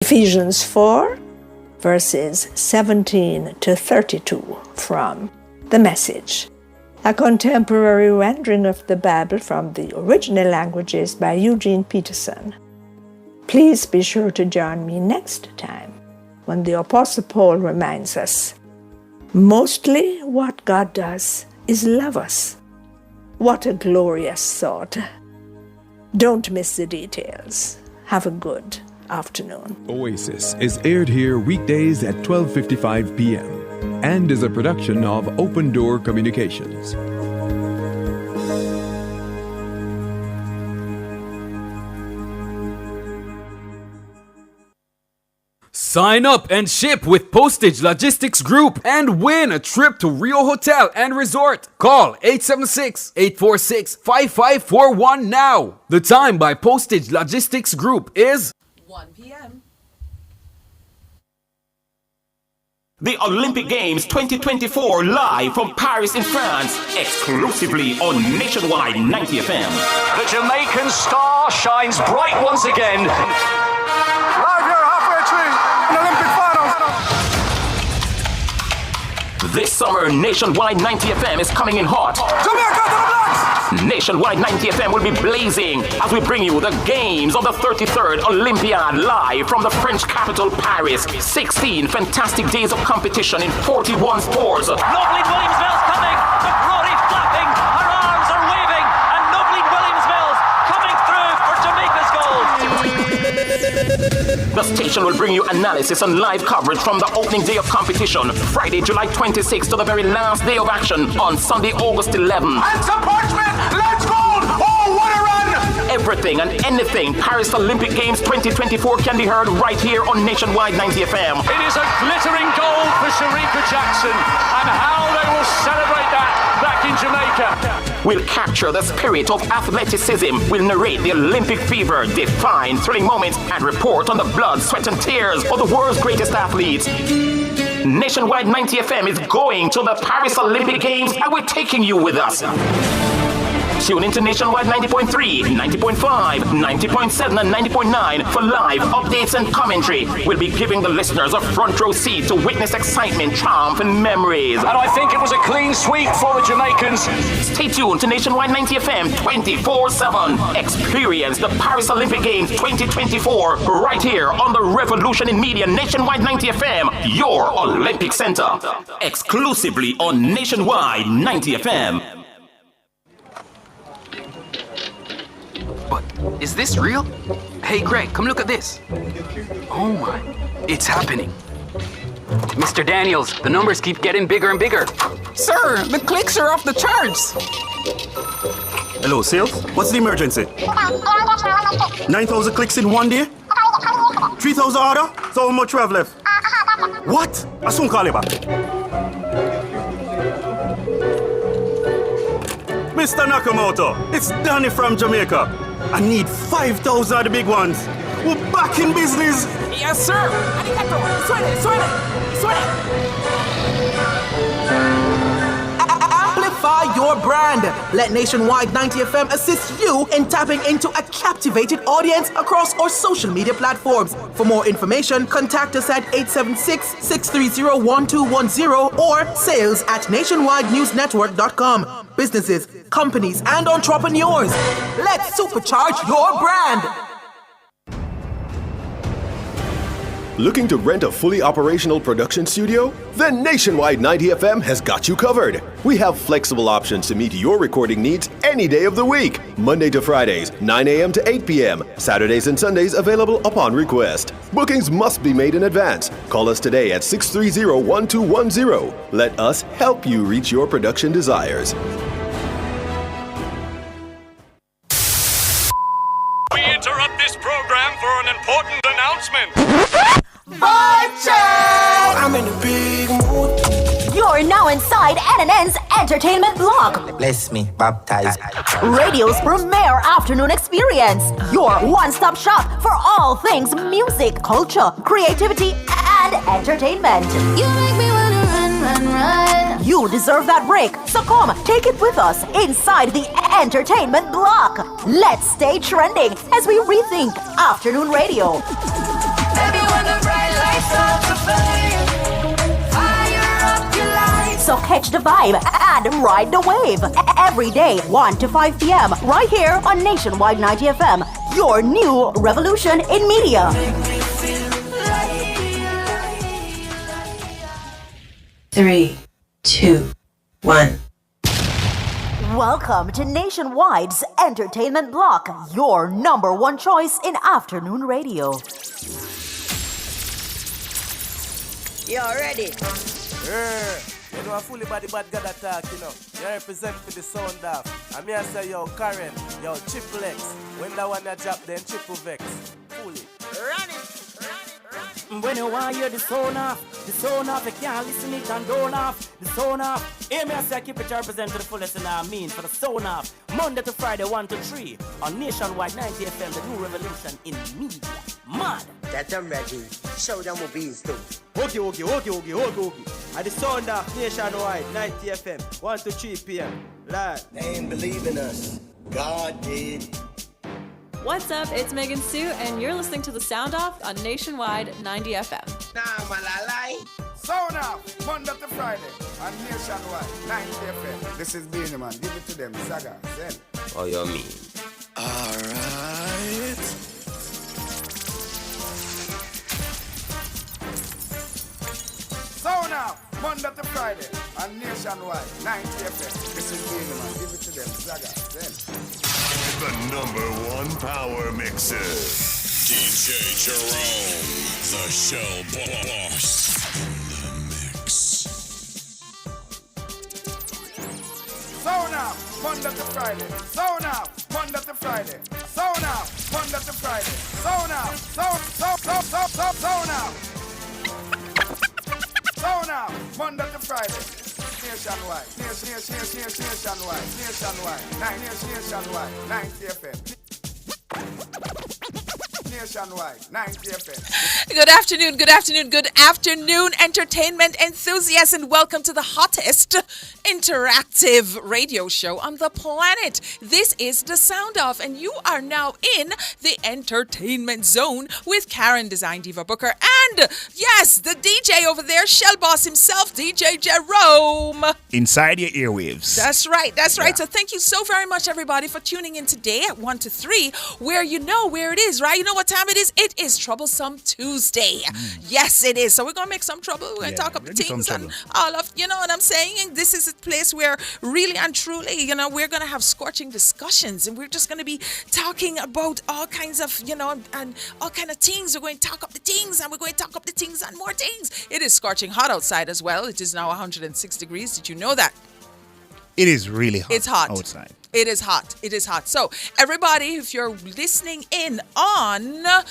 Ephesians 4, verses 17 to 32 from the Message, a contemporary rendering of the Bible from the original languages by Eugene Peterson. Please be sure to join me next time when the Apostle Paul reminds us, mostly what God does is love us. What a glorious thought. Don't miss the details. Have a good afternoon. Oasis is aired here weekdays at 12:55 p.m. and is a production of Open Door Communications. Sign up and ship with Postage Logistics Group and win a trip to Rio Hotel and Resort. Call 876-846-5541 now. The time by Postage Logistics Group is 1 p.m. The Olympic Games 2024 live from Paris in France, exclusively on Nationwide 90 FM. The Jamaican star shines bright once again. Live here halfway through in Olympic finals. This summer, Nationwide 90 FM is coming in hot. Jamaica to the blacks! Nationwide 90 FM will be blazing as we bring you the games of the 33rd Olympiad live from the French capital, Paris. 16 fantastic days of competition in 41 sports. Noblin Williams-Mills coming, the glory flapping, her arms are waving, and Noblin Williams-Mills coming through for Jamaica's goal. The station will bring you analysis and live coverage from the opening day of competition, Friday, July 26th to the very last day of action on Sunday, August 11th. And some parchment! Let's go! Oh, what a run! Everything and anything Paris Olympic Games 2024 can be heard right here on Nationwide 90 FM. It is a glittering goal for Sharika Jackson, and how they will celebrate that back in Jamaica. We'll capture the spirit of athleticism. We'll narrate the Olympic fever, define thrilling moments, and report on the blood, sweat, and tears of the world's greatest athletes. Nationwide 90 FM is going to the Paris Olympic Games, and we're taking you with us. Tune into Nationwide 90.3, 90.5, 90.7, and 90.9 for live updates and commentary. We'll be giving the listeners a front row seat to witness excitement, triumph, and memories. And I think it was a clean sweep for the Jamaicans. Stay tuned to Nationwide 90 FM 24/7. Experience the Paris Olympic Games 2024 right here on the Revolution in Media Nationwide 90 FM, your Olympic Center. Exclusively on Nationwide 90 FM. But is this real? Hey Greg, come look at this. Oh my, it's happening. Mr. Daniels, the numbers keep getting bigger and bigger. Sir, the clicks are off the charts. Hello, sales? What's the emergency? 9,000 clicks in one day? 3,000 order? So how much we have left? What? I'll soon call you back. Mr. Nakamoto, it's Danny from Jamaica. I need 5,000 of the big ones. We're back in business. Yes, sir. Arigato. Suene. Amplify your brand. Let Nationwide 90 FM assist you in tapping into a captivated audience across our social media platforms. For more information, contact us at 876-630-1210 or sales@nationwidenewsnetwork.com. Businesses, companies, and entrepreneurs, let's supercharge your brand. Looking to rent a fully operational production studio? Then Nationwide 90 FM has got you covered. We have flexible options to meet your recording needs any day of the week. Monday to Fridays, 9 a.m. to 8 p.m. Saturdays and Sundays available upon request. Bookings must be made in advance. Call us today at 630-1210. Let us help you reach your production desires. We interrupt this program for an important announcement. I'm in a big mood. You're now inside NNN's entertainment block. Bless me, baptize. Radio's premier afternoon experience. Your one-stop shop for all things music, culture, creativity, and entertainment. You make me wanna run. You deserve that break, so come, take it with us inside the entertainment block. Let's stay trending as we rethink afternoon radio. Baby, catch the vibe and ride the wave. Every day, 1 to 5 p.m. right here on Nationwide 90 FM. Your new revolution in media. 3, 2, 1. Welcome to Nationwide's entertainment block, your number one choice in afternoon radio. You ready? You know, a fully body bad God attack, you know. You represent for the sound off. And me I say, yo, Karen, yo, triple X. When that one a drop, then triple vex. Fully. Run it. When you want to hear the sound off, you can't listen it and don't off. The sound off. Hear me I say, keep it represent to the fullest and I mean for the sound off. Monday to Friday, 1 to 3 on Nationwide 90 FM, the new revolution in media. Mad. That I'm ready. Show them what beans too. Okay. At the sound off Nationwide 90 FM, 1 to 3 p.m. Lad. They ain't believing us. God did. What's up? It's Megan Sue, and you're listening to The Sound Off on Nationwide 90 FM. Nah, malalai. Sound off, Monday to Friday, on Nationwide 90 FM. This is Beanie Man. Give it to them, Saga, Zen. Oh, you mean? Alright. Sound off, Monday to Friday, on Nationwide 90 FM. This is Beanie Man. Give it to them, Saga, Zen. The number one power mixer. DJ Jerome, the show boss. In the mix. Sound off, Monday to Friday. Sound off, Monday to Friday. Sound off, Monday to Friday. Sound off, sound off. Sound off, Monday to Friday. Nationwide, Nationwide, 90 FM. Nationwide, 90 FM. Good afternoon, entertainment enthusiasts, and welcome to the hottest interactive radio show on the planet. This is The Sound Off, and you are now in the entertainment zone with Karen, Design Diva Booker, and yes, the DJ over there, Shell Boss himself, DJ Jerome. Inside your earwaves. That's right. So thank you so very much, everybody, for tuning in today at 1 to 3, where you know where it is, right? You know what time it is? It is Troublesome Tuesday. Yes, it is. So we're going to make some trouble. We're going to talk up the things and all of, you know what I'm saying? And this is a place where really and truly, you know, we're going to have scorching discussions, and we're just going to be talking about all kinds of, you know, and all kind of things. We're going to talk up the things, and we're going to talk up the things and more things. It is scorching hot outside as well. It is now 106 degrees. Did you know that? It is really hot. It's hot outside. It is hot. So, everybody, if you're listening in on the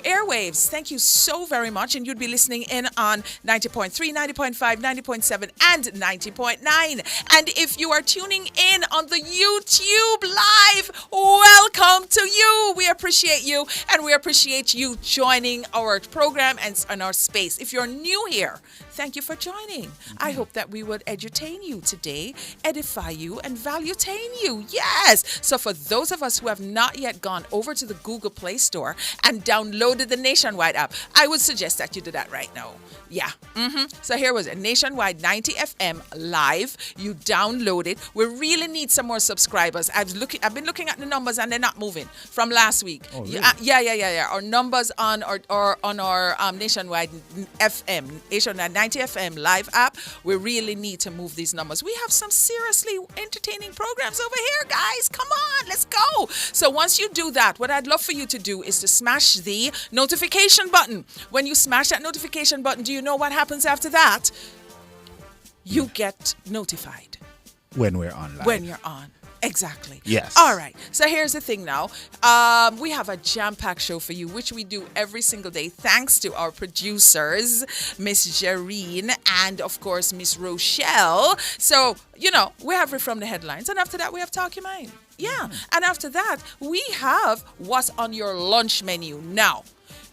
airwaves, thank you so very much. And you'd be listening in on 90.3, 90.5, 90.7, and 90.9. And if you are tuning in on the YouTube Live, welcome to you. We appreciate you, and we appreciate you joining our program and our space. If you're new here, thank you for joining. I hope that we would edutain you today, edify you, and valuetain you. Yes. So for those of us who have not yet gone over to the Google Play Store and downloaded the Nationwide app, I would suggest that you do that right now. Yeah. So here was it. Nationwide 90 FM live. You download it. We really need some more subscribers. I've been looking at the numbers, and they're not moving from last week. Oh, really? Yeah. Our numbers on our Nationwide FM, Nationwide 90 FM live app. We really need to move these numbers. We have some seriously entertaining programs over here, guys. Come on, let's go. So once you do that, what I'd love for you to do is to smash the notification button. When you smash that notification button, do you know what happens after that? You get notified. When we're on live. When you're on. Exactly. Yes. All right. So here's the thing now. We have a jam-packed show for you, which we do every single day, thanks to our producers, Miss Jareen and, of course, Miss Rochelle. So, you know, we have it from the headlines. And after that, we have Talk Your Mind. Yeah. And after that, we have What's on Your Lunch Menu. Now,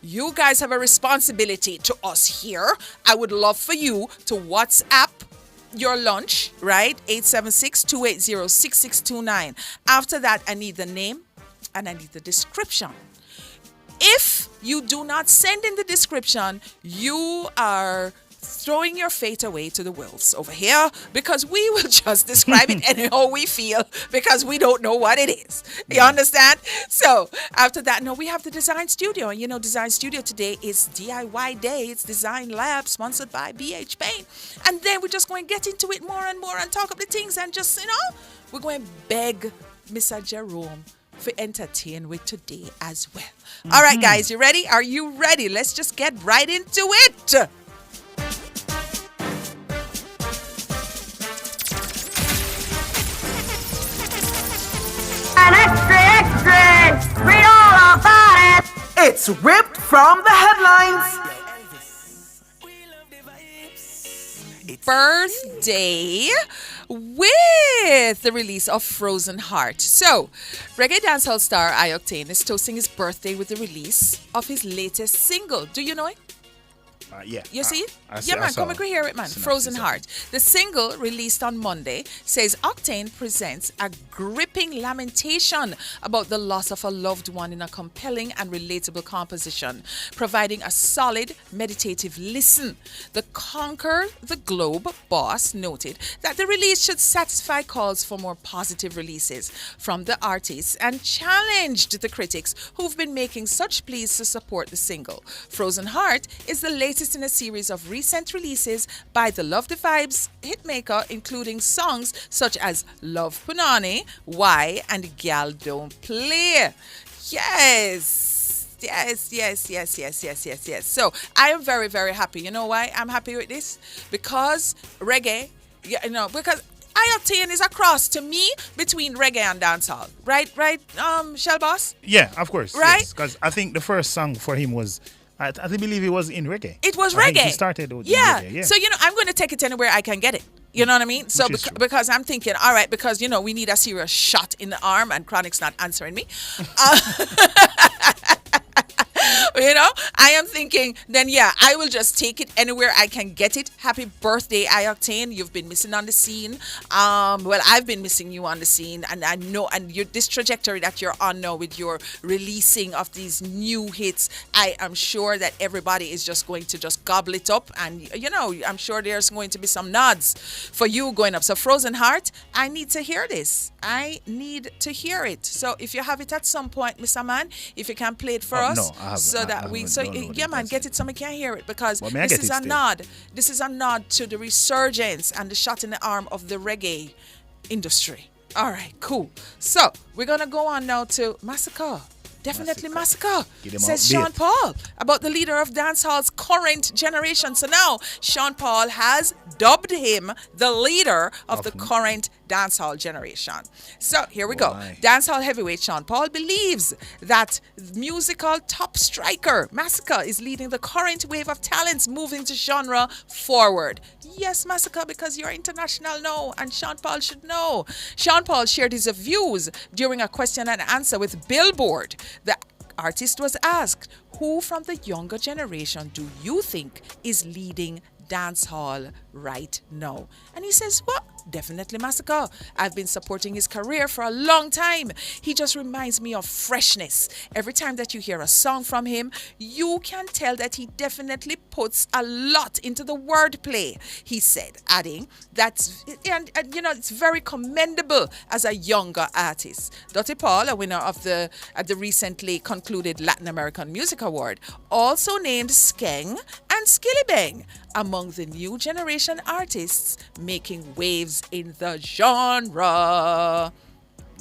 you guys have a responsibility to us here. I would love for you to WhatsApp your lunch, right? 876-280-6629. After that, I need the name and I need the description. If you do not send in the description, you are throwing your fate away to the wolves over here because we will just describe it anyhow we feel because we don't know what it is. You understand? So after that, no, we have the Design Studio. And you know, Design Studio today is DIY Day. It's Design Lab sponsored by BH Paint. And then we're just going to get into it more and more and talk up the things and just, you know, we're going to beg Mr. Jerome for entertain with today as well. All right, guys, you ready? Are you ready? Let's just get right into it. An extra, read all about it. It's ripped from the headlines. Birthday with the release of Frozen Heart. So, reggae dancehall star I-Octane is toasting his birthday with the release of his latest single. Do you know it? Yeah. You see it? I Yeah, man, saw come and hear it, man. Frozen Heart. The single, released on Monday, says Octane presents a gripping lamentation about the loss of a loved one in a compelling and relatable composition, providing a solid, meditative listen. The Conquer the Globe boss noted that the release should satisfy calls for more positive releases from the artists and challenged the critics who've been making such pleas to support the single. Frozen Heart is the latest in a series of recent releases by the Love the Vibes hitmaker, including songs such as Love Punani, Why, and Gal Don't Play. Yes. So I am very, very happy. You know why I'm happy with this? Because reggae, because I-Octane is a cross to me between reggae and dancehall. Right, Shell Boss? Yeah, of course. Right? Because I think the first song for him was, I believe it was in reggae. It was I reggae. think he started with yeah. reggae. Yeah. So, I'm going to take it anywhere I can get it. You know what I mean? So because I'm thinking, all right, because, we need a serious shot in the arm and Chronic's not answering me. I am thinking, then I will just take it anywhere I can get it. Happy birthday, I-Octane. You've been missing on the scene. I've been missing you on the scene, and I know, and this trajectory that you're on now with your releasing of these new hits, I am sure that everybody is just going to just gobble it up, and I'm sure there's going to be some nods for you going up. So Frozen Heart, I need to hear this. I need to hear it. So if you have it at some point, Mr. Man, if you can play it for us. No, I haven't. So that get it so we can hear it, because this is a nod. This is a nod to the resurgence and the shot in the arm of the reggae industry. All right, cool. So we're gonna go on now to Massacre. Definitely Massacre, says Sean Paul, about the leader of dancehall's current generation. So now Sean Paul has dubbed him the leader of the current dancehall generation. So here we go. Dancehall heavyweight Sean Paul believes that musical top striker Massacre is leading the current wave of talents moving the genre forward. Yes, Massacre, because you're international now, and Sean Paul should know. Sean Paul shared his views during a question and answer with Billboard. The artist was asked, who from the younger generation do you think is leading dancehall right now? And he says, what? Definitely Massacre. I've been supporting his career for a long time. He just reminds me of freshness. Every time that you hear a song from him, you can tell that he definitely puts a lot into the wordplay, he said, adding that, it's very commendable as a younger artist. Dottie Paul, a winner of the recently concluded Latin American Music Award, also named Skeng and Skillibeng among the new generation artists making waves in the genre.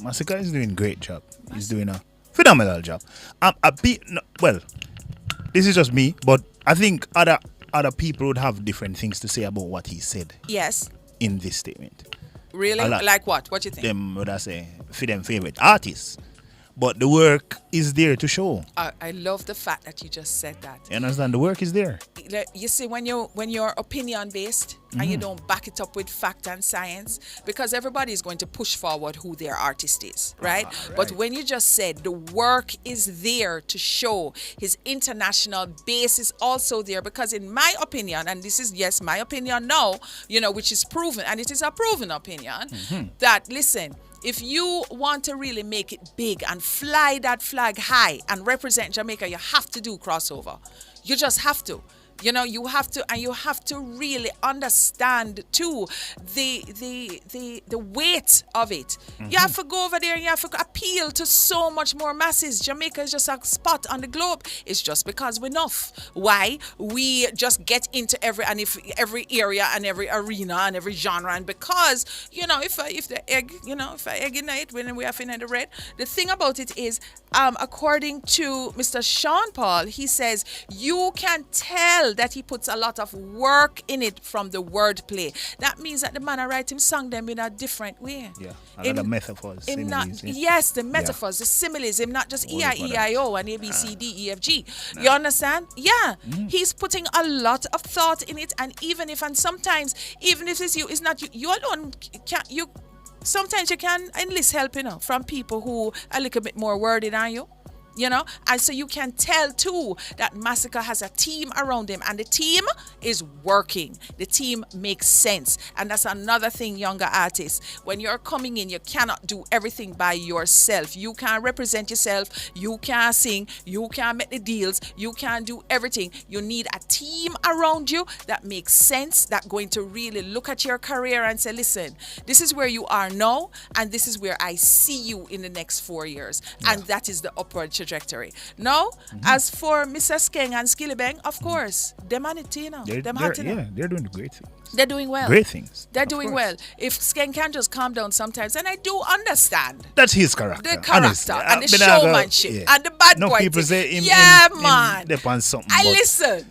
Massacre is doing a great job. He's doing a phenomenal job. This is just me, but I think other people would have different things to say about what he said. Yes. In this statement. Really? Like what? What do you think? Them, would I say, for them favorite artists. But the work is there to show. I love the fact that you just said that. You understand? The work is there. You see, when you're opinion based and you don't back it up with fact and science, because everybody is going to push forward who their artist is, right? But when you just said the work is there to show, his international base is also there, because in my opinion, and this is my opinion now, which is proven, and it is a proven opinion, that listen, if you want to really make it big and fly that flag high and represent Jamaica, you have to do crossover. You just have to. You know, you have to really understand too the weight of it. You have to go over there and you have to appeal to so much more masses. Jamaica is just a spot on the globe. It's just because we're enough. Why? We just get into every area and every arena and every genre, and because if the egg in it when we have in the red. The thing about it is, according to Mr. Sean Paul, he says you can tell that he puts a lot of work in it from the wordplay. That means that the man I write him sung them in a different way. Yeah, a lot of metaphors. Yes, the metaphors, the similes. Him not just E-I-E-I-O and A-B-C-D-E-F-G. You understand? Yeah, he's putting a lot of thought in it, and sometimes even if it's not you alone can't you. Sometimes you can enlist help, from people who are a little bit more wordy than you. And so you can tell too that Massacre has a team around him, and the team is working. The team makes sense, and that's another thing, younger artists. When you're coming in, you cannot do everything by yourself. You can't represent yourself. You can't sing. You can't make the deals. You can't do everything. You need a team around you that makes sense, that going to really look at your career and say, listen, this is where you are now, and this is where I see you in the next 4 years, and that is the upward trajectory. Now, as for Mr. Skeng and Skillibeng, of course, them on it, they're doing great things. They're doing well. Great things. They're doing well. If Skeng can just calm down sometimes, and I do understand. That's his character. The character and the showmanship and the bad boy. No people say him. Man. Depends something. I listen.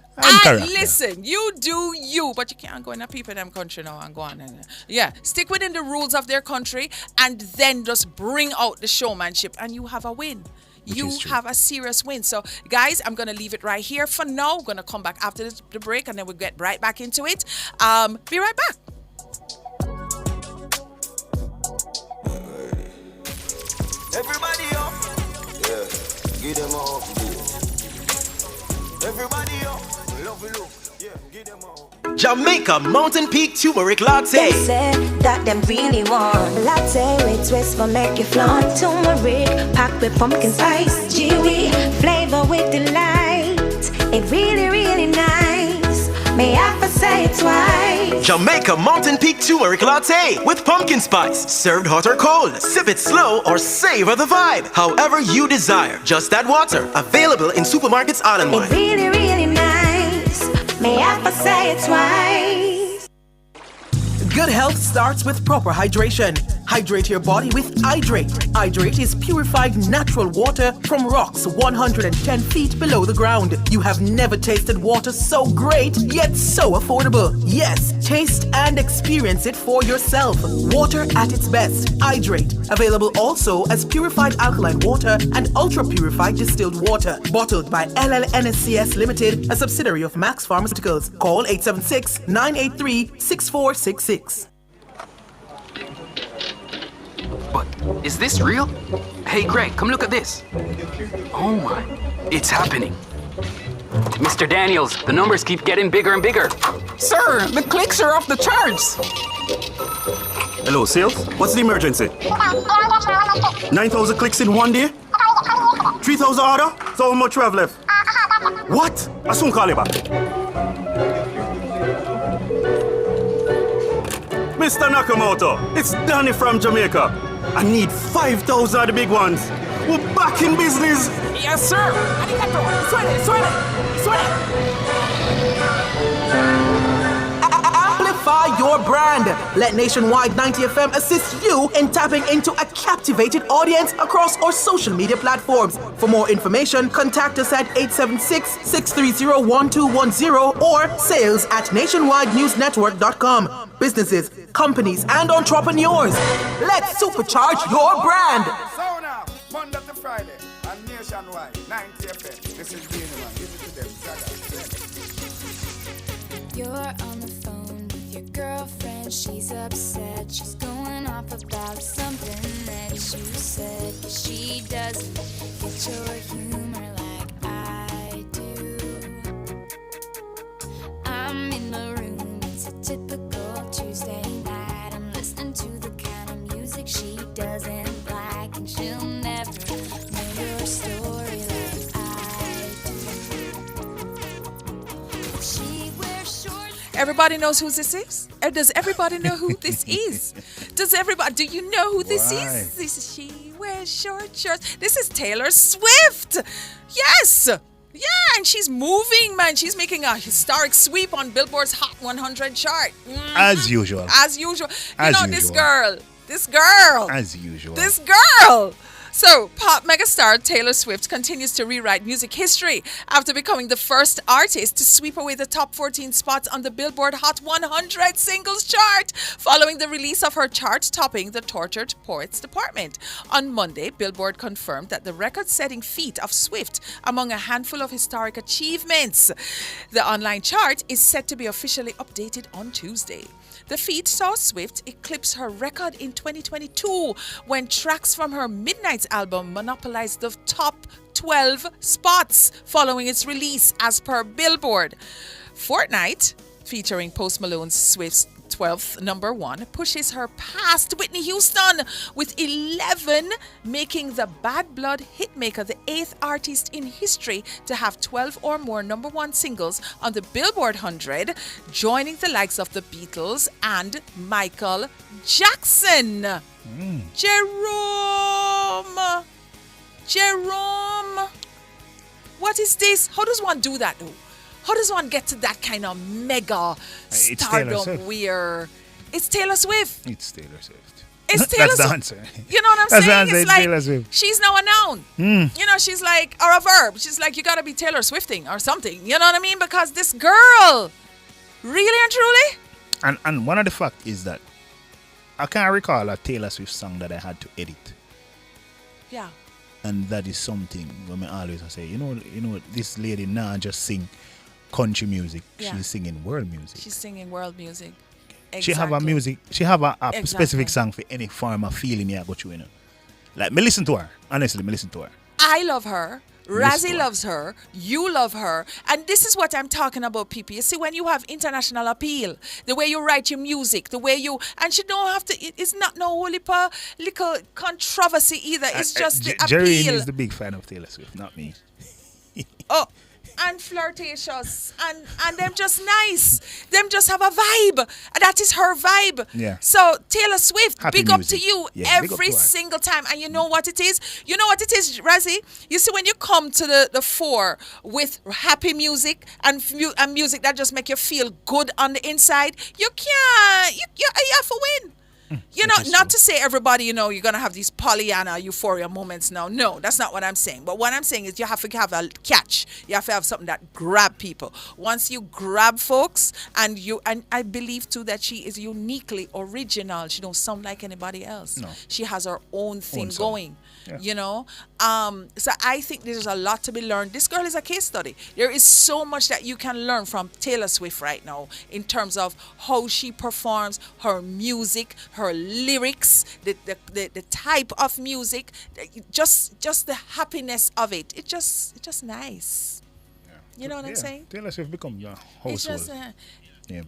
You do you, but you can't go in a people them country now and go on. Stick within the rules of their country, and then just bring out the showmanship, and you have a win. You have a serious win. So, guys, I'm going to leave it right here for now. We're going to come back after the break, and then we'll get right back into it. Be right back. Everybody up. Yeah. Give them up. Everybody up. Love you. Yeah. Give them up. Jamaica Mountain Peak Turmeric Latte. They say that them really want latte with twist for make you flaunt. Turmeric packed with pumpkin spice, chewy flavor with delight. It really, really nice. May I for say it twice. Jamaica Mountain Peak Turmeric Latte with pumpkin spice. Served hot or cold. Sip it slow or savor the vibe. However you desire. Just add water. Available in supermarkets island-wide. It really, really nice. May I for say it twice. Good health starts with proper hydration. Hydrate your body with Hydrate. Hydrate is purified natural water from rocks 110 feet below the ground. You have never tasted water so great, yet so affordable. Yes, taste and experience it for yourself. Water at its best. Hydrate. Available also as purified alkaline water and ultra-purified distilled water. Bottled by LLNSCS Limited, a subsidiary of Max Pharmaceuticals. Call 876-983-6466. But is this real? Hey, Greg, come look at this. Oh my, it's happening. Mr. Daniels, the numbers keep getting bigger and bigger. Sir, the clicks are off the charts. Hello, sales? What's the emergency? 9,000 clicks in one day? 3,000 order? So how much we have left? What? I soon call you back. Mr. Nakamoto, it's Danny from Jamaica. I need 5,000 of the big ones. We're back in business. Yes, sir. Arigato. Sweat it. Amplify your brand. Let Nationwide 90 FM assist you in tapping into a captivated audience across our social media platforms. For more information, contact us at 876-630-1210 or sales@nationwidenewsnetwork.com. Businesses, companies, and entrepreneurs, let's supercharge your brand. Sound off, Monday to Friday, and Nationwide 90 FM. This is the man. Give it to them. You're on the phone with your girlfriend. She's upset. She's going off about something that you said. She doesn't get your humor like I do. I'm in the room. It's a typical Tuesday night. I'm listening to the kind of music she doesn't like, and she'll never know your story like I do. But she everybody knows who this is? Does everybody know who this is? Do you know who this is? This is She Wears Short Shorts. This is Taylor Swift. Yes. Yeah, and she's moving, man. She's making a historic sweep on Billboard's Hot 100 chart. As usual. As usual. This girl. As usual. This girl. So, pop megastar Taylor Swift continues to rewrite music history after becoming the first artist to sweep away the top 14 spots on the Billboard Hot 100 singles chart, following the release of her chart topping the Tortured Poets Department. On Monday, Billboard confirmed that the record-setting feat of Swift among a handful of historic achievements. The online chart is set to be officially updated on Tuesday. The feat saw Swift eclipse her record in 2022 when tracks from her Midnights album monopolized the top 12 spots following its release, as per Billboard. Fortnite, featuring Post Malone's Swift's 12th number one, pushes her past Whitney Houston with 11, making the Bad Blood hitmaker the 8th artist in history to have 12 or more number one singles on the Billboard 100, joining the likes of the Beatles and Michael Jackson. Jerome, what is this? How does one do that though? How does one get to that kind of mega stardom where it's Taylor Swift? It's Taylor Swift. It's Taylor Swift. That's the answer. You know what I'm That's saying? the answer. It's like Taylor Swift. She's now a noun. You know, she's like, or a verb. She's like, you gotta be Taylor Swifting or something. You know what I mean? Because this girl, really and truly. And one of the facts is that I can't recall a Taylor Swift song that I had to edit. Yeah. And that is something when I always say, you know, this lady now just sing country music. Yeah. She's singing world music. She's singing world music. Exactly. She have a specific song for any form of feeling you go through, you know. Like, me listen to her. Honestly, me listen to her. I love her. Razzie loves her. You love her. And this is what I'm talking about, people. You see, when you have international appeal, the way you write your music, the way you... And she don't have to... It's not no whole little controversy either. It's just the appeal. Jerry is the big fan of Taylor Swift, not me. Oh, and flirtatious. And them just nice. Them just have a vibe. That is her vibe. Yeah. So, Taylor Swift, Happy big music. up to you Yeah, every single time. And you know what it is? You know what it is, Razzie? You see, when you come to the fore with happy music and music that just make you feel good on the inside, you can't... You have to win. You know, not to say everybody, you know, you're going to have these Pollyanna euphoria moments now. No, that's not what I'm saying. But what I'm saying is you have to have a catch. You have to have something that grab people. Once you grab folks, and I believe too that she is uniquely original. She don't sound like anybody else. No. She has her own thing going. Yeah. You know, so I think there's a lot to be learned. This girl is a case study. There is so much that you can learn from Taylor Swift right now in terms of how she performs, her music, her lyrics, the type of music, just the happiness of it. It's just nice. Yeah. You know what I'm saying? Taylor Swift become your household. It's just, yeah.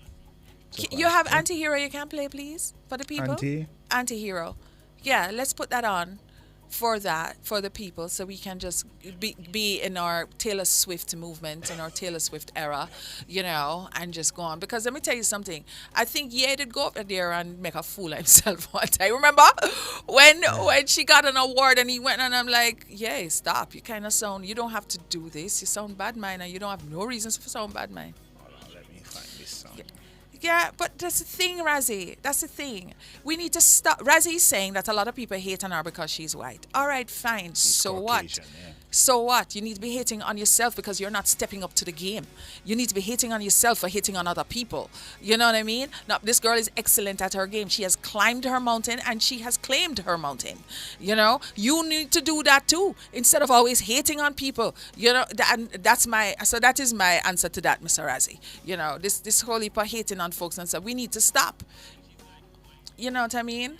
You have Anti-Hero you can play, please, for the people? Anti-Hero. Yeah, let's put that on for the people, so we can just be in our Taylor Swift movement, in our Taylor Swift era, you know, and just go on. Because let me tell you something. I think Ye did go up there and make a fool of himself one time. Remember when she got an award and he went and I'm like, yeah, stop. You kind of sound, you don't have to do this. You sound bad mind and you don't have no reasons for sound bad mind. Let me find this song. Yeah, but that's the thing, Razzie. That's the thing. We need to stop. Razzie is saying that a lot of people hate on her because she's white. All right, fine. So what? Yeah. So what? You need to be hating on yourself because you're not stepping up to the game. You need to be hating on yourself for hating on other people. You know what I mean? Now, this girl is excellent at her game. She has climbed her mountain and she has claimed her mountain. You know, you need to do that too instead of always hating on people. You know, that is my answer to that, Mr. Razzie. You know, this whole heap of hating on folks and stuff. We need to stop. You know what I mean?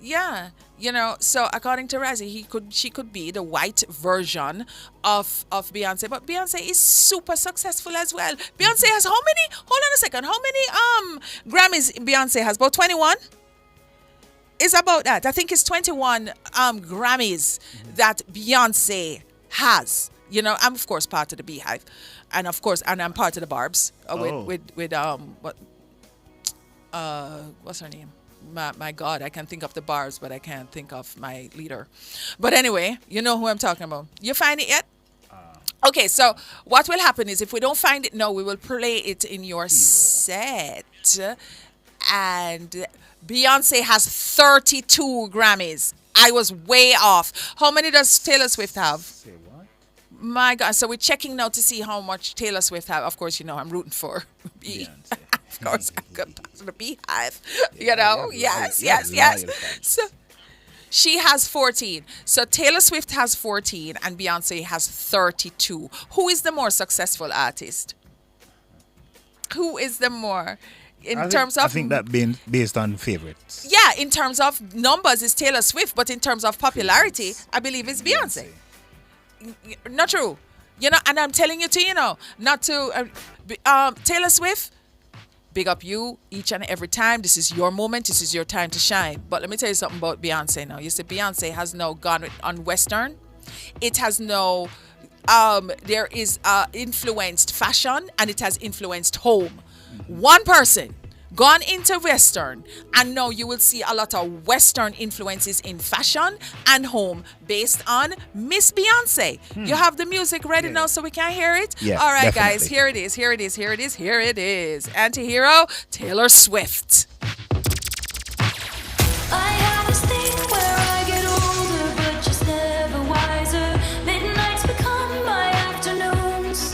Yeah, you know, so according to Razzie, she could be the white version of Beyonce, but Beyonce is super successful as well. Beyonce has how many? Hold on a second. How many Grammys Beyonce has? About 21? It's about that. I think it's 21 Grammys that Beyonce has. You know, I'm of course part of the Beehive, and of course, and I'm part of the Barbs with what's her name? My God, I can think of the bars, but I can't think of my leader. But anyway, you know who I'm talking about. You find it yet? Okay, so what will happen is if we don't find it now, we will play it in your set. And Beyonce has 32 Grammys. I was way off. How many does Taylor Swift have? Say what? My God. So we're checking now to see how much Taylor Swift have. Of course, you know, I'm rooting for Of course, I'm going to the Beehive. You know, yes. So she has 14. So Taylor Swift has 14 and Beyonce has 32. Who is the more successful artist? Who is the more? I think that being based on favorites. Yeah, in terms of numbers, it's Taylor Swift, but in terms of popularity, I believe it's Beyonce. Not true. You know, and I'm telling you not to Taylor Swift, big up you each and every time. This is your moment. This is your time to shine. But let me tell you something about Beyonce now. You see, Beyonce has now gone on Western. It has no, there is influenced fashion and it has influenced home. One person gone into Western, and now you will see a lot of Western influences in fashion and home based on Miss Beyonce. You have the music ready now so we can hear it? Yeah, all right, definitely. guys, here it is. Anti-hero, Taylor Swift. I have this thing where I get older, but just never wiser. Midnights become my afternoons.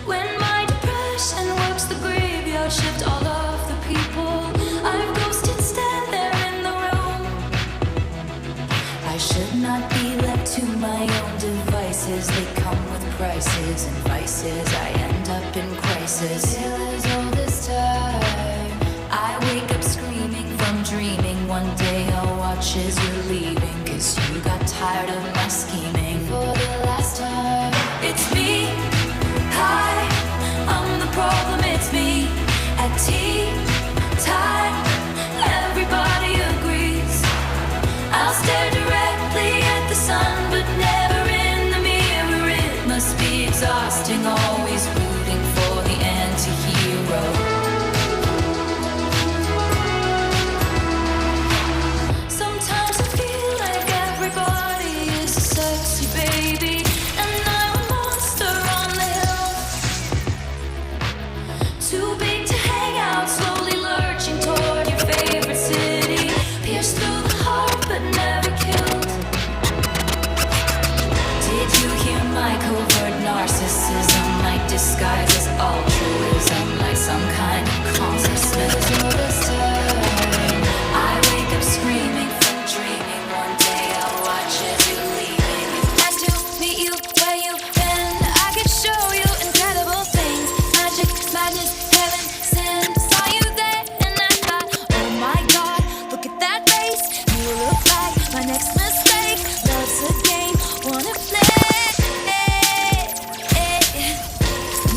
When my depression works the graveyard shift, all of the people I've ghosted stand there in the room. I should not be left to my own devices. They come with prices and vices. I end up in crisis. Taylor's all this time. I wake up screaming from dreaming. One day I'll watch as you're leaving, 'cause you got tired of my scheming. For the last time, it's me. Hi, I'm the problem, it's me. At tea time, everybody agrees. I'll stare directly at the sun, but never in the mirror. It must be exhausting, always rooting for the anti-hero. Sometimes I feel like everybody is a sexy baby, and I'm a monster on the hill. Too big to hang out, slowly lurching toward your favorite city. Pierced through the heart, but never killed. Did you hear my covert narcissism? My disguise is altruism, like some kind of consciousness. All this time, I wake up screaming from dreaming. One day I'll watch as you're leaving. Nice to meet you where you've been. I could show you incredible things. Magic, madness, heaven sent. Saw you there and I thought, oh my God, look at that face. You look like my next mistake. Love's a game, wanna play.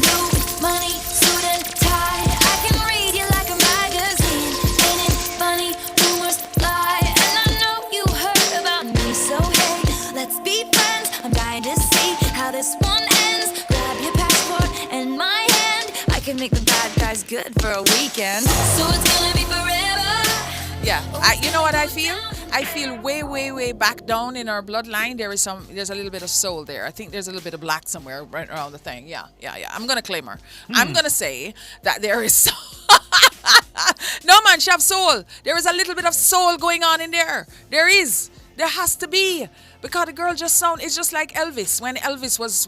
New money, suit and tie. I can read you like a magazine. Ain't it funny? Rumors lie, and I know you heard about me. So hey, let's be friends. I'm dying to see how this one ends. Grab your passport and my hand. I can make the bad guys good for a weekend. So it's gonna be forever. Yeah, you know what I feel? I feel way back down in our bloodline. There's a little bit of soul there. I think there's a little bit of black somewhere right around the thing. Yeah. I'm gonna claim her. I'm gonna say that there is soul. No man, she have soul. There is a little bit of soul going on in there. There is. There has to be. Because the girl it's just like Elvis. When Elvis was,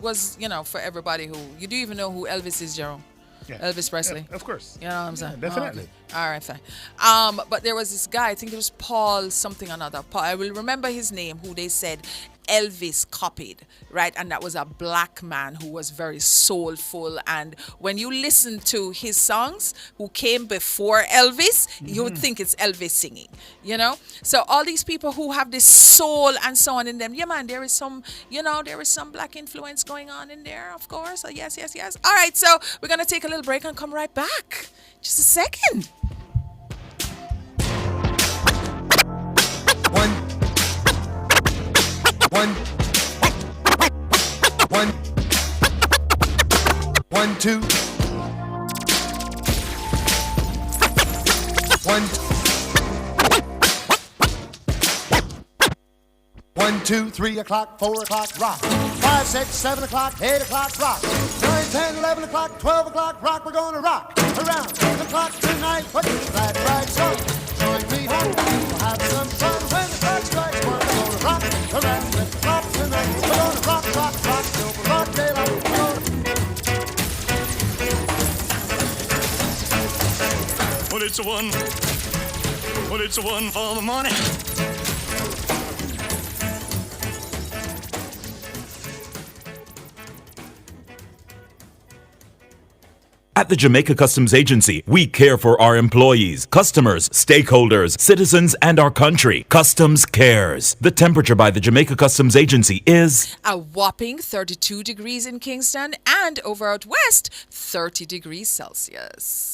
for everybody who, you do even know who Elvis is, Jerome? Yeah. Elvis Presley. Yeah, of course. You know what I'm saying? Yeah, definitely. Oh, okay. All right, fine. But there was this guy, I think it was Paul something or another. I will remember his name, who they said Elvis copied, right? And that was a black man who was very soulful. And when you listen to his songs, who came before Elvis, you would think it's Elvis singing, So all these people who have this soul and so on in them, yeah, man, there is some black influence going on in there, of course. So yes. All right, so we're going to take a little break and come right back. Just a second. One, two. 1, 2, 3 o'clock, 4 o'clock, rock. 5, 6, 7 o'clock, 8 o'clock, rock. 9, 10, 11 o'clock, 12 o'clock, rock. We're gonna rock around the clock tonight. Put your glad rags on. Join me home. We'll have some fun when the clock strikes 1. We're gonna rock around the clock tonight. We're gonna rock, rock, rock till the rock daylight. We're gonna... Well, it's a one. Well, it's a one for the money. At the Jamaica Customs Agency, we care for our employees, customers, stakeholders, citizens, and our country. Customs cares. The temperature by the Jamaica Customs Agency is a whopping 32 degrees in Kingston and over out west, 30 degrees Celsius.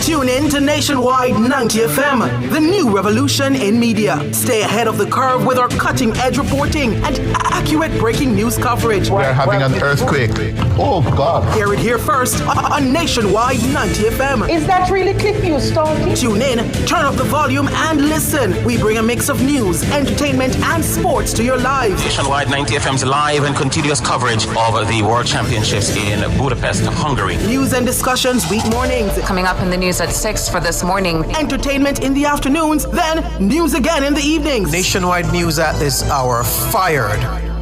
Tune in to Nationwide 90 FM, the new revolution in media. Stay ahead of the curve with our cutting-edge reporting and accurate breaking news coverage. We are having an earthquake. Oh, God. Hear it here first on Nationwide 90 FM. Is that really clip you, Stalky? Tune in, turn up the volume, and listen. We bring a mix of news, entertainment, and sports to your lives. Nationwide 90 FM's live and continuous coverage of the World Championships in Budapest, Hungary. News and discussions week mornings. Coming up in the news at 6 for this morning. Entertainment in the afternoons, then news again in the evenings. Nationwide news at this hour. Fired.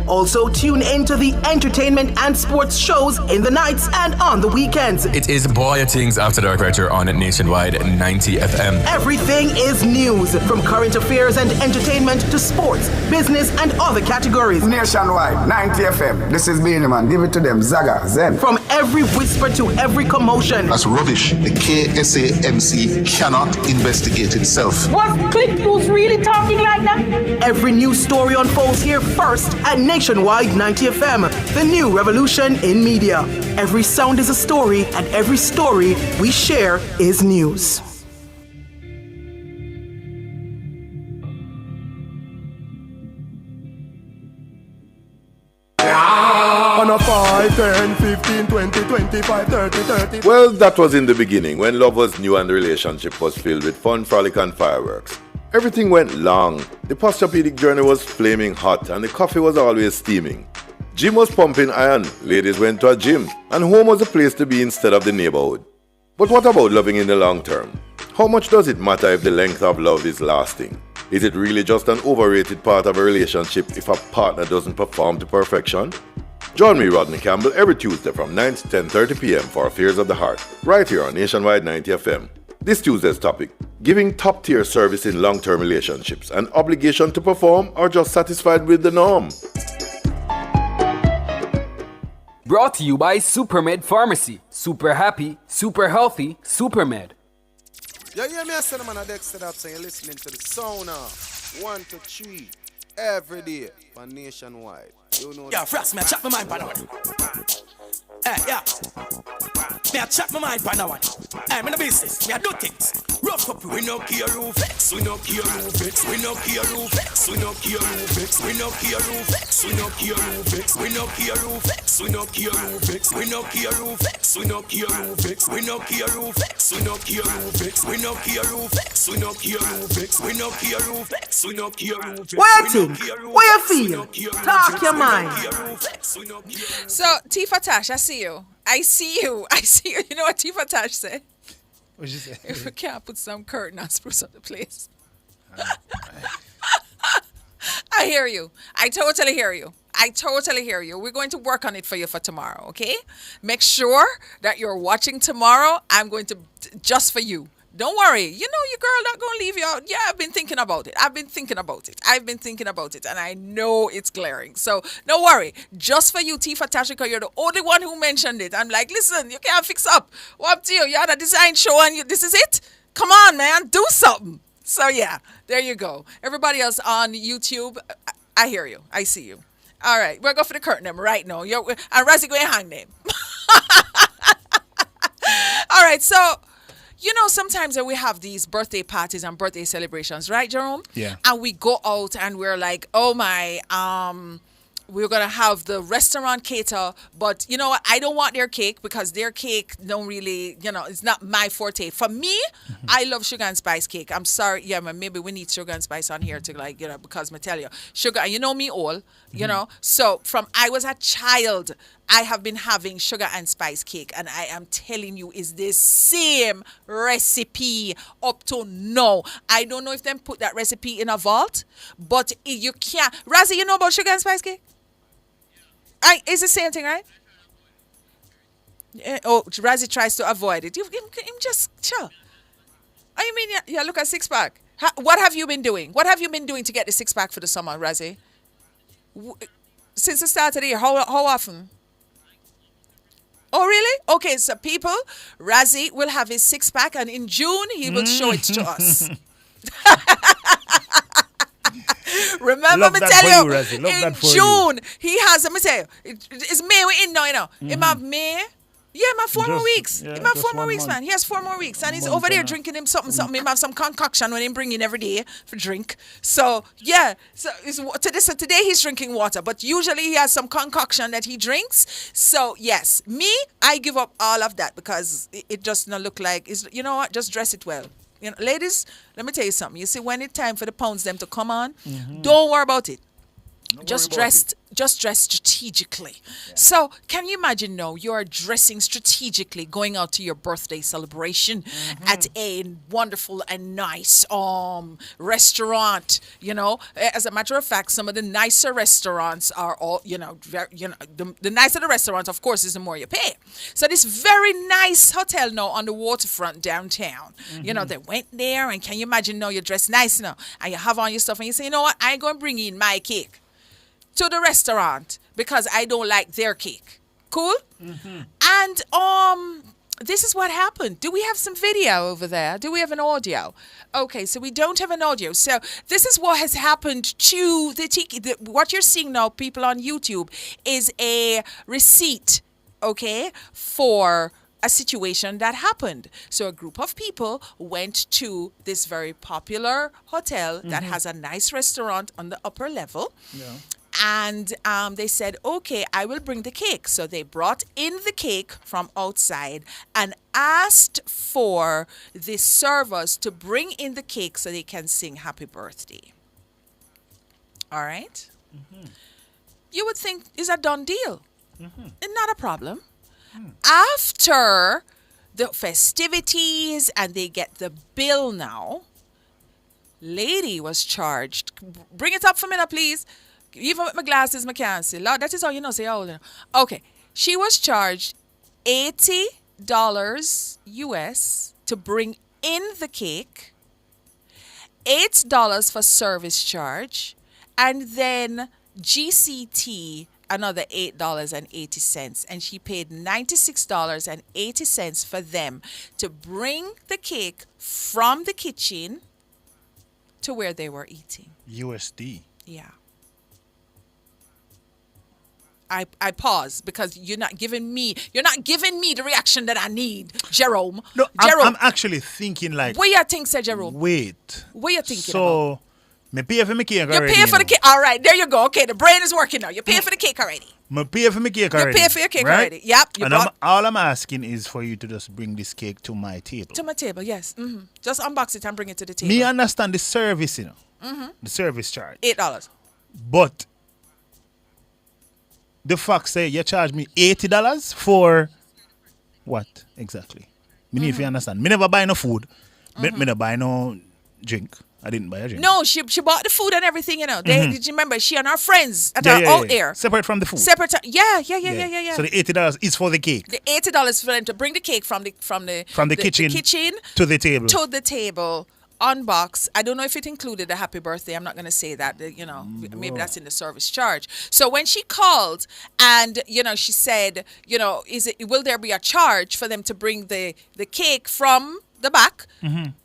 Also, tune into the entertainment and sports shows in the nights and on the weekends. It is Boy Things After Dark right here on Nationwide 90 FM. Everything is news, from current affairs and entertainment to sports, business, and other categories. Nationwide 90 FM. This is Beanie Man. Give it to them. Zaga, Zen. From every whisper to every commotion. That's rubbish. The KSAMC cannot investigate itself. Was Click News really talking like that? Every news story unfolds here first at Nationwide 90 FM, the new revolution in media. Every sound is a story, and every story we share is news. On a 5, 10, 15, 20, 25, 30, 30. Well, that was in the beginning, when love was new and the relationship was filled with fun, frolic, and fireworks. Everything went long, the posturepedic journey was flaming hot, and the coffee was always steaming. Gym was pumping iron, ladies went to a gym, and home was a place to be instead of the neighborhood. But what about loving in the long term? How much does it matter if the length of love is lasting? Is it really just an overrated part of a relationship if a partner doesn't perform to perfection? Join me, Rodney Campbell, every Tuesday from 9 to 10:30 p.m. for Affairs of the Heart, right here on Nationwide 90 FM. This Tuesday's topic: giving top-tier service in long-term relationships, an obligation to perform or just satisfied with the norm? Brought to you by Supermed Pharmacy. Super happy, super healthy, Supermed. You hear me? I said, man, I Dexter up, so you're listening to the sound of 1 to 3 every day for Nationwide. You know. Yeah, Frost, me I chop my mind by now. Hey, yeah. Me I chop my mind by now. Hey, me no business. Me I do things. Rough up, we no care who vex. We no care who vex. We no care who vex. We no care who vex. We no care who vex. We no care who vex. We no care who vex. We no care who vex. We no care who vex. We no care who vex. We no care who vex. We no care who vex. We no care who vex. We no care who vex. We no care who vex. We no care who vex. Waiting. What you feel? Talk your mind. So, Tifa Tash, I see you. I see you. I see you. You know what Tifa Tash said? What'd you say? If we can't put some curtain and spruce up the place. I hear you. I totally hear you. I totally hear you. We're going to work on it for you for tomorrow, okay? Make sure that you're watching tomorrow. I'm going to, just for you. Don't worry. You know your girl not going to leave you out. Yeah, I've been thinking about it. I've been thinking about it. And I know it's glaring. So don't worry. Just for you, Tifa Tashika, you're the only one who mentioned it. I'm like, listen, you can't fix up. What up to you? You had a design show and this is it? Come on, man. Do something. So yeah, there you go. Everybody else on YouTube, I hear you. I see you. All right. We're going for the curtain them right now. And Razzie going to hang them. All right. So, you know, sometimes we have these birthday parties and birthday celebrations, right, Jerome? Yeah. And we go out and we're like, oh my, we're gonna have the restaurant cater, but you know what? I don't want their cake because their cake don't really, it's not my forte. For me, I love sugar and spice cake. I'm sorry, yeah, maybe we need sugar and spice on here to because I tell you, sugar. And you know me all, So from I was a child, I have been having sugar and spice cake, and I am telling you, is the same recipe up to now. I don't know if them put that recipe in a vault, but you can't. Razzie, you know about sugar and spice cake? It's the same thing, right? Razzie tries to avoid it. Him just chill. Oh, you mean, yeah, look at six pack. What have you been doing? What have you been doing to get the six pack for the summer, Razzie? Since the start of the year, how often? Oh, really? Okay, so people, Razzie will have his six pack, and in June, he will show it to us. Remember me tell you, in June, he has, let me tell you, it's May we're in now, Him have May. Yeah, him have 4 more weeks. Him have 4 more weeks, man. He has 4 more weeks. And he's over there drinking him something. Him have some concoction when him bring in every day for drink. So, yeah. So, today he's drinking water. But usually he has some concoction that he drinks. So, yes. Me, I give up all of that because it just not look like, you know what, just dress it well. Ladies, let me tell you something. You see, when it's time for the pounds them to come on, don't worry about it. Just dress strategically. Yeah. So, can you imagine now you are dressing strategically going out to your birthday celebration at a wonderful and nice restaurant, As a matter of fact, some of the nicer restaurants are all, the nicer the restaurant, of course, is the more you pay. So, this very nice hotel now on the waterfront downtown, they went there, and can you imagine now you're dressed nice now and you have on your stuff and you say, you know what, I ain't going to bring in my cake to the restaurant because I don't like their cake. Cool? And this is what happened. Do we have some video over there? Do we have an audio? Okay, so we don't have an audio. So this is what has happened to the tiki. What you're seeing now, people on YouTube, is a receipt, okay, for a situation that happened. So a group of people went to this very popular hotel that has a nice restaurant on the upper level. Yeah. And they said, okay, I will bring the cake. So they brought in the cake from outside and asked for the servers to bring in the cake so they can sing happy birthday. All right? You would think it's a done deal. Not a problem. After the festivities and they get the bill now, lady was charged. Bring it up for me now, please. Even with my glasses, I can't see. Lord, that is how you know, say, okay. She was charged $80 US to bring in the cake, $8 for service charge, and then GCT, another $8.80. And she paid $96.80 for them to bring the cake from the kitchen to where they were eating. USD. Yeah. I pause because you're not giving me the reaction that I need, Jerome. No, Jerome. I'm actually thinking like. What you think, Sir Jerome? Wait. What you thinking about? So, me pay for my cake already. You pay for the cake. All right, there you go. Okay, the brain is working now. You pay for the cake already. Me pay for my cake already. You pay for your cake already. Yep. All I'm asking is for you to just bring this cake to my table. To my table, yes. Just unbox it and bring it to the table. Me understand the service, The service charge. $8. But the fact say you charge me $80 for what exactly? Me need to understand. Me never buy no food. Me never buy no drink. I didn't buy a drink. No, she bought the food and everything, Did you remember she and her friends at her out there? Separate from the food. Separate. Yeah. So the $80 is for the cake. The $80 for them to bring the cake from the kitchen to the table. To the table. Unbox. I don't know if it included a happy birthday. I'm not going to say that, maybe that's in the service charge. So when she called and, she said, will there be a charge for them to bring the cake from the back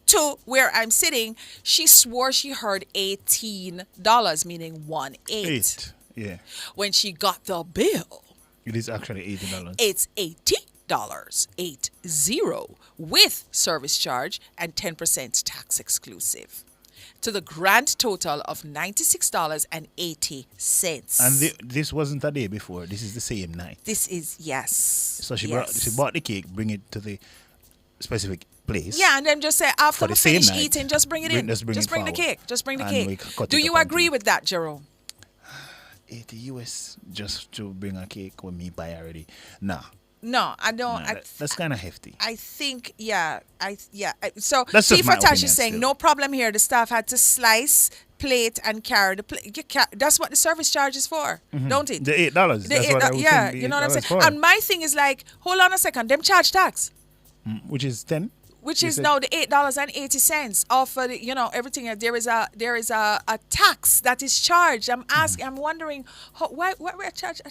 to where I'm sitting? She swore she heard $18, meaning 1-8. Yeah. When she got the bill, it is actually $80. It's $80. $80 with service charge and 10% tax exclusive. to the grand total of $96.80. And this wasn't a day before. This is the same night. This is, yes. So she bought the cake, bring it to the specific place. Yeah, and then just say, after we finish night, eating, just bring it in. Just bring the cake. Just bring the cake. Do you agree with that, Jerome? 80 US just to bring a cake when me buy already. Nah. No, I don't. Nah, that's kind of hefty. I think, so That's just my Tifa Tash opinion is saying, still. no problem here. The staff had to slice, plate, and carry the plate. That's what the service charge is for, don't it? The $8. That's what I was yeah, saying, you know what I'm saying? for. And my thing is like, hold on a second. Them charge tax. Which is 10? Which is now the $8.80 off of the, everything. There is a tax that is charged. I'm asking. I'm wondering what we're charged.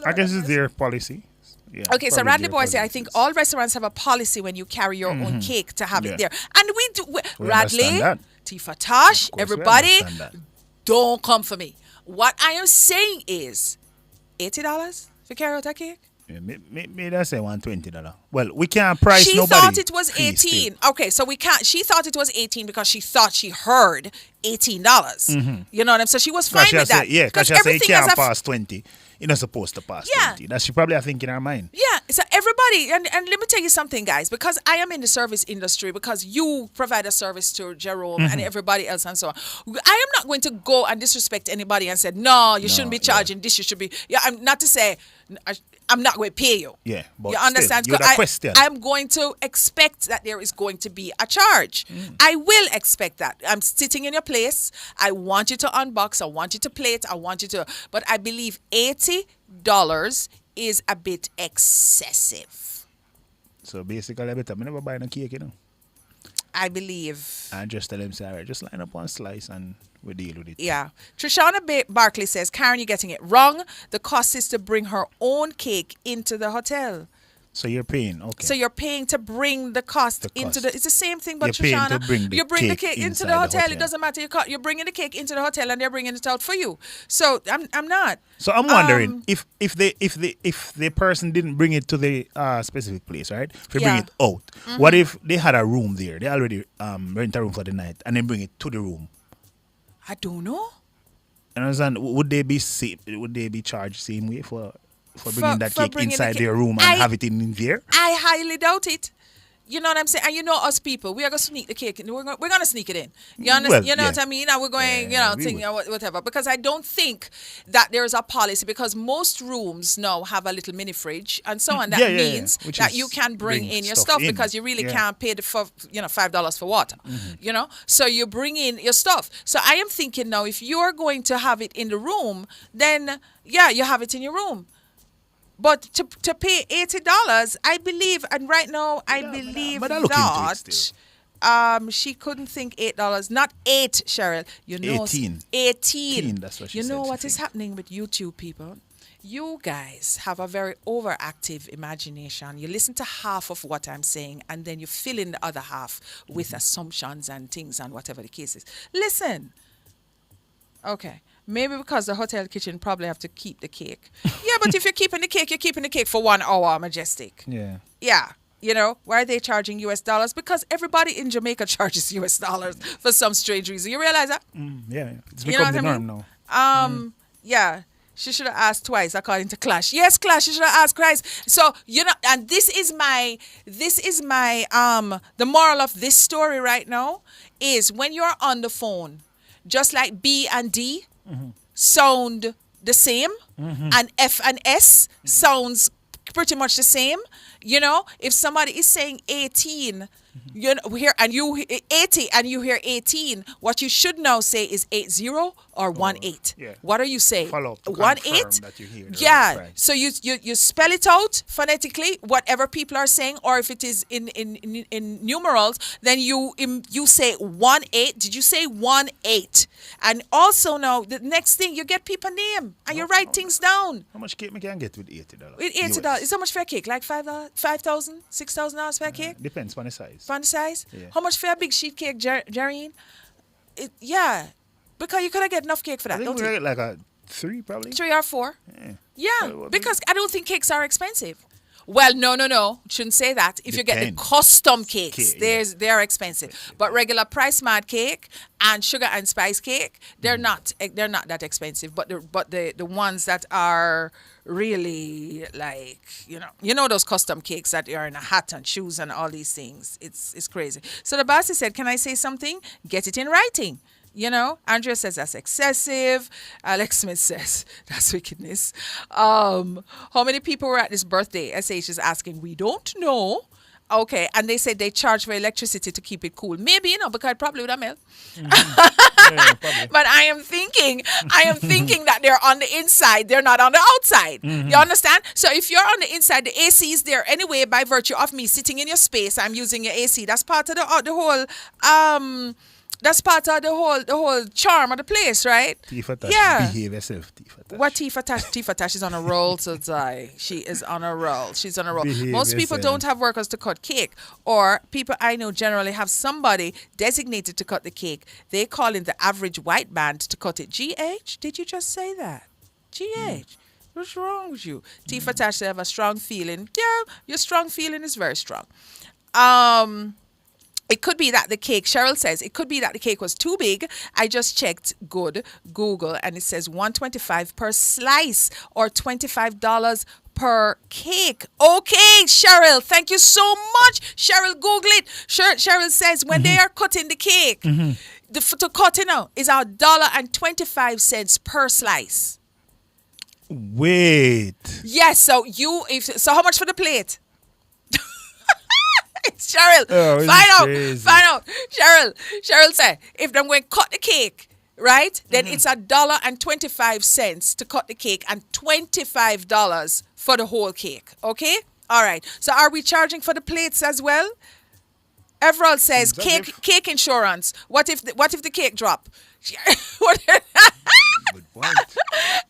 I guess it's their policy. Yeah, okay, so Radley Boy said, I think all restaurants have a policy when you carry your own cake to have it there. And we do. Radley, Tifa Tosh, everybody, don't come for me. What I am saying is $80 for carry out that cake? Yeah, maybe I say $120. Well, we can't price she nobody. She thought it was 18. Okay, so we can't. She thought it was 18 because she thought she heard $18. You know what I'm saying? So she was fine with that. Yeah, because she said it can't pass 20. You're not supposed to pass 20. That she probably think in her mind. Yeah, so everybody, and let me tell you something, guys, because I am in the service industry, because you provide a service to Jerome and everybody else and so on. I am not going to go and disrespect anybody and say, no, you shouldn't be charging this, you should be. Yeah, I'm not to say, I'm not going to pay you. Yeah, but you understand? Still, question. I'm going to expect that there is going to be a charge. I will expect that. I'm sitting in your place. I want you to unbox. I want you to plate. I want you to. But I believe $80 is a bit excessive. So basically, I never buy no cake, I believe. And just tell them, say, all right, just line up one slice and we deal with it. Yeah. Trishana Barkley says, Karen, you're getting it wrong. The cost is to bring her own cake into the hotel. So you're paying, okay. So you're paying to bring the cost into the. It's the same thing, but you're Trishana, you bring the cake into the hotel. It doesn't matter. You're bringing the cake into the hotel, and they're bringing it out for you. So I'm not. So I'm wondering if the person didn't bring it to the specific place, right? If they bring it out, what if they had a room there? They already rent a room for the night, and then bring it to the room. I don't know. And I understand. Would they be charged same way for bringing that cake inside their room and have it in there? I highly doubt it. You know what I'm saying? And you know us people, we are going to sneak the cake in. We're going to sneak it in. You understand? You know what I mean? And we're going, whatever. Because I don't think that there is a policy, because most rooms now have a little mini fridge and so on. That means that you can bring in your stuff because you really can't pay $5 for water. So you bring in your stuff. So I am thinking now, if you're going to have it in the room, then you have it in your room. But to pay $80, I believe, and right now I believe that she couldn't think $8, not 8, Cheryl. 18. 18. That's what she said. You know what is think. happening with YouTube people? You guys have a very overactive imagination. You listen to half of what I'm saying, and then you fill in the other half with assumptions and things and whatever the case is. Listen. Okay. Maybe because the hotel kitchen probably have to keep the cake. Yeah, but if you're keeping the cake for 1 hour, Majestic. Yeah. Yeah. Why are they charging US dollars? Because everybody in Jamaica charges US dollars for some strange reason. You realize that? Yeah. It's become the norm now. Yeah. She should have asked twice, according to Clash. Yes, Clash, she should have asked twice. So, and this is my, the moral of this story right now is when you're on the phone, just like B and D, sound the same, and F and S sounds pretty much the same. If somebody is saying 18, here and you 80 and you hear 18, what you should now say is 80 or 18. What are you saying? Follow up to 18. That you hear. Right. So you spell it out phonetically, whatever people are saying, or if it is in numerals, then you say 18. Did you say 18? And also now the next thing, you get people name and you write things down. How much cake we can get with $80? With $80, is how much for a cake? Like $5,000, $6,000 for a cake? Depends on the size. On the size? Yeah. How much for a big sheet cake, Jareen? Because you could get enough cake for that, don't you? I think we get like a 3 probably. 3 or 4. Yeah. Because I don't think cakes are expensive. Well, no. Shouldn't say that. If you get the custom cakes, they are expensive. But regular price mad cake and sugar and spice cake, they're not that expensive. But the ones that are really like, you know those custom cakes that are in a hat and shoes and all these things. It's crazy. So the boss said, "Can I say something? Get it in writing." Andrea says that's excessive. Alex Smith says that's wickedness. How many people were at this birthday? SH is asking. We don't know. Okay, and they said they charge for electricity to keep it cool. Maybe, because probably would have melt. But I am thinking that they're on the inside. They're not on the outside. You understand? So if you're on the inside, the AC is there anyway by virtue of me sitting in your space. I'm using your AC. That's part of the whole that's part of the whole charm of the place, right? Tifa-tash, behave yourself, Tifa-tash. What Tifa-tash? Tifa-tash is on a roll, so she is on a roll. She's on a roll. Behave Most people yourself. don't have workers to cut cake, or people I know generally have somebody designated to cut the cake. They call in the average white band to cut it. GH? Did you just say that? GH? What's wrong with you? Tifa-tash, they have a strong feeling. Yeah, your strong feeling is very strong. It could be that the cake, Cheryl says, it could be that the cake was too big. I just checked Google, and it says $125 per slice or $25 per cake. Okay, Cheryl, thank you so much. Cheryl, Google it. Cheryl says when they are cutting the cake, to cut it now is $1.25 per slice. Wait. Yes, so how much for the plate? Cheryl, find out. Cheryl said, if I'm going to cut the cake, right, then it's $1.25 to cut the cake and $25 for the whole cake. Okay? All right. So are we charging for the plates as well? Everald says cake insurance. What if the cake drop?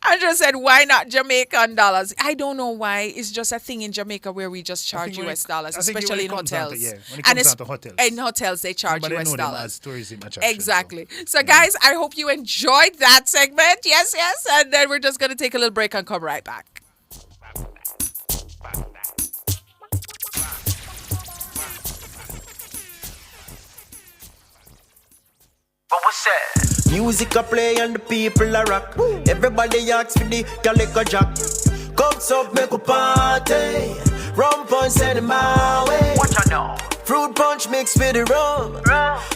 Andrew said, why not Jamaican dollars? I don't know why. It's just a thing in Jamaica where we just charge US dollars, especially in hotels. When it comes down to hotels. In hotels, they charge US dollars. As tourism attraction, exactly. So guys, I hope you enjoyed that segment. Yes. And then we're just going to take a little break and come right back. Music a play and the people a rock. Everybody asks for the calico jack. Cups up, make a party. Rum punch send my way. What you know? Fruit punch mixed with the rum.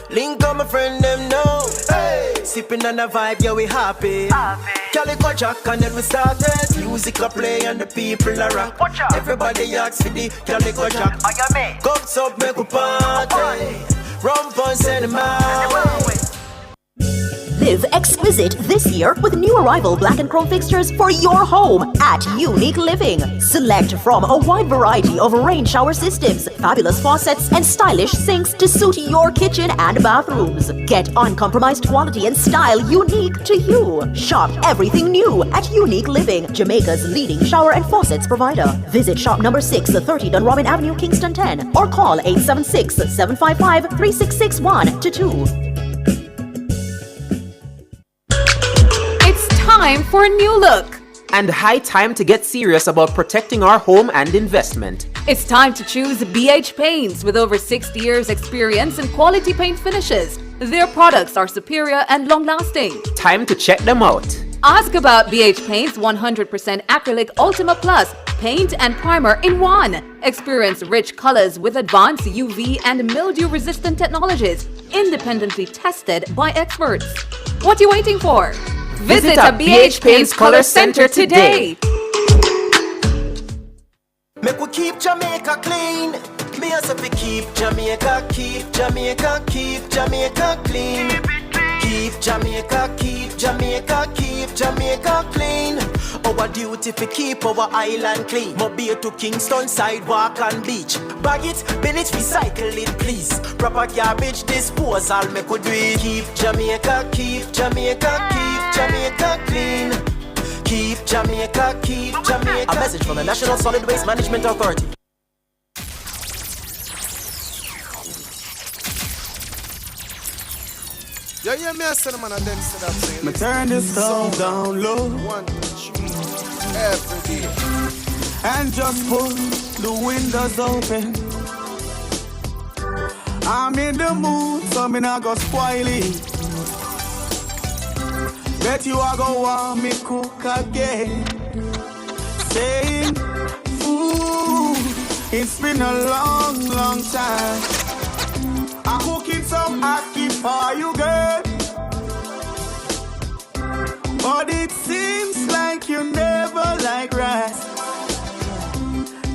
Link on my friend them know. Hey, sipping on the vibe, yeah we happy. Calico jack and then we started. Music a play and the people a rock. Everybody asks for the calico jack. Cups up, make a party. Rum punch send my way. Live exquisite this year with new arrival black and chrome fixtures for your home at Unique Living. Select from a wide variety of rain shower systems, fabulous faucets, and stylish sinks to suit your kitchen and bathrooms. Get uncompromised quality and style unique to you. Shop everything new at Unique Living, Jamaica's leading shower and faucets provider. Visit shop number 630 Dunrobin Avenue, Kingston 10, or call 876-755-3661 to 2. Time for a new look. And high time to get serious about protecting our home and investment. It's time to choose BH Paints with over 60 years experience in quality paint finishes. Their products are superior and long-lasting. Time to check them out. Ask about BH Paints 100% acrylic Ultima Plus paint and primer in one. Experience rich colors with advanced UV and mildew-resistant technologies, independently tested by experts. What are you waiting for? Visit a BH Paints Color Center today. Make we keep Jamaica clean. Me as if we keep Jamaica clean. Keep Jamaica clean. Our duty to keep our island clean. Mobile to Kingston, sidewalk and beach. Bag it, bin it, recycle it, please. Proper garbage disposal, make we do it. Keep Jamaica clean. Keep Jamaica. A message from the National Solid Waste Management Authority. Yeah, me a send man a them set up saying. Me turn this song down low. 1, 2, every day. and just pull the windows open. I'm in the mood, so me not go spoil it. Bet you are go want me cook again. Saying, ooh, it's been a long, long time. I'm cooking some ackee for you, girl. But it seems like you never like rice.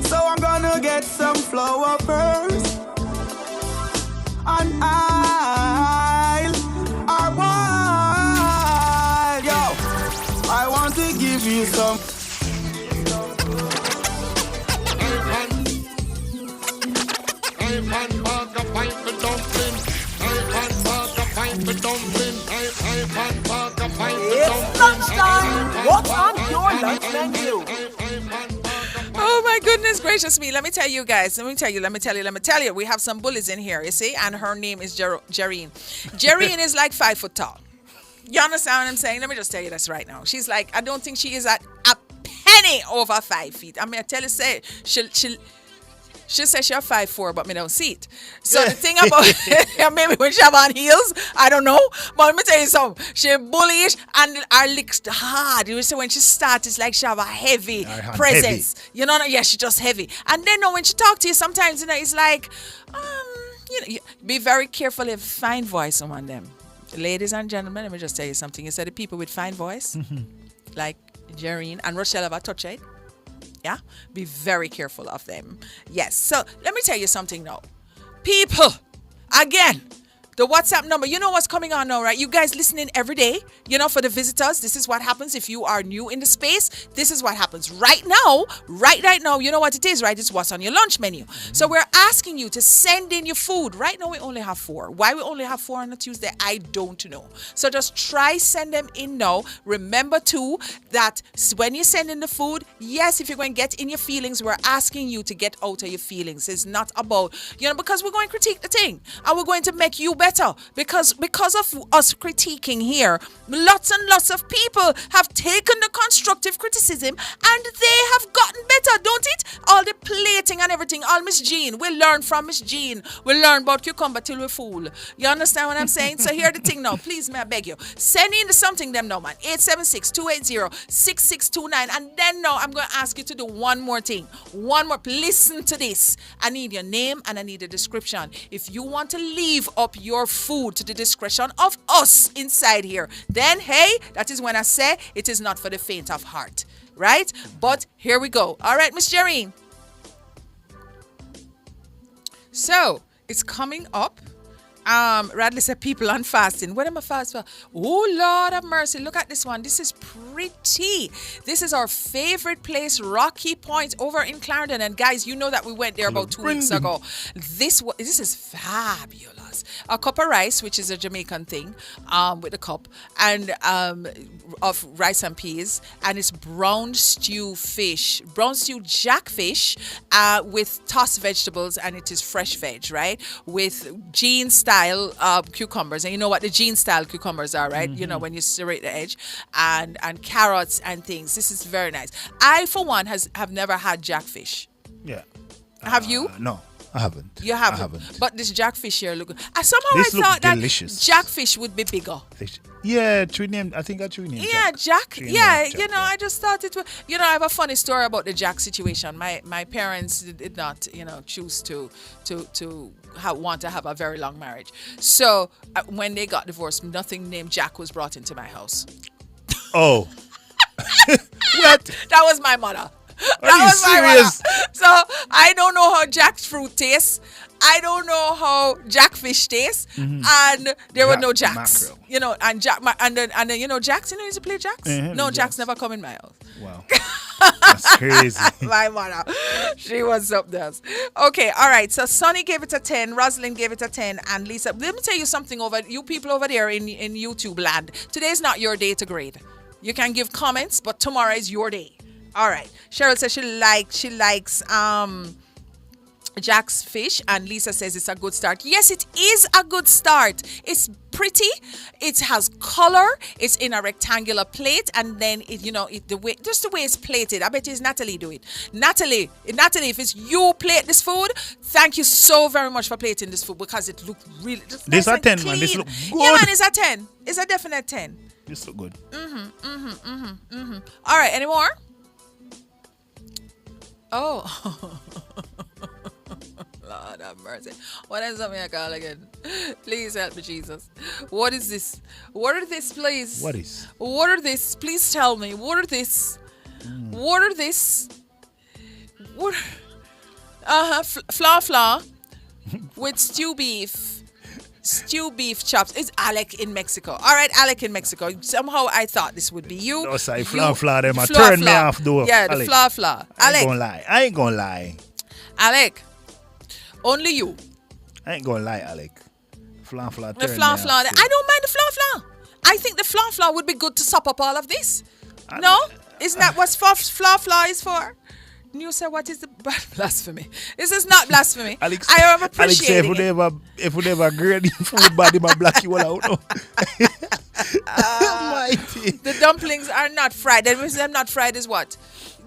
So I'm gonna get some flour first. And I'll yo, I want to give you some. It's lunchtime. What's on your lunch menu? Oh my goodness gracious me. Let me tell you guys. Let me tell you. We have some bullies in here, you see? And her name is Jareen. Jareen is like 5 foot tall. You understand what I'm saying? Let me just tell you this right now. She's like, I don't think she is at a penny over 5 feet. I mean, I tell you, say, she says she's 5'4", but me don't see it. So the thing about maybe when she have on heels, I don't know. But let me tell you something. She bullish and her licks hard. You see, when she starts, it's like she have a heavy presence. Heavy. You know, yeah, she's just heavy. And then when she talk to you, sometimes it's like, be very careful if fine voice among them. Ladies and gentlemen, let me just tell you something. You said the people with fine voice, like Jareen and Rochelle have a touch it. Yeah, be very careful of them. Yes, so let me tell you something now. People, again, the WhatsApp number, you know what's coming on now, right? You guys listening every day, for the visitors, this is what happens if you are new in the space. This is what happens right now, you know what it is, right? It's what's on your lunch menu. So we're asking you to send in your food. Right now we only have 4. Why we only have 4 on a Tuesday, I don't know. So just try send them in now. Remember too that when you send in the food, yes, if you're going to get in your feelings, we're asking you to get out of your feelings. It's not about, because we're going to critique the thing and we're going to make you better. Because of us critiquing here, lots and lots of people have taken the constructive criticism and they have gotten better, don't it? All the plating and everything, all Miss Jean, we'll learn from Miss Jean. We'll learn about cucumber till we're full. You understand what I'm saying? So here the thing now, please, may I beg you, send in something them now, man. 876-280-6629. And then now I'm going to ask you to do one more thing. Listen to this. I need your name and I need a description. If you want to leave up your food to the discretion of us inside here, then hey, that is when I say it is not for the faint of heart, right? But here we go. All right, Miss Jareen. So it's coming up. Radley said people on fasting. What am I fast for? Oh, Lord of mercy. Look at this one. This is pretty. This is our favorite place, Rocky Point over in Clarendon. And guys, you know that we went there about 2 weeks ago. This is fabulous. A cup of rice, which is a Jamaican thing, with a cup, and of rice and peas, and it's brown stew jackfish with tossed vegetables, and it is fresh veg, right? With Jean style cucumbers, and you know what the Jean style cucumbers are, right? You know, when you serrate the edge, and carrots and things. This is very nice. I, for one, have never had jackfish. Yeah. Have you? No. I haven't. You haven't. I haven't. But this jackfish here look. Somehow I thought delicious. That jackfish would be bigger. Yeah, true name. I think I true name. Yeah, Jack. Yeah, Jack, I just thought it was. I have a funny story about the Jack situation. My parents did not, choose to want to have a very long marriage. So when they got divorced, nothing named Jack was brought into my house. Oh. What? That was my mother. Are you serious? So I don't know how jackfruit tastes. I don't know how jackfish tastes, and there were no jacks. Mackerel. And Jack, and then jacks. You used to play jacks. No, jacks never come in my house. Wow, that's crazy. My mother, she was something else. Okay, all right. So Sonny gave it a 10, Rosalind gave it a 10, and Lisa. Let me tell you something you people over there in YouTube land. Today's not your day to grade. You can give comments, but tomorrow is your day. All right. Cheryl says she likes Jack's Fish, and Lisa says it's a good start. Yes, it is a good start. It's pretty. It has color. It's in a rectangular plate, and then the way it's plated. I bet it's Natalie do it. Natalie, if it's you plate this food, thank you so very much for plating this food because it looked really. This nice a 10, clean. man. This look good. Yeah, man, it's a 10. It's a definite 10. This look good. All right, any more? Oh. Lord have mercy. What is something I call again? Please help me, Jesus. What is this? What are this, please? What is? What are this? Please tell me. What are this? What are this? What? Fla with stew beef. Stew beef chops. It's Alec in Mexico. All right, Alec in Mexico. Somehow I thought this would be you. No, sorry, fla. Them a turn me off, though. Yeah, Alec. the fla. Alec. I ain't gonna lie. Alec. Only you. I ain't gonna lie, Alec. Fla. The fla. I don't mind the fla. I think the fla would be good to sop up all of this. No? Isn't that what fla is for? You say what is the blasphemy? This is not blasphemy. Alex, I am appreciating Alex, if we never grade food body, my black you all out. Mighty. The dumplings are not fried. That means they're not fried is what?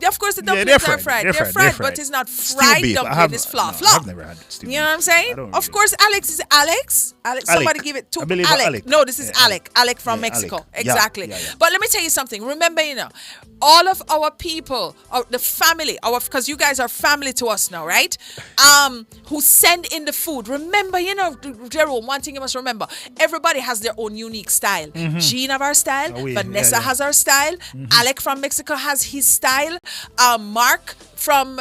Of course, the dumplings are fried. They're fried, but it's not fried dumpling. It's fla. I've never had stew beef. You know what I'm saying? Of course, Alex is Alex. Somebody give it to Alec. No, this is Alec. Alec from Mexico. Alec. Exactly. Yeah. But let me tell you something. Remember, all of our people, the family, because you guys are family to us now, right? Who send in the food. Remember, Jerome, one thing you must remember, everybody has their own unique style. Jean have our style. Vanessa has our style. Alec from Mexico has his style. Mark from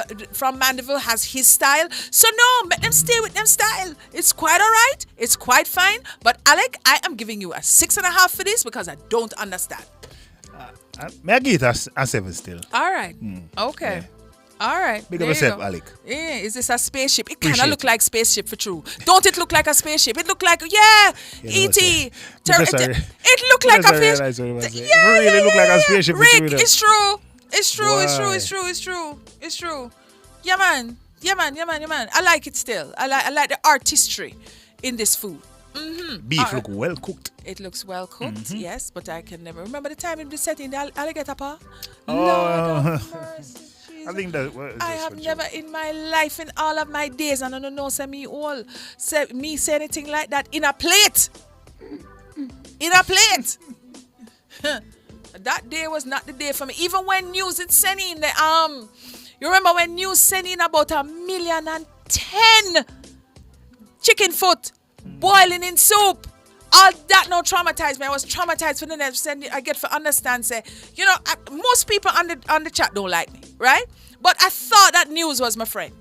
Mandeville has his style. So no, let them stay with them style. It's quite all right. It's quite fine. But Alec, I am giving you a 6.5 for this because I don't understand. May I give it a 7 still? All right. Okay. Yeah. All right. Big up yourself, Alec. Yeah, is this a spaceship? It kind of look like spaceship for true. Don't it look like a spaceship? It look like, E.T. It look like a fish. Yeah, really look like a spaceship. Rick, it's true. It's true. Yeah, man. I like it still. I like the artistry in this food. Beef look well cooked. It looks well cooked, yes, but I can never remember the time in the setting the alligator paw. Oh. Lord have mercy, Jesus. I think that. I have never in my life, in all of my days, and I don't know, say anything like that in a plate. That day was not the day for me. Even when news is sending you remember when news sending about 1,010,000 chicken foot boiling in soup. All that now traumatized me. I was traumatized for the next I get for understand say, most people on the chat don't like me, right? But I thought that news was my friend.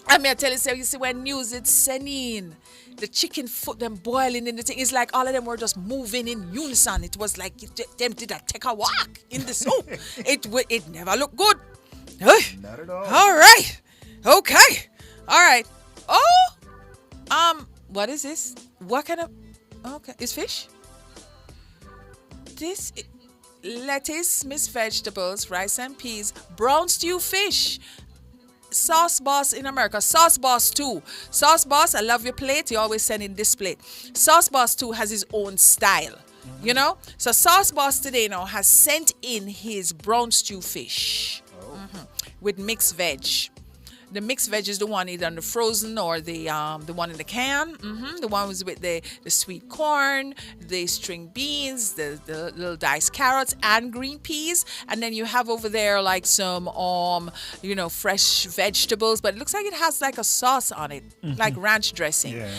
I mean, I tell you, you see when news is sending the chicken foot them boiling in the thing. It's like all of them were just moving in unison. It was like them did take a walk in the soup. It never looked good. Not at all. All right. Okay. All right. Oh. What is this? What kind of? Okay, it's fish. This lettuce, mixed vegetables, rice and peas, brown stew fish. Sauce Boss in America. Sauce Boss 2. Sauce Boss, I love your plate. You always send in this plate. Sauce Boss 2 has his own style. So Sauce Boss today now has sent in his brown stew fish with mixed veg. The mixed veg is the one either on the frozen or the one in the can. The one was with the sweet corn, the string beans, the little diced carrots and green peas. And then you have over there like some fresh vegetables, but it looks like it has like a sauce on it, like ranch dressing. Yeah.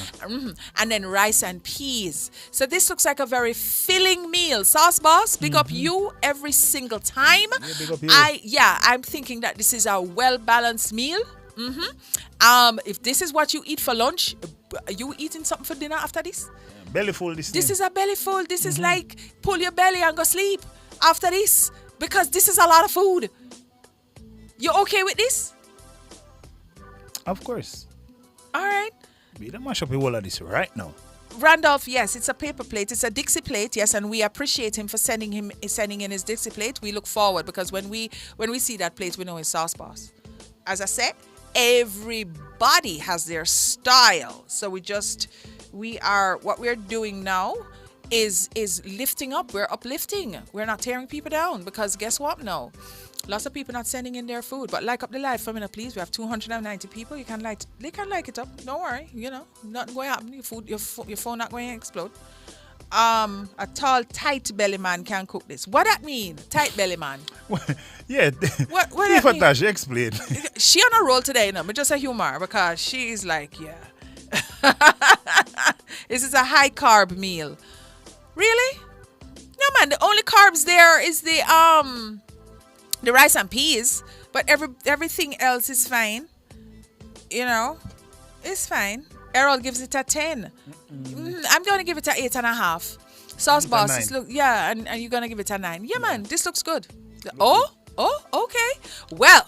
And then rice and peas. So this looks like a very filling meal. Sauce Boss, big up you every single time. Yeah, big up you. I'm thinking that this is a well-balanced meal. If this is what you eat for lunch, are you eating something for dinner after this? Belly full this is a belly full. This is like pull your belly and go sleep after this because this is a lot of food. You okay with this? Of course. All right. We don't mash up all of this right now. Randolph, yes, it's a paper plate. It's a Dixie plate, yes, and we appreciate him for sending in his Dixie plate. We look forward because when we see that plate, we know it's Sauce Boss. As I said, everybody has their style. So what we're doing now is lifting up. We're uplifting. We're not tearing people down, because guess what? No. Lots of people not sending in their food, but like up the live for me, please. We have 290 people. They can like it up. Don't worry. Nothing going to happen. Your phone not going to explode. A tall, tight belly man can cook this. What that mean? Tight belly man. Yeah. What that mean? She explain. She on a roll today, but just a humor, because she is like, yeah. This is a high carb meal. Really? No, man. The only carbs there is the rice and peas, but everything else is fine. It's fine. Errol gives it a 10. I'm going to give it a 8.5. Sauce Boss, and you're going to give it a 9. Yeah, man, this looks good. Oh, okay. Well,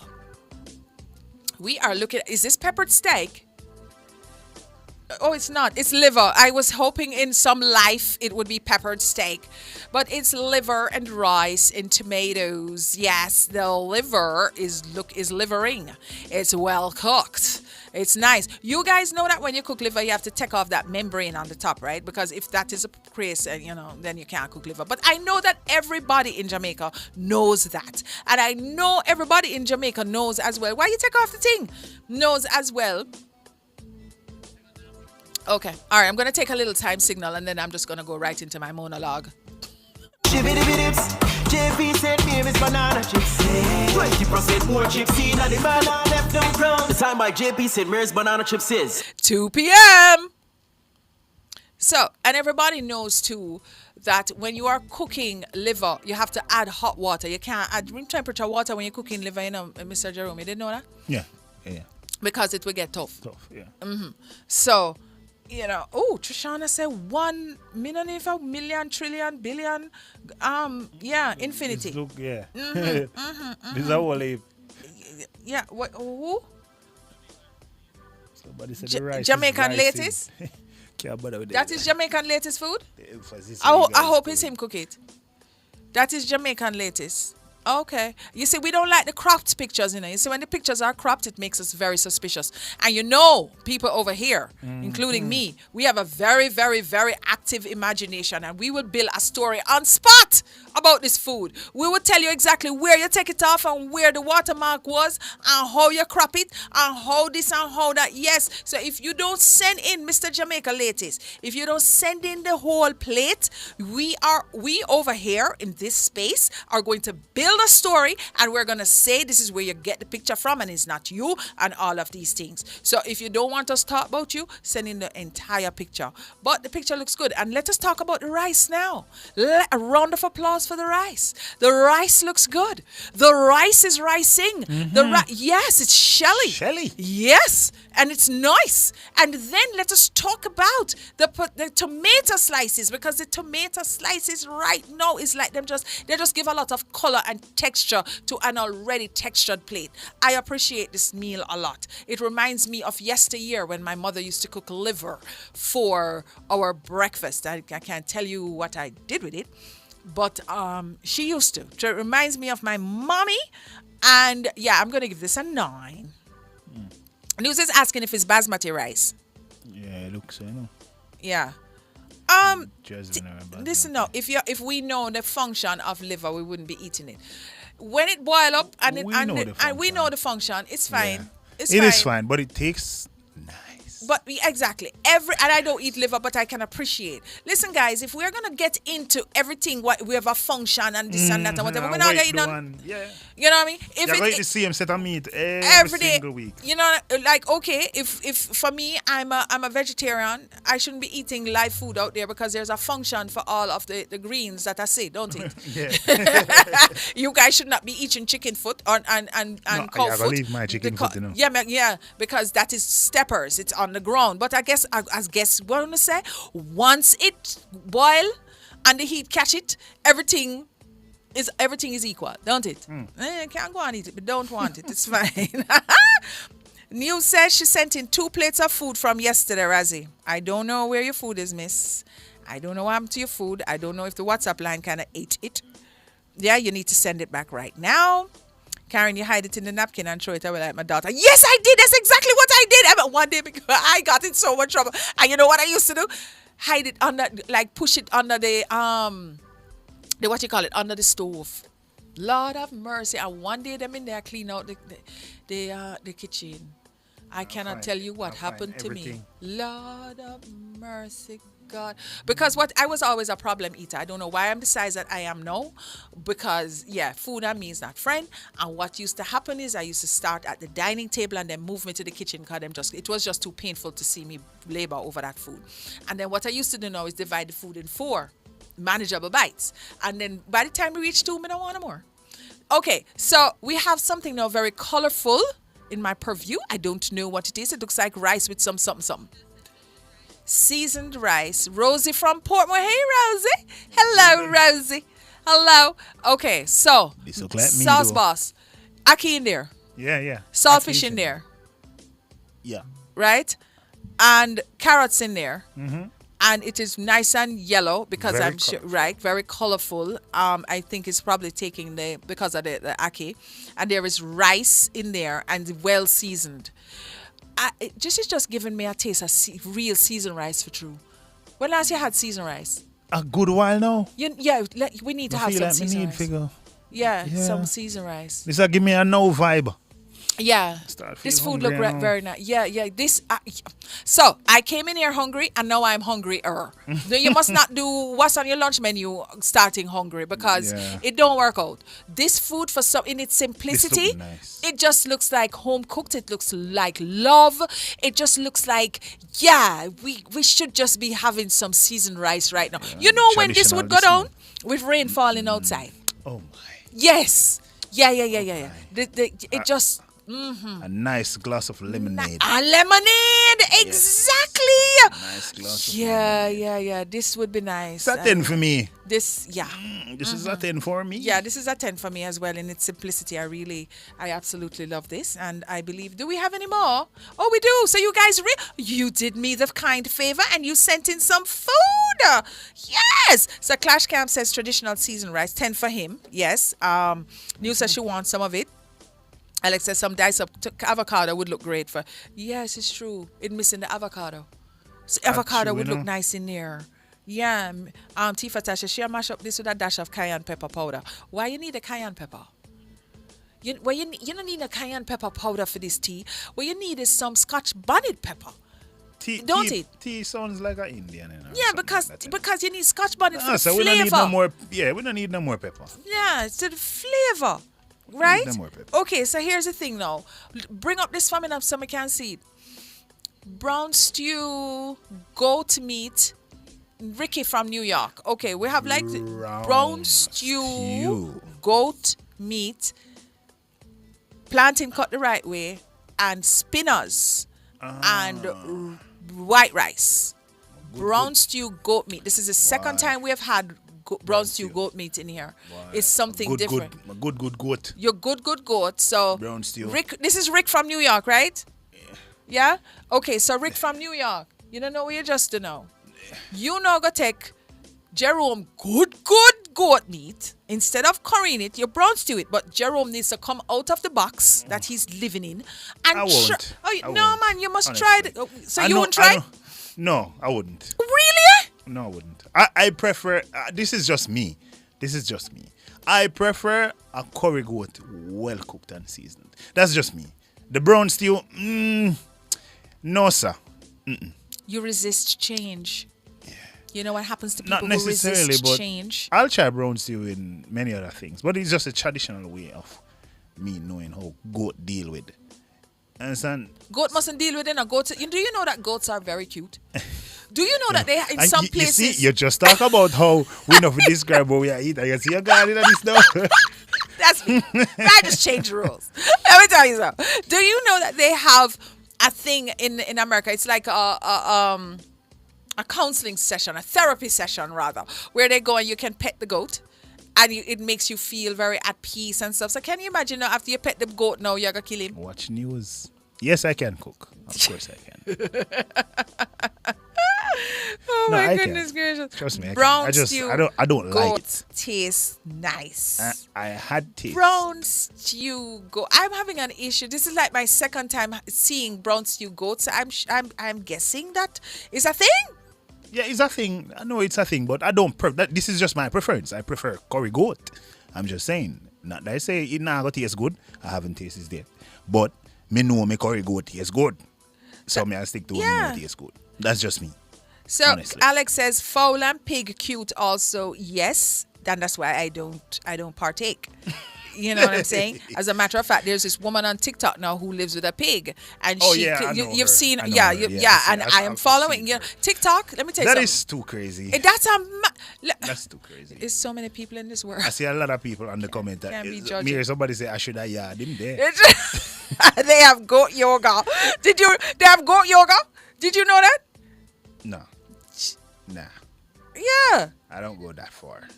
we are looking. Is this peppered steak? Oh, it's not. It's liver. I was hoping in some life it would be peppered steak, but it's liver and rice and tomatoes. Yes, the liver is livering. It's well cooked. It's nice. You guys know that when you cook liver, you have to take off that membrane on the top, right? Because if that is a craze, then you can't cook liver. But I know that everybody in Jamaica knows that. And I know everybody in Jamaica knows as well. Why you take off the thing? Knows as well. Okay. All right. I'm going to take a little time signal, and then I'm just going to go right into my monologue. JP said Mary's banana chips. 20% more chips in the banana left on ground. The time by JP said Mary's banana chips is 2 p.m. So, and everybody knows too that when you are cooking liver, you have to add hot water. You can't add room temperature water when you're cooking liver, Mr. Jerome. You didn't know that? Yeah. Because it will get tough. Yeah. So, Trishana said 1 million, if a million, trillion, billion, infinity. Look, yeah. This is our life. Yeah, what? Who? Somebody said the rice Jamaican lettuce. That is Jamaican lettuce food. I hope it's him cook it. That is Jamaican lettuce. Okay. You see, we don't like the cropped pictures, You see, when the pictures are cropped, it makes us very suspicious. And people over here, including me, we have a very, very, very active imagination, and we would build a story on spot about this food. We would tell you exactly where you take it off and where the watermark was and how you crop it and how this and how that. Yes. So if you don't send in Mr. Jamaica lettuce, if you don't send in the whole plate, we over here in this space are going to build a story, and we're going to say this is where you get the picture from, and it's not you, and all of these things. So if you don't want us to talk about you, send in the entire picture. But the picture looks good. And let us talk about the rice now. A round of applause for the rice. The rice looks good. The rice is ricing. Yes, it's Shelly. Yes, and it's nice. And then let us talk about the tomato slices, because the tomato slices right now is like they just give a lot of color and texture to an already textured plate. I appreciate this meal a lot. It reminds me of yesteryear when my mother used to cook liver for our breakfast. I can't tell you what I did with it, but she used to. So it reminds me of my mommy, and I'm going to give this a 9. News is asking if it's basmati rice. Yeah, it looks so. Yeah. Listen now, if we know the function of liver, we wouldn't be eating it. When it boil up and we know the function, it's fine. Yeah. It is fine, but it tastes nice. But exactly. And I don't eat liver, but I can appreciate. Listen, guys, if we're gonna get into everything, what we have a function and this and that and whatever, we're not getting on. Yeah. You know what I mean? If you're going to see him set of meat every single week. If for me, I'm a vegetarian, I shouldn't be eating live food out there, because there's a function for all of the greens that I say, don't it? You guys should not be eating chicken foot and cow foot. I leave my chicken foot, Yeah, because that is steppers. It's on the ground. But I guess what I want to say, once it boil and the heat catch it, everything is equal, don't it? Can't go and eat it, but don't want it. It's fine. News says she sent in 2 plates of food from yesterday, Razzie. I don't know where your food is, miss. I don't know what happened to your food. I don't know if the WhatsApp line kind of ate it. Yeah, you need to send it back right now. Karen, you hide it in the napkin and throw it away like my daughter. Yes, I did. That's exactly what I did. One day because I got in so much trouble. And you know what I used to do? Hide it under, like push it under the what you call it, under the stove. Lord have mercy. And one day them in there clean out the kitchen. I cannot tell you what happened to me. Lord of mercy, God. Because what I was always a problem eater. I don't know why I'm the size that I am now. Because, food and me is not friend. And what used to happen is I used to start at the dining table and then move me to the kitchen because it was just too painful to see me labor over that food. And then what I used to do now is divide the food in 4 manageable bites. And then by the time we reach 2, I don't want no more. Okay, so we have something now very colorful in my purview. I don't know what it is. It looks like rice with some something. Seasoned rice. Rosie from Portmore. Hey, Rosie. Hello, Rosie. Hello. Okay, so sauce boss. Ackee in there. Yeah. Saltfish in there. Yeah. Right? And carrots in there. Mm-hmm. And it is nice and yellow because Very I'm sure, right? Very colorful. I think it's probably taking because of the ackee. And there is rice in there and well seasoned. This is just giving me a taste of real seasoned rice for true. When last you had seasoned rice? A good while now. We need to have some seasoned rice. Yeah, some seasoned rice. This will give me a no vibe. Yeah, this food look very nice. Yeah. This. So I came in here hungry, and now I'm hungrier. You must not do what's on your lunch menu starting hungry because it don't work out. This food in its simplicity, it just looks like home cooked. It looks like love. It just looks like we should just be having some seasoned rice right now. You know when this would go down with rain falling outside. Oh my. Yes. Yeah. It just. A nice glass of lemonade. A lemonade, exactly. Nice glass of lemonade. Yeah. This would be nice. It's a 10 for me. This is a 10 for me. Yeah, this is a 10 for me as well in its simplicity. I absolutely love this. And I believe, do we have any more? Oh, we do. So you guys, you did me the kind favor and you sent in some food. Yes. So Clash Camp says traditional seasoned rice, 10 for him. Yes. New says she wants some of it. Alex says some diced up avocado would look great for. Yes, it's true. It's missing the avocado. So avocado would look nice in there. Yeah. Tifa Tasha, she mash up this with a dash of cayenne pepper powder. Why you need a cayenne pepper? You don't need a cayenne pepper powder for this tea. What you need is some Scotch bonnet pepper. Tea sounds like an Indian. Yeah, because you need Scotch bonnet for the so flavor. We don't need no more pepper. Yeah, it's the flavor. Right? No more pepper. Okay, so here's the thing now. Bring up this for me now so I can see it. Brown stew, goat meat, Ricky from New York. Okay, we have like brown stew, goat meat, plantain cut the right way, and spinners, and white rice. Brown stew, goat meat. This is the second time we have had brown stew goat meat in here. It's something different. Good goat. You're good goat. So brown stew. Rick, this is Rick from New York, right? Yeah? Okay, so Rick from New York. You don't know what you just do know. You know go take Jerome good goat meat. Instead of currying it, you brown stew it. But Jerome needs to come out of the box that he's living in. And I won't. Man, you must try it. So you won't try? No, I wouldn't. Really? No, I wouldn't. I prefer, this is just me. I prefer a curry goat well cooked and seasoned. That's just me. The brown stew, no sir. You resist change. Yeah. You know what happens to Not people who necessarily, resist but change? I'll try brown stew in many other things. But it's just a traditional way of me knowing how goat deal with. Understand? Goat mustn't deal with it. Do you know that goats are very cute? Do you know that they in some places? You see, you just talk about how we know to describe what we are eating. You see, you got it on this now. That's me. I just changed the rules. Let me tell you something. Do you know that they have a thing in America? It's like a counseling session, a therapy session rather, where they go and you can pet the goat. And it makes you feel very at peace and stuff. So can you imagine now after you pet the goat now you're going to kill him? Watch news. Yes, I can cook. Of course I can. Oh No, my I goodness can't. gracious. Trust me, I Brown can't. stew. I don't like it. Tastes nice. I had taste. Brown stew goat. I'm having an issue. This is like my second time seeing brown stew goats. I'm guessing that is a thing. Yeah, it's a thing. I know it's a thing, but I don't. This is just my preference. I prefer curry goat. I'm just saying. Not that I say it now got taste good. I haven't tasted it yet, but me know me curry goat tastes good. So me I stick to what me know tastes good. That's just me. So honestly. Alex says fowl and pig cute also. Yes, then that's why I don't partake. You know what I'm saying? As a matter of fact, there's this woman on TikTok now who lives with a pig, and you've seen, and I am following. You know, TikTok. Let me tell you something. That is too crazy. That's too crazy. There's so many people in this world. I see a lot of people on the comment that Can't be me or somebody say I should have yard him there. They have goat yoga. They have goat yoga? Did you know that? No. Nah. Yeah. I don't go that far.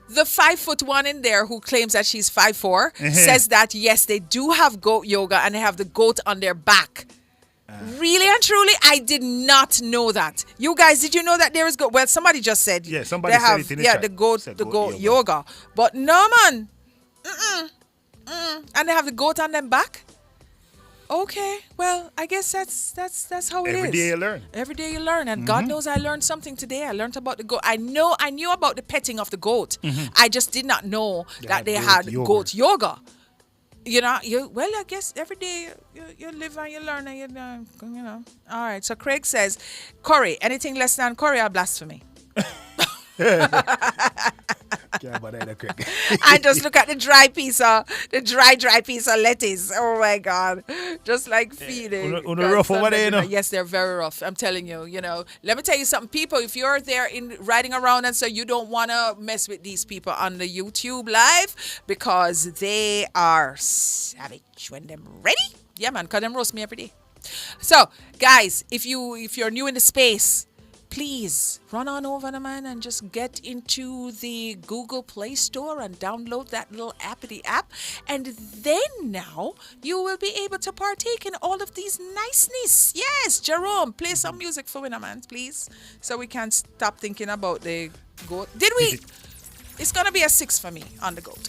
The 5'1" in there who claims that she's 5'4" says that yes, they do have goat yoga and they have the goat on their back. Really and truly, I did not know that. You guys, did you know that there is goat? Well, somebody just said somebody they said have it in the chat. the goat yoga. But no man. And they have the goat on them back? Okay, well, I guess that's how it is. Every day you learn. Every day you learn, and God knows I learned something today. I learned about the goat. I knew about the petting of the goat. I just did not know that they had goat yoga. You know, I guess every day you live and you learn and you know. All right, so Craig says, curry, anything less than curry are blasphemy. And just look at the dry piece of lettuce. Oh my God, just like feeding. Rough over there, you know. Yes, they're very rough. I'm telling you. You know, let me tell you something, people. If you're there riding around and so you don't want to mess with these people on the YouTube live because they are savage when they're ready. Yeah, man, cause them roast me every day. So, guys, if you're new in the space, please run on over to man and just get into the Google Play Store and download that little appity app. And then now you will be able to partake in all of these niceness. Yes, Jerome, play some music for winner, man, please. So we can stop thinking about the goat. Did we? It's going to be a 6 for me on the goat.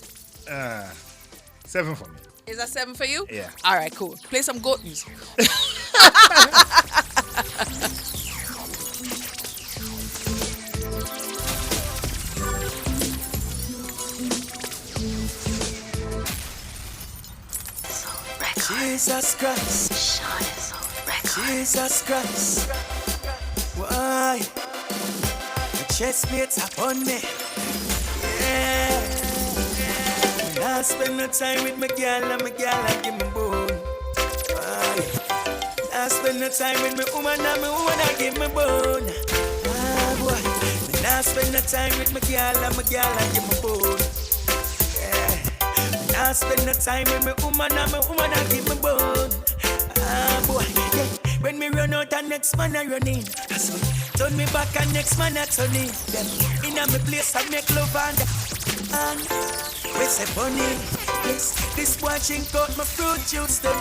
7 for me. Is that 7 for you? Yeah. All right, cool. Play some goat music. Jesus Christ, Jesus Christ, why? The chest plates upon me, yeah. When I spend no time with my girl and I give me bone. Why? I spend no time with my woman and I give me bone. Ah, boy. When I spend no time with my girl and I give me bone. I spend the time with my woman and I give me bone. Ah boy, yeah. When me run out and next man I run in. That's what turn me back and next man I turn in. Them in a me place I make love and we say bunny. Yes, this boy drink out my fruit juice them.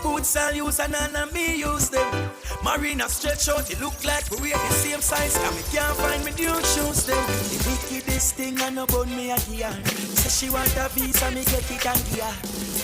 Boots I'll use and none of me use them. Marina stretch out, it look like we wear the same size. And me can't find me new shoes them. The wickedest thing I know about me at the end. Say she want a visa, me get it and give her.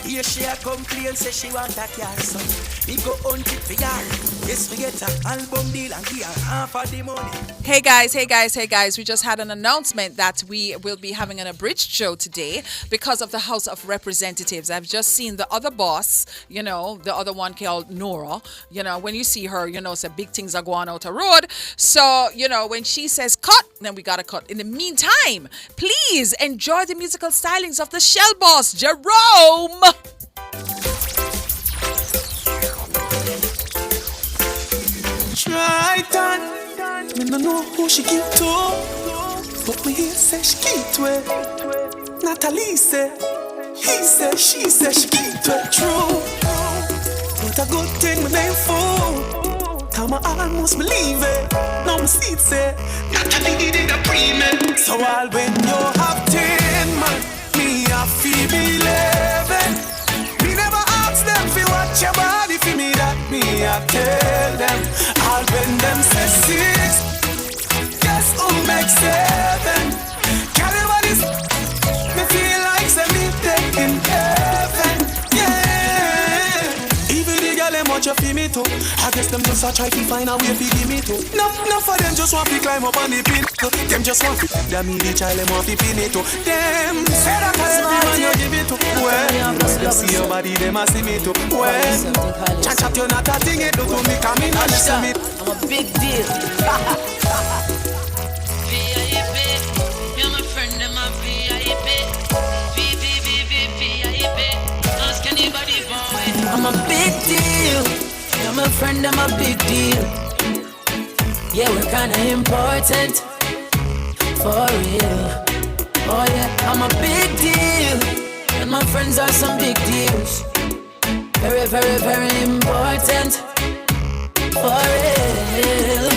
Here she a complain, say she want a car. So me go hunt it for her. Yes, we get an album deal and give her half of the money. Hey guys, we just had an announcement that we will be having an abridged show today because of the House of Representatives. I've just seen the other boss, you know, the other one called Nora. You know, when you see her, you know, so big things are going out the road. So, you know, when she says cut, then we gotta cut. In the meantime, please enjoy the musical stylings of the Shell Boss, Jerome. Triton, me no know who she give to, but me hear say she give to it. Natalie say, he say, she say she give to it. True, but a good thing me name for. Time I almost believe it. Now me see it say, Natalie did it a pre-man. So all when you have 10 man, me a feel believe it. Me never ask them fi watch your body fi me that me a tell them say 6. Guess who makes 7? Caliban me feel like say me in heaven. Yeah. Even the girl them watch you feel me too. I guess them just a try to find a way to give me too. No for them just want to climb up on the pin. Them just want to them me the child them want to pin it too. Them say that everyone you give it to. Well, them see your body them a see me too. Well, chat you not a thing it do to me. Come in and listen me. I'm a big deal. VIP, you're my friend and my VIP. VIP. Ask anybody boy. I'm a big deal. You're my friend, I'm a big deal. Yeah, we're kinda important. For real. Oh yeah, I'm a big deal. And my friends are some big deals. Very, very, very important. For real.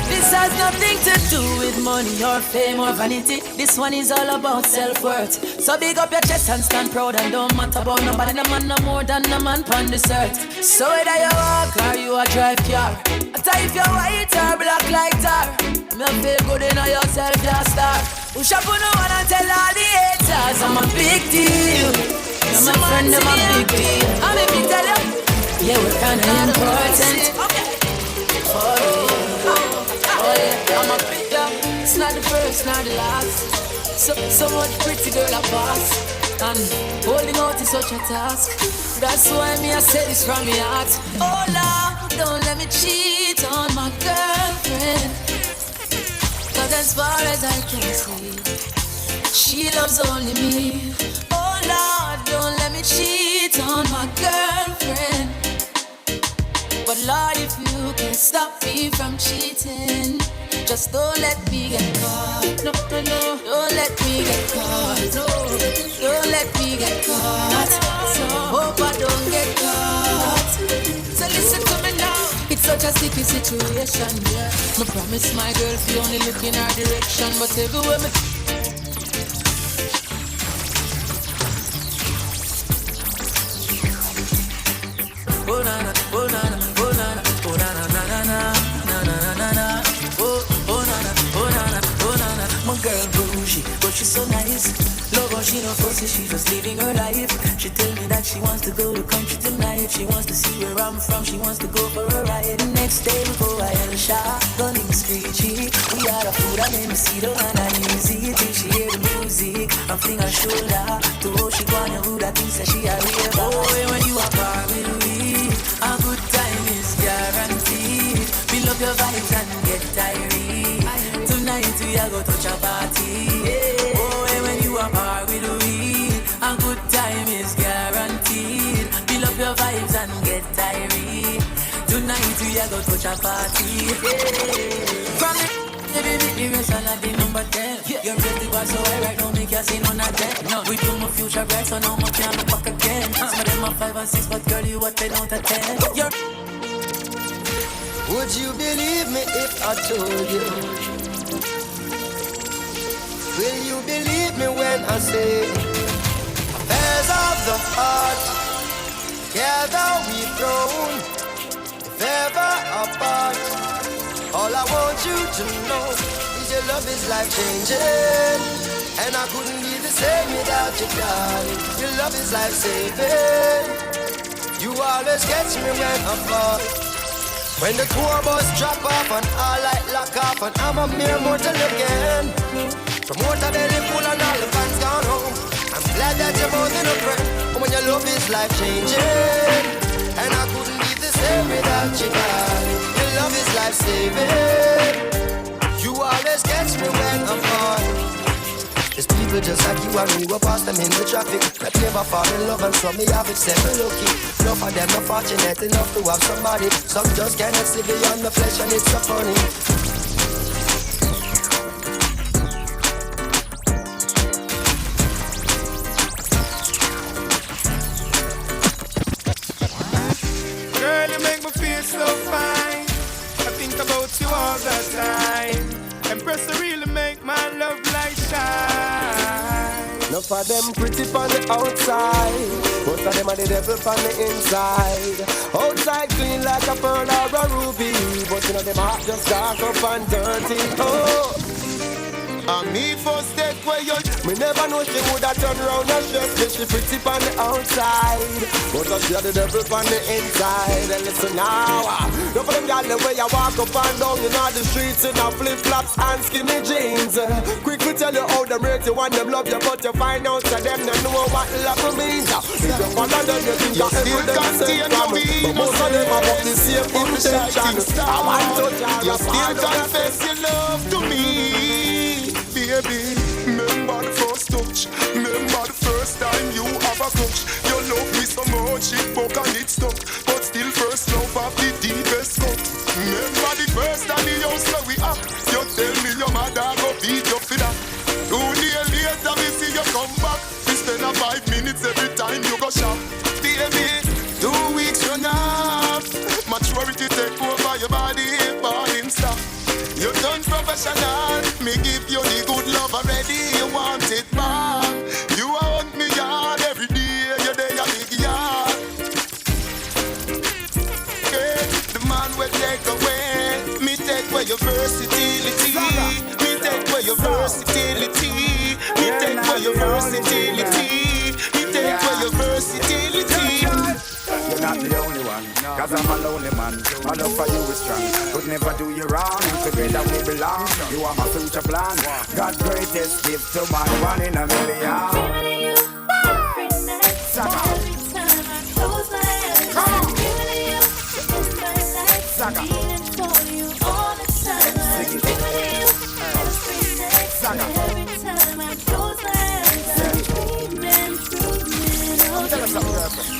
This has nothing to do with money or fame or vanity. This one is all about self-worth. So big up your chest and stand proud and don't matter about nobody. No man no more than a man on this earth. So whether you walk or you a drive car, I tell if you're white or black like tar, me feel good in yourself, you're a star. Push up on no one and tell all the haters I'm a big deal. You're my friend, I'm a big deal. I'm a big tell you. Yeah, we're kinda important. For real. Oh yeah, I'm a big girl. It's not the first, not the last. So much pretty girl I pass. And holding out is such a task. That's why me I say this from my heart. Oh Lord, don't let me cheat on my girlfriend. Cause as far as I can see, she loves only me. Oh Lord, don't let me cheat on my girlfriend. But Lord, if you can stop me from cheating, just don't let me get caught. No, don't let me get caught. No, don't let me get caught. So hope I don't get caught. So listen to me now. It's such a sticky situation, yeah. I promise my girl if you only look in our direction, but everywhere me. Oh na na, oh na na, oh na na, oh na na na na na na na na. Oh na na, oh na na, oh na na. My girl bougie, but she's so nice. Love how she don't force it, she's just living her life. She tell me that she wants to go to country tonight. She wants to see where I'm from, she wants to go for a ride. The next day we go I had a shot, running screechy. We had a food and then we see the one I use it. Till she hear the music, I'm fling her shoulder. To how she gonna who that thinks that she a real boy. Oh, when you are far with me, a good time is guaranteed. Fill up your vibes and get tired. Tonight we are go touch a party. Oh, when you are far with me, a good time is guaranteed. Fill up your vibes and get tired. Tonight we are go touch a party. From the rest of the number 10. You're pretty bad, so I right now make you see none of them. No, we do my future bright, so now my can look back again. Some of them are 5 and 6, but girl, you what 10 out of 10. Would you believe me if I told you? Will you believe me when I say affairs of the heart, together we've grown, if ever apart. All I want you to know is your love is life changing, and I couldn't be the same without you, darling. Your love is life saving. You always catch me when I fall. When the tour bus drop off and all light lock off, and I'm a mere mortal again. Promoter belly full and all the fans gone home. I'm glad that you're more than a friend. When your love is life changing, and I couldn't be the same without you, darling. Your love is life saving. You always catch me when I'm falling. There's people just like you and me, go past them in the traffic. That never fall in love and some me have it set me lucky. Enough of them not fortunate enough to have somebody. Some just cannot see beyond the flesh and it's so funny. Girl, you make me feel so fine. I think about you all the time. Empress really make my love light shine. Enough of them pretty on the outside, most of them are the devil on the inside. Outside clean like a pearl or a ruby, but you know them heart just dark up and dirty. Oh, and me first take where you, me never know she woulda turn round and just she pretty on the outside, but she had the devil on the inside. And listen now, don't for them gyal the way you walk up and down in all the streets in a flip flops and skinny jeans. Quick to tell you how them rate you and them love you, but you find out that them don't know what love means. If you follow them, you think you still can't stay from me. But most of them have got the same intention. I want to tell you still confess your love to me. Baby, remember the first touch. Remember the first time you have a crush. You love me so much, it broke and it stuck. But still first love of the deepest cut. Remember the first time the house where we are. You tell me your mother go beat you for that. 2 days later we see you come back. We spend 5 minutes every time you go shop. Baby, 2 weeks run up. Maturity take over your body, burning stuff. You done professional, me give you the good love already, you want it back. You want me yard every day, you're there, your big yard. Okay, the man will take away, me take away your versatility. Me take away your versatility. Me take away your versatility. Me take away your versatility. You're not the only one, cause I'm a lonely man. My love for you is strong, could never do you wrong. Together we belong, you are my future plan. God's greatest gift to man, 1 in a million. Saga. Saga. Tell us something, girlfriend.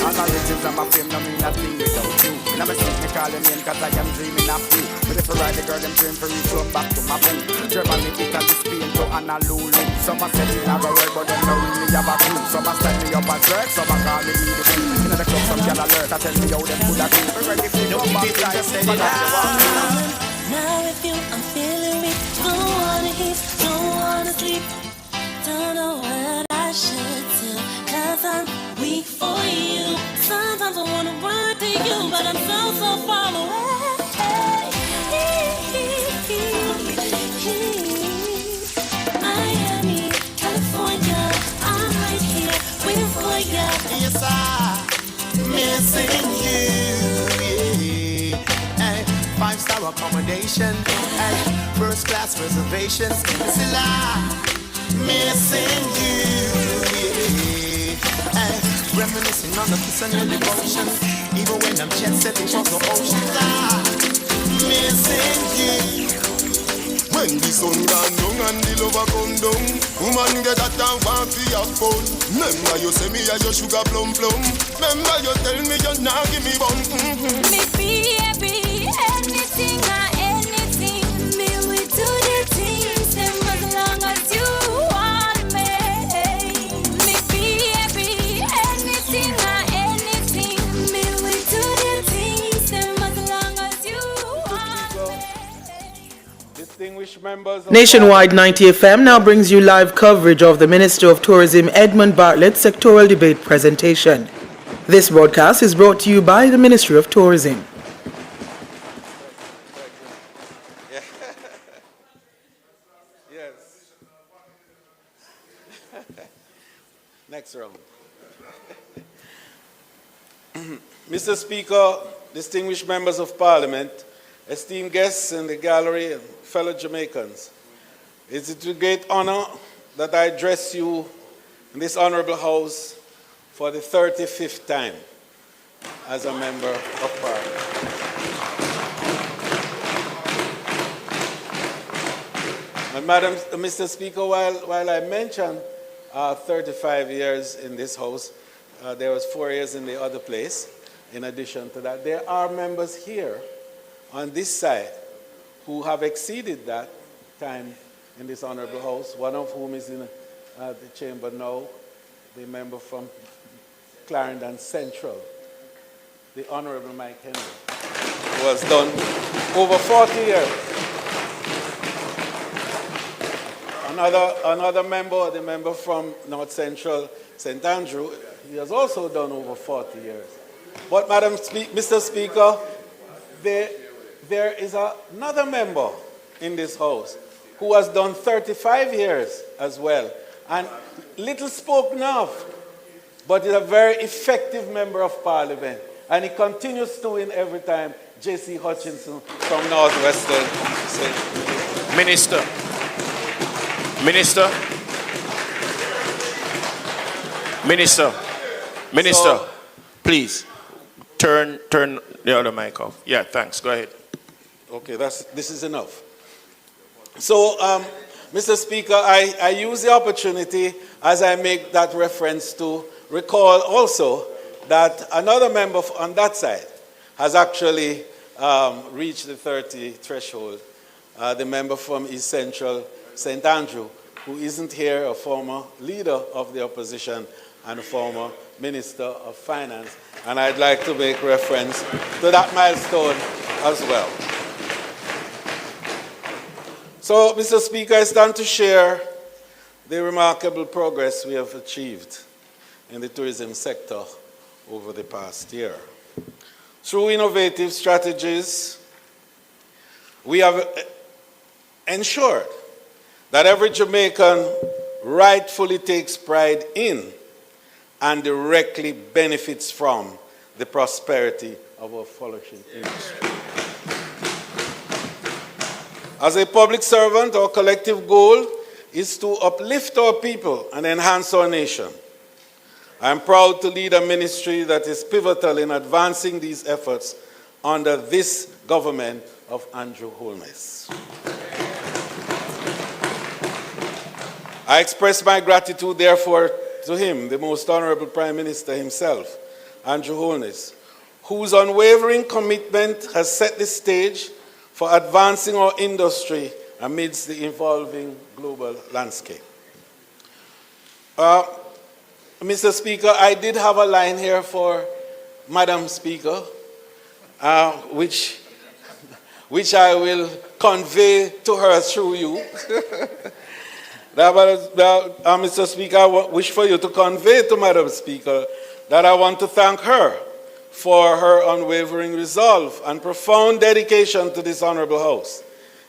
All my riches and my fame, no mean nothing without you. And I'm a me calling in cause I am dreaming of you. But if I ride the girl, them dream for you, come back to my boo. Germany, Italy, Spain to Honolulu. Some are setting out a word, but they don't really have a clue. Some are stand me up and jerk, some are call me the boo. In the club, some girl alert, I tell me how them could agree. We're ready for you, come back like now with you, I'm feeling weak. Don't wanna eat, don't wanna sleep. Don't know what I should do, cause I'm weak for you. Sometimes I wanna run to you, but I'm so far away. Miami, California, I'm right here waiting for you. Yes, I'm missing you. Hey, 5-star accommodation, hey, first class reservations. Still I'm missing you. Hey, reminiscing on the peace and your devotion. Even when I'm jet setting across the ocean, I'm missing you. When the sun gone down and the lover come down, woman get that and want to have fun. Remember you say me as your sugar plum plum. Remember you tell me you now give me bun. Me baby, anything or anything, me we do the things them as long as you want me. Me baby, anything or anything, me we do the things them as long as you want me. Distinguished members of Nationwide 90 FM now brings you live coverage of the Minister of Tourism Edmund Bartlett's sectoral debate presentation. This broadcast is brought to you by the Ministry of Tourism. Yes. Next round. Mr. Speaker, distinguished members of Parliament, esteemed guests in the gallery, and fellow Jamaicans, it is a great honor that I address you in this honorable house for the 35th time as a member of Parliament. And Mr. Speaker, while I mentioned 35 years in this house, there was 4 years in the other place. In addition to that, there are members here on this side who have exceeded that time in this honorable house, one of whom is in the chamber now, the member from Clarendon Central, the Honorable Mike Henry, who has done over 40 years. Another member, the member from North Central, St. Andrew, he has also done over 40 years. But, Mr. Speaker, there is another member in this House who has done 35 years as well, and little spoken of, but is a very effective member of Parliament, and he continues to win every time. J.C. Hutchinson from Northwestern. Minister, please turn the other mic off. Yeah, thanks. Go ahead. Okay, this is enough. So, Mr. Speaker, I use the opportunity as I make that reference to recall also that another member on that side has actually reached the 30 threshold. The member from East Central, St. Andrew, who isn't here, a former leader of the opposition and a former Minister of Finance. And I'd like to make reference to that milestone as well. So, Mr. Speaker, I stand to share the remarkable progress we have achieved in the tourism sector over the past year. Through innovative strategies, we have ensured that every Jamaican rightfully takes pride in and directly benefits from the prosperity of our flourishing industry. As a public servant, our collective goal is to uplift our people and enhance our nation. I am proud to lead a ministry that is pivotal in advancing these efforts under this government of Andrew Holness. I express my gratitude, therefore, to him, the most honorable Prime Minister himself, Andrew Holness, whose unwavering commitment has set the stage for advancing our industry amidst the evolving global landscape. Mr. Speaker, I did have a line here for Madam Speaker, which I will convey to her through you. Mr. Speaker, I wish for you to convey to Madam Speaker that I want to thank her for her unwavering resolve and profound dedication to this honorable House.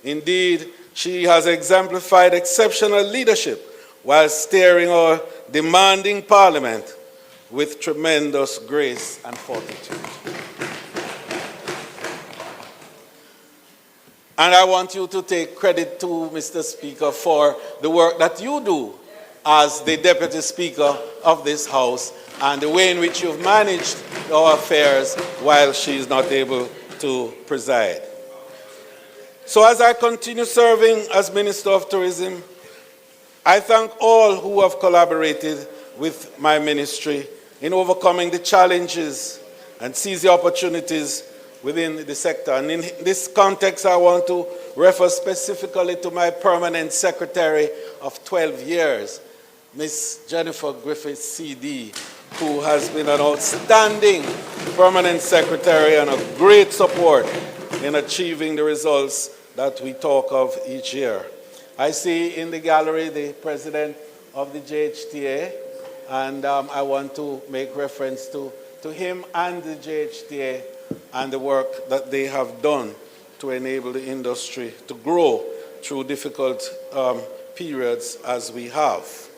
Indeed, she has exemplified exceptional leadership while steering our demanding Parliament with tremendous grace and fortitude. And I want you to take credit to Mr. Speaker for the work that you do as the Deputy Speaker of this House and the way in which you've managed our affairs while she is not able to preside. So as I continue serving as Minister of Tourism, I thank all who have collaborated with my ministry in overcoming the challenges and seize the opportunities within the sector. And in this context, I want to refer specifically to my permanent secretary of 12 years, Miss Jennifer Griffith, CD, who has been an outstanding permanent secretary and a great support in achieving the results that we talk of each year. I see in the gallery the president of the JHTA, and I want to make reference to him and the JHTA and the work that they have done to enable the industry to grow through difficult periods as we have.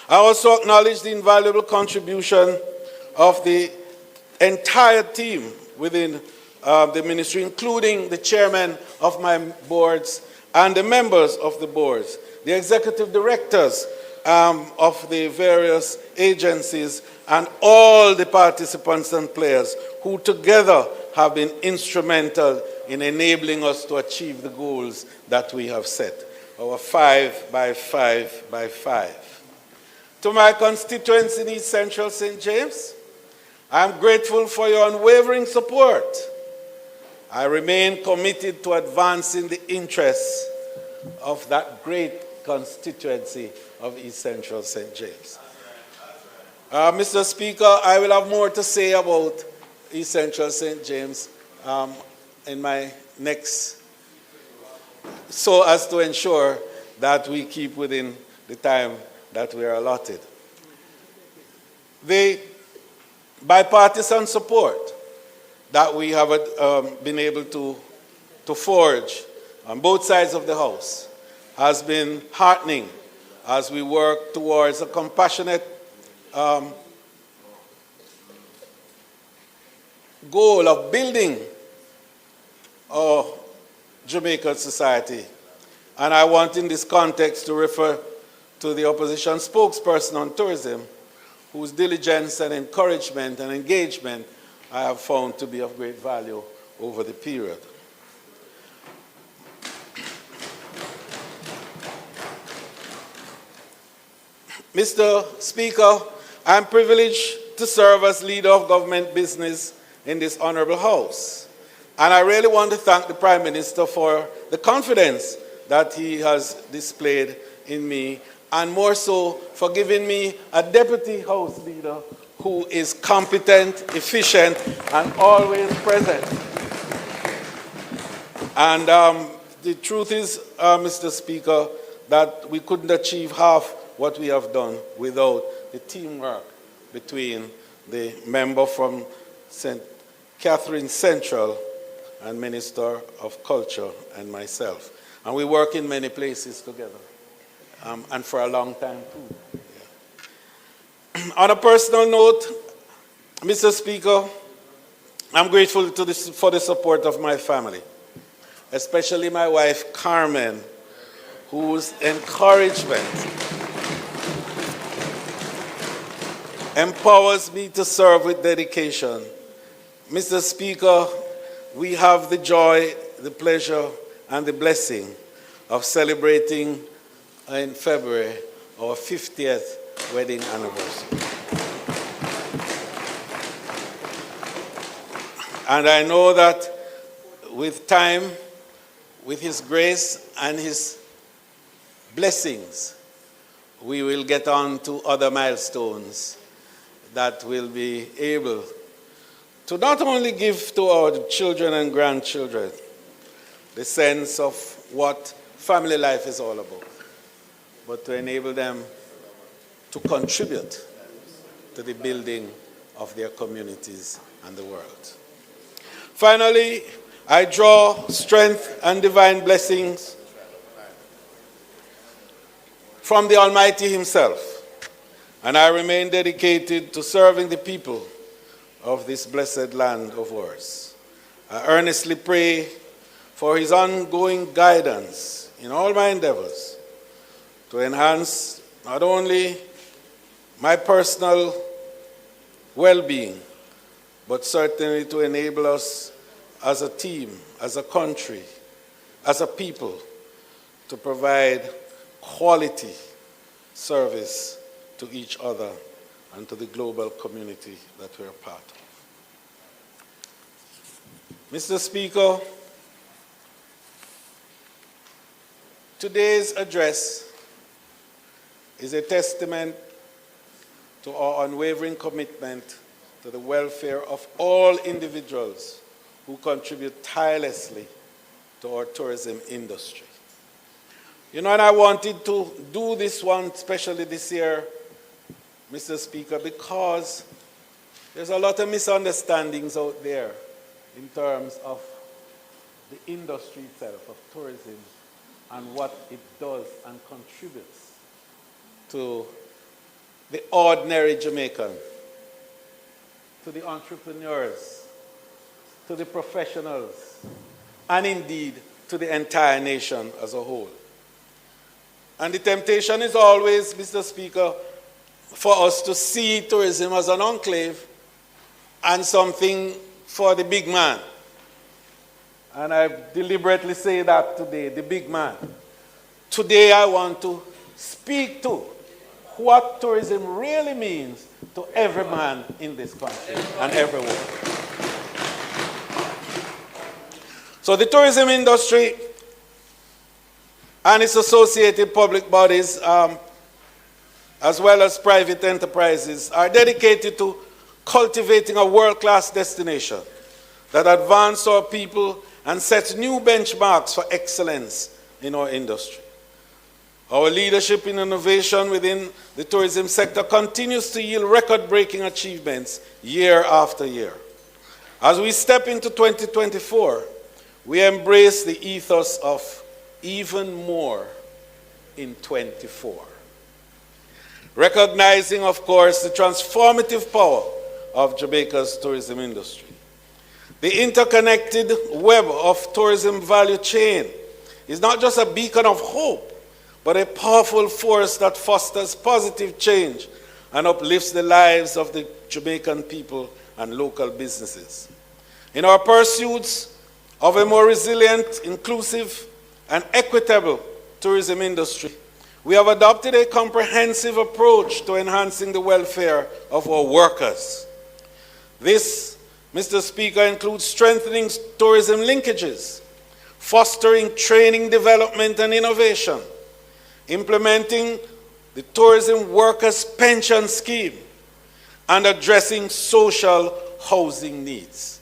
I also acknowledge the invaluable contribution of the entire team within the ministry, including the chairman of my boards and the members of the boards, the executive directors of the various agencies, and all the participants and players who together have been instrumental in enabling us to achieve the goals that we have set, our 5 by 5 by 5. To my constituents in East Central St. James, I am grateful for your unwavering support. I remain committed to advancing the interests of that great constituency of East Central St. James. Mr. Speaker, I will have more to say about East Central St. James in my next, so as to ensure that we keep within the time that we are allotted. The bipartisan support that we have been able to forge on both sides of the House has been heartening as we work towards a compassionate goal of building our Jamaican society. And I want in this context to refer to the opposition spokesperson on tourism, whose diligence and encouragement and engagement I have found to be of great value over the period. Mr. Speaker, I am privileged to serve as leader of government business in this honorable House. And I really want to thank the Prime Minister for the confidence that he has displayed in me, and more so for giving me a deputy House leader who is competent, efficient, and always present. And the truth is, Mr. Speaker, that we couldn't achieve half what we have done without the teamwork between the member from St. Catherine Central and Minister of Culture and myself. And we work in many places together, and for a long time too. Yeah. On a personal note, Mr. Speaker, I'm grateful for the support of my family, especially my wife, Carmen, whose encouragement empowers me to serve with dedication. Mr. Speaker, we have the joy, the pleasure, and the blessing of celebrating in February our 50th wedding anniversary. And I know that with time, with His grace and His blessings, we will get on to other milestones that will be able to not only give to our children and grandchildren the sense of what family life is all about, but to enable them to contribute to the building of their communities and the world. Finally, I draw strength and divine blessings from the Almighty Himself, and I remain dedicated to serving the people of this blessed land of ours. I earnestly pray for His ongoing guidance in all my endeavors to enhance not only my personal well-being, but certainly to enable us as a team, as a country, as a people, to provide quality service to each other and to the global community that we're part of. Mr. Speaker, today's address is a testament to our unwavering commitment to the welfare of all individuals who contribute tirelessly to our tourism industry. You know, and I wanted to do this one, especially this year, Mr. Speaker, because there's a lot of misunderstandings out there in terms of the industry itself, of tourism, and what it does and contributes to the ordinary Jamaican, to the entrepreneurs, to the professionals, and indeed to the entire nation as a whole. And the temptation is always, Mr. Speaker, for us to see tourism as an enclave and something for the big man. And I deliberately say that today, the big man. Today I want to speak to what tourism really means to every man in this country and everywhere. So the tourism industry and its associated public bodies, as well as private enterprises, are dedicated to cultivating a world-class destination that advances our people and sets new benchmarks for excellence in our industry. Our leadership in innovation within the tourism sector continues to yield record-breaking achievements year after year. As we step into 2024, we embrace the ethos of even more in 24. Recognizing, of course, the transformative power of Jamaica's tourism industry. The interconnected web of tourism value chain is not just a beacon of hope, but a powerful force that fosters positive change and uplifts the lives of the Jamaican people and local businesses. In our pursuits of a more resilient, inclusive, and equitable tourism industry, we have adopted a comprehensive approach to enhancing the welfare of our workers. This, Mr. Speaker, includes strengthening tourism linkages, fostering training, development, and innovation, implementing the Tourism Workers' Pension Scheme, and addressing social housing needs.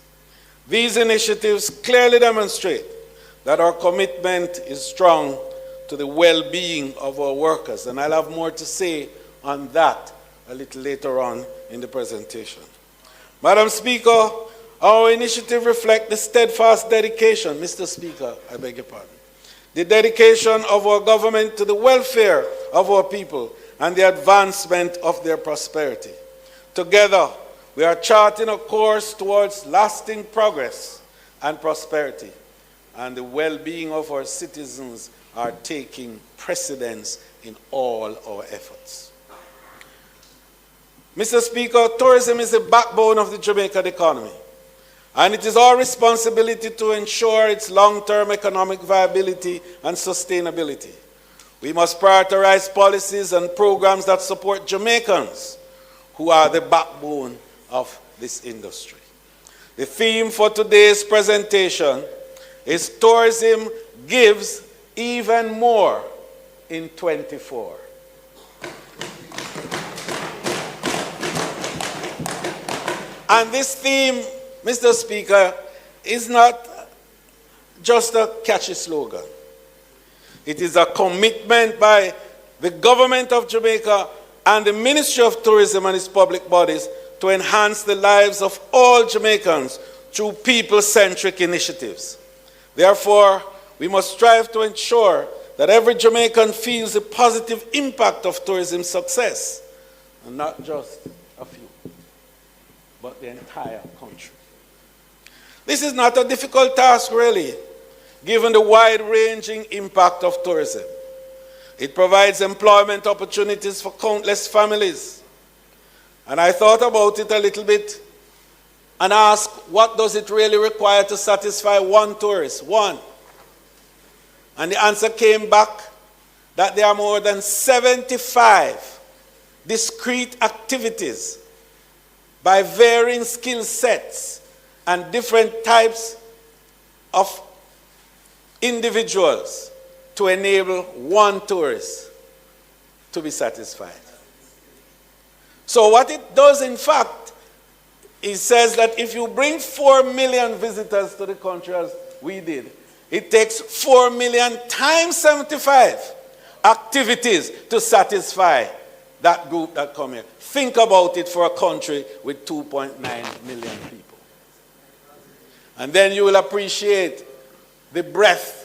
These initiatives clearly demonstrate that our commitment is strong to the well-being of our workers, and I'll have more to say on that a little later on in the presentation. Madam Speaker, our initiative reflects the steadfast dedication, Mr. Speaker, I beg your pardon, the dedication of our government to the welfare of our people and the advancement of their prosperity. Together, we are charting a course towards lasting progress and prosperity, and the well-being of our citizens are taking precedence in all our efforts. Mr. Speaker, tourism is the backbone of the Jamaican economy, and it is our responsibility to ensure its long-term economic viability and sustainability. We must prioritize policies and programs that support Jamaicans, who are the backbone of this industry. The theme for today's presentation is Tourism Gives Even More in 24. And this theme, Mr. Speaker, is not just a catchy slogan. It is a commitment by the government of Jamaica and the Ministry of Tourism and its public bodies to enhance the lives of all Jamaicans through people-centric initiatives. Therefore, we must strive to ensure that every Jamaican feels the positive impact of tourism success, and not just a few, but the entire country. This is not a difficult task, really, given the wide-ranging impact of tourism. It provides employment opportunities for countless families. And I thought about it a little bit and asked, what does it really require to satisfy one tourist? One. And the answer came back that there are more than 75 discrete activities by varying skill sets and different types of individuals to enable one tourist to be satisfied. So what it does, in fact, it says that if you bring 4 million visitors to the country as we did, it takes 4 million times 75 activities to satisfy that group that come here. Think about it for a country with 2.9 million people. And then you will appreciate the breadth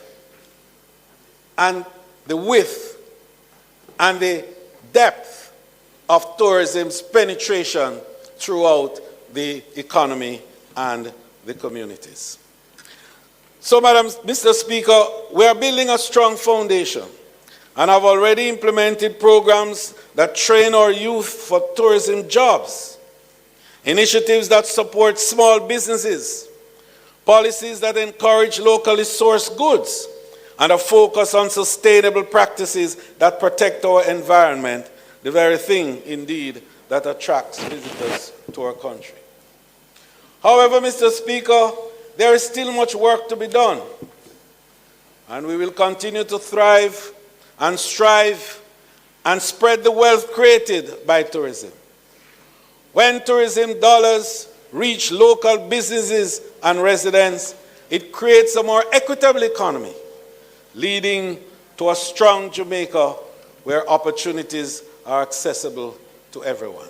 and the width and the depth of tourism's penetration throughout the economy and the communities. So, Mr. Speaker, we are building a strong foundation and have already implemented programs that train our youth for tourism jobs, initiatives that support small businesses, policies that encourage locally sourced goods, and a focus on sustainable practices that protect our environment, the very thing, indeed, that attracts visitors to our country. However, Mr. Speaker, there is still much work to be done, and we will continue to thrive and strive and spread the wealth created by tourism. When tourism dollars reach local businesses and residents, it creates a more equitable economy, leading to a strong Jamaica where opportunities are accessible to everyone.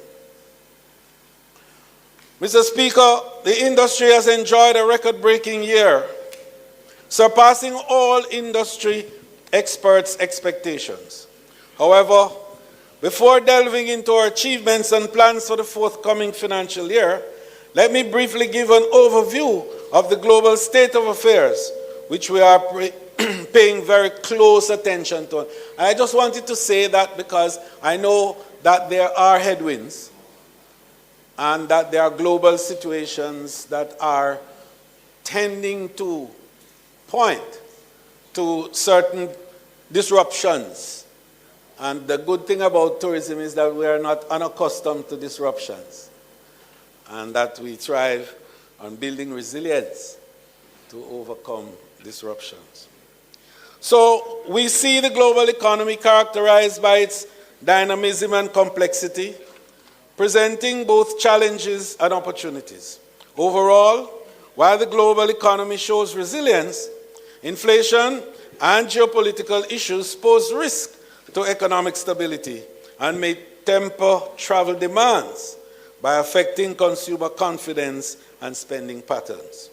Mr. Speaker, the industry has enjoyed a record-breaking year, surpassing all industry experts' expectations. However, before delving into our achievements and plans for the forthcoming financial year, let me briefly give an overview of the global state of affairs, which we are paying very close attention to. And I just wanted to say that because I know that there are headwinds and that there are global situations that are tending to point to certain disruptions. And the good thing about tourism is that we are not unaccustomed to disruptions, and that we thrive on building resilience to overcome disruptions. So we see the global economy characterized by its dynamism and complexity, presenting both challenges and opportunities. Overall, while the global economy shows resilience, inflation and geopolitical issues pose risk to economic stability and may temper travel demands by affecting consumer confidence and spending patterns.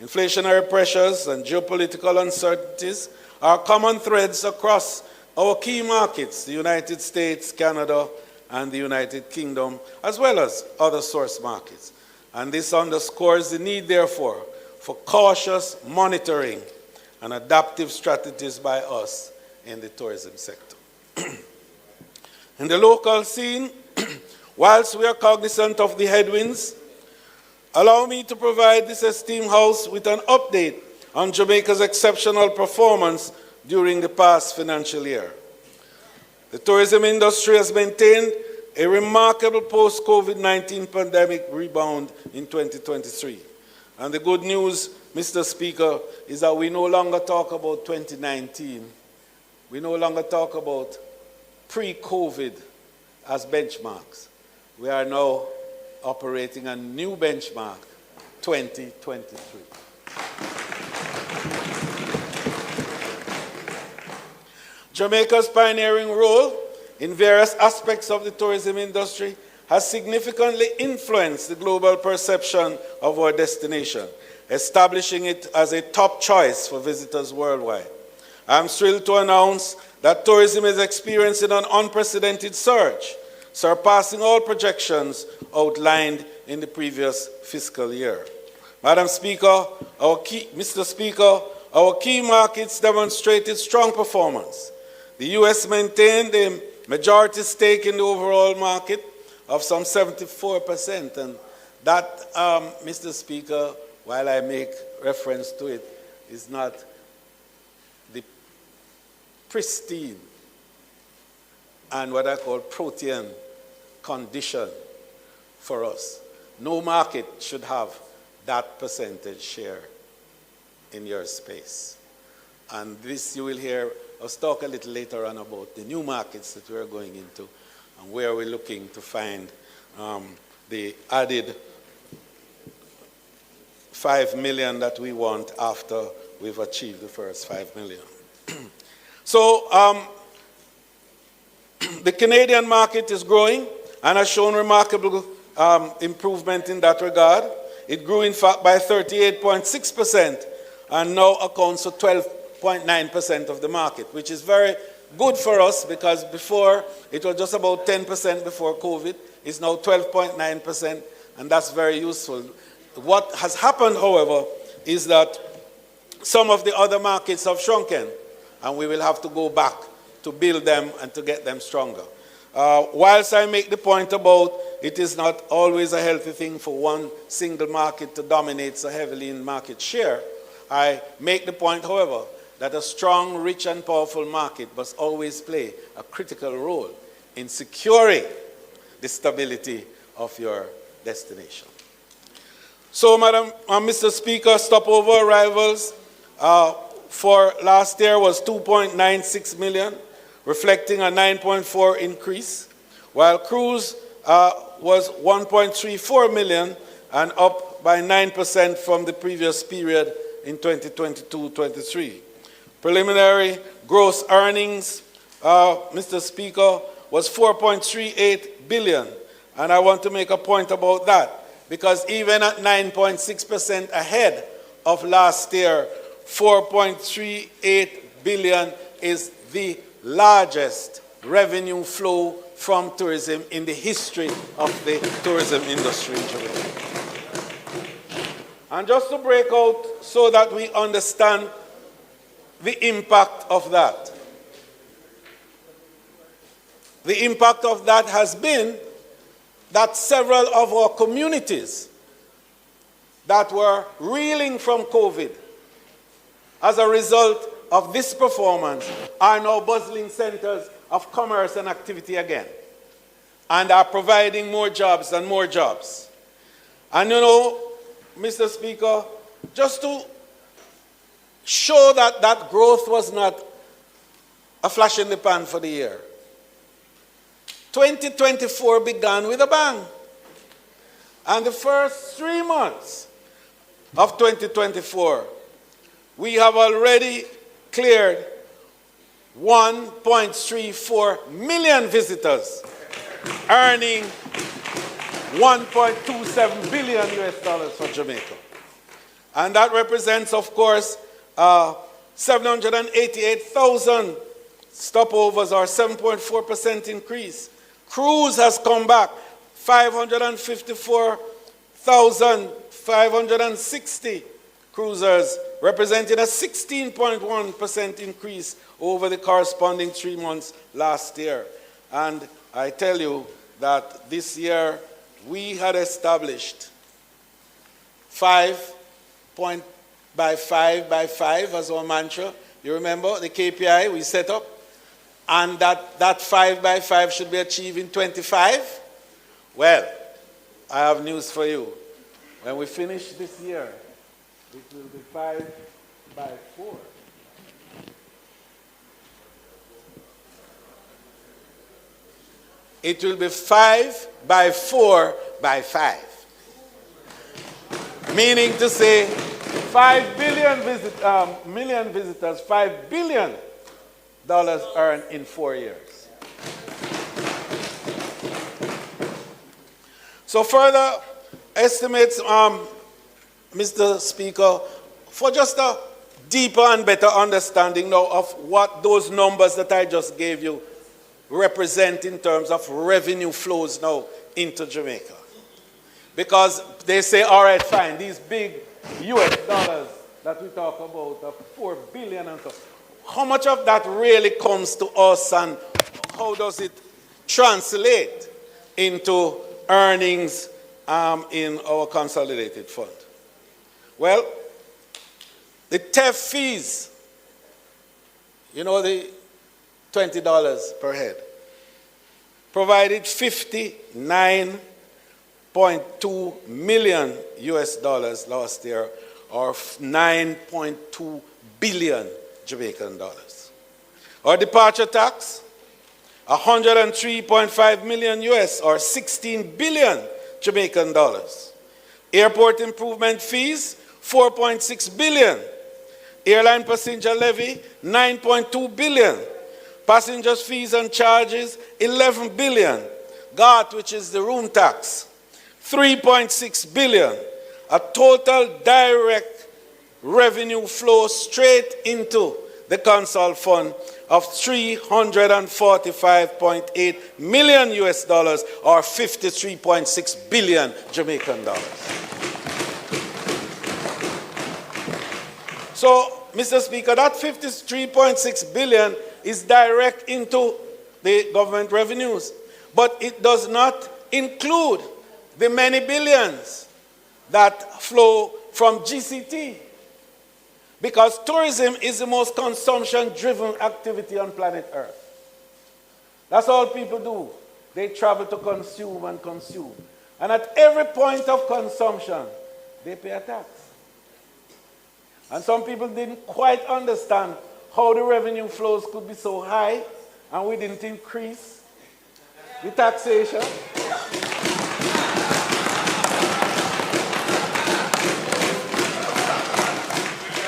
Inflationary pressures and geopolitical uncertainties are common threads across our key markets, the United States, Canada, and the United Kingdom, as well as other source markets. And this underscores the need, therefore, for cautious monitoring and adaptive strategies by us in the tourism sector. In the local scene, whilst we are cognizant of the headwinds, allow me to provide this esteemed House with an update on Jamaica's exceptional performance during the past financial year. The tourism industry has maintained a remarkable post-COVID-19 pandemic rebound in 2023. And the good news, Mr. Speaker, is that we no longer talk about 2019. We no longer talk about pre-COVID as benchmarks. We are now operating a new benchmark, 2023. Jamaica's pioneering role in various aspects of the tourism industry has significantly influenced the global perception of our destination, establishing it as a top choice for visitors worldwide. I'm thrilled to announce that tourism is experiencing an unprecedented surge, surpassing all projections outlined in the previous fiscal year. Mr. Speaker, our key markets demonstrated strong performance. The U.S. maintained a majority stake in the overall market of some 74%, and that, Mr. Speaker, while I make reference to it, is not the pristine and what I call protean condition for us. No market should have that percentage share in your space. And this you will hear us talk a little later on about the new markets that we're going into and where we're looking to find the added 5 million that we want after we've achieved the first 5 million. So the Canadian market is growing and has shown remarkable improvement in that regard. It grew, in fact, by 38.6% and now accounts for 12.9% of the market, which is very good for us because before it was just about 10% before COVID. It's now 12.9%, and that's very useful. What has happened, however, is that some of the other markets have shrunken, and we will have to go back to build them and to get them stronger. Whilst I make the point about it is not always a healthy thing for one single market to dominate so heavily in market share, I make the point, however, that a strong, rich, and powerful market must always play a critical role in securing the stability of your destination. So, Madam and Mr. Speaker, stopover arrivals for last year was 2.96 million, reflecting a 9.4 increase, while cruise was 1.34 million and up by 9% from the previous period in 2022-23. Preliminary gross earnings Mr. Speaker, was 4.38 billion. And I want to make a point about that, because even at 9.6% ahead of last year, 4.38 billion is the largest revenue flow from tourism in the history of the tourism industry in Jamaica. And just to break out so that we understand the impact of that. The impact of that has been that several of our communities that were reeling from COVID as a result of this performance are now bustling centers of commerce and activity again, and are providing more jobs and more jobs. And you know, Mr. Speaker, just to show that that growth was not a flash in the pan for the year, 2024 began with a bang. And the first 3 months of 2024, we have already cleared 1.34 million visitors, earning 1.27 billion US dollars for Jamaica. And that represents, of course, 788,000 stopovers, or 7.4% increase. Cruise has come back, 554,560 cruisers, representing a 16.1% increase over the corresponding 3 months last year. And I tell you that this year we had established 5 by 5 as our mantra. You remember the KPI we set up? And that 5 by 5 should be achieved in 25? Well, I have news for you. When we finish this year, it will be 5 by 4. It will be 5 by 4 by 5. Meaning to say 5 million visitors, $5 billion earned in 4 years. So further estimates, Mr. Speaker, for just a deeper and better understanding now of what those numbers that I just gave you represent in terms of revenue flows now into Jamaica. Because they say, all right, fine, these big US dollars that we talk about of 4 billion and so, how much of that really comes to us, and how does it translate into earnings in our consolidated fund? Well, the TEF fees, you know, the $20 per head, provided 59.2 million US dollars last year, or 9.2 billion Jamaican dollars. Our departure tax, 103.5 million US, or 16 billion Jamaican dollars. Airport improvement fees, 4.6 billion. Airline passenger levy, 9.2 billion. Passengers fees and charges, 11 billion. GAT, which is the room tax, 3.6 billion. A total direct revenue flow straight into the Consol Fund of 345.8 million US dollars, or 53.6 billion Jamaican dollars. So, Mr. Speaker, that 53.6 billion is direct into the government revenues, but it does not include the many billions that flow from GCT, because tourism is the most consumption-driven activity on planet Earth. That's all people do. They travel to consume and consume. And at every point of consumption, they pay a tax. And some people didn't quite understand how the revenue flows could be so high, and we didn't increase the taxation.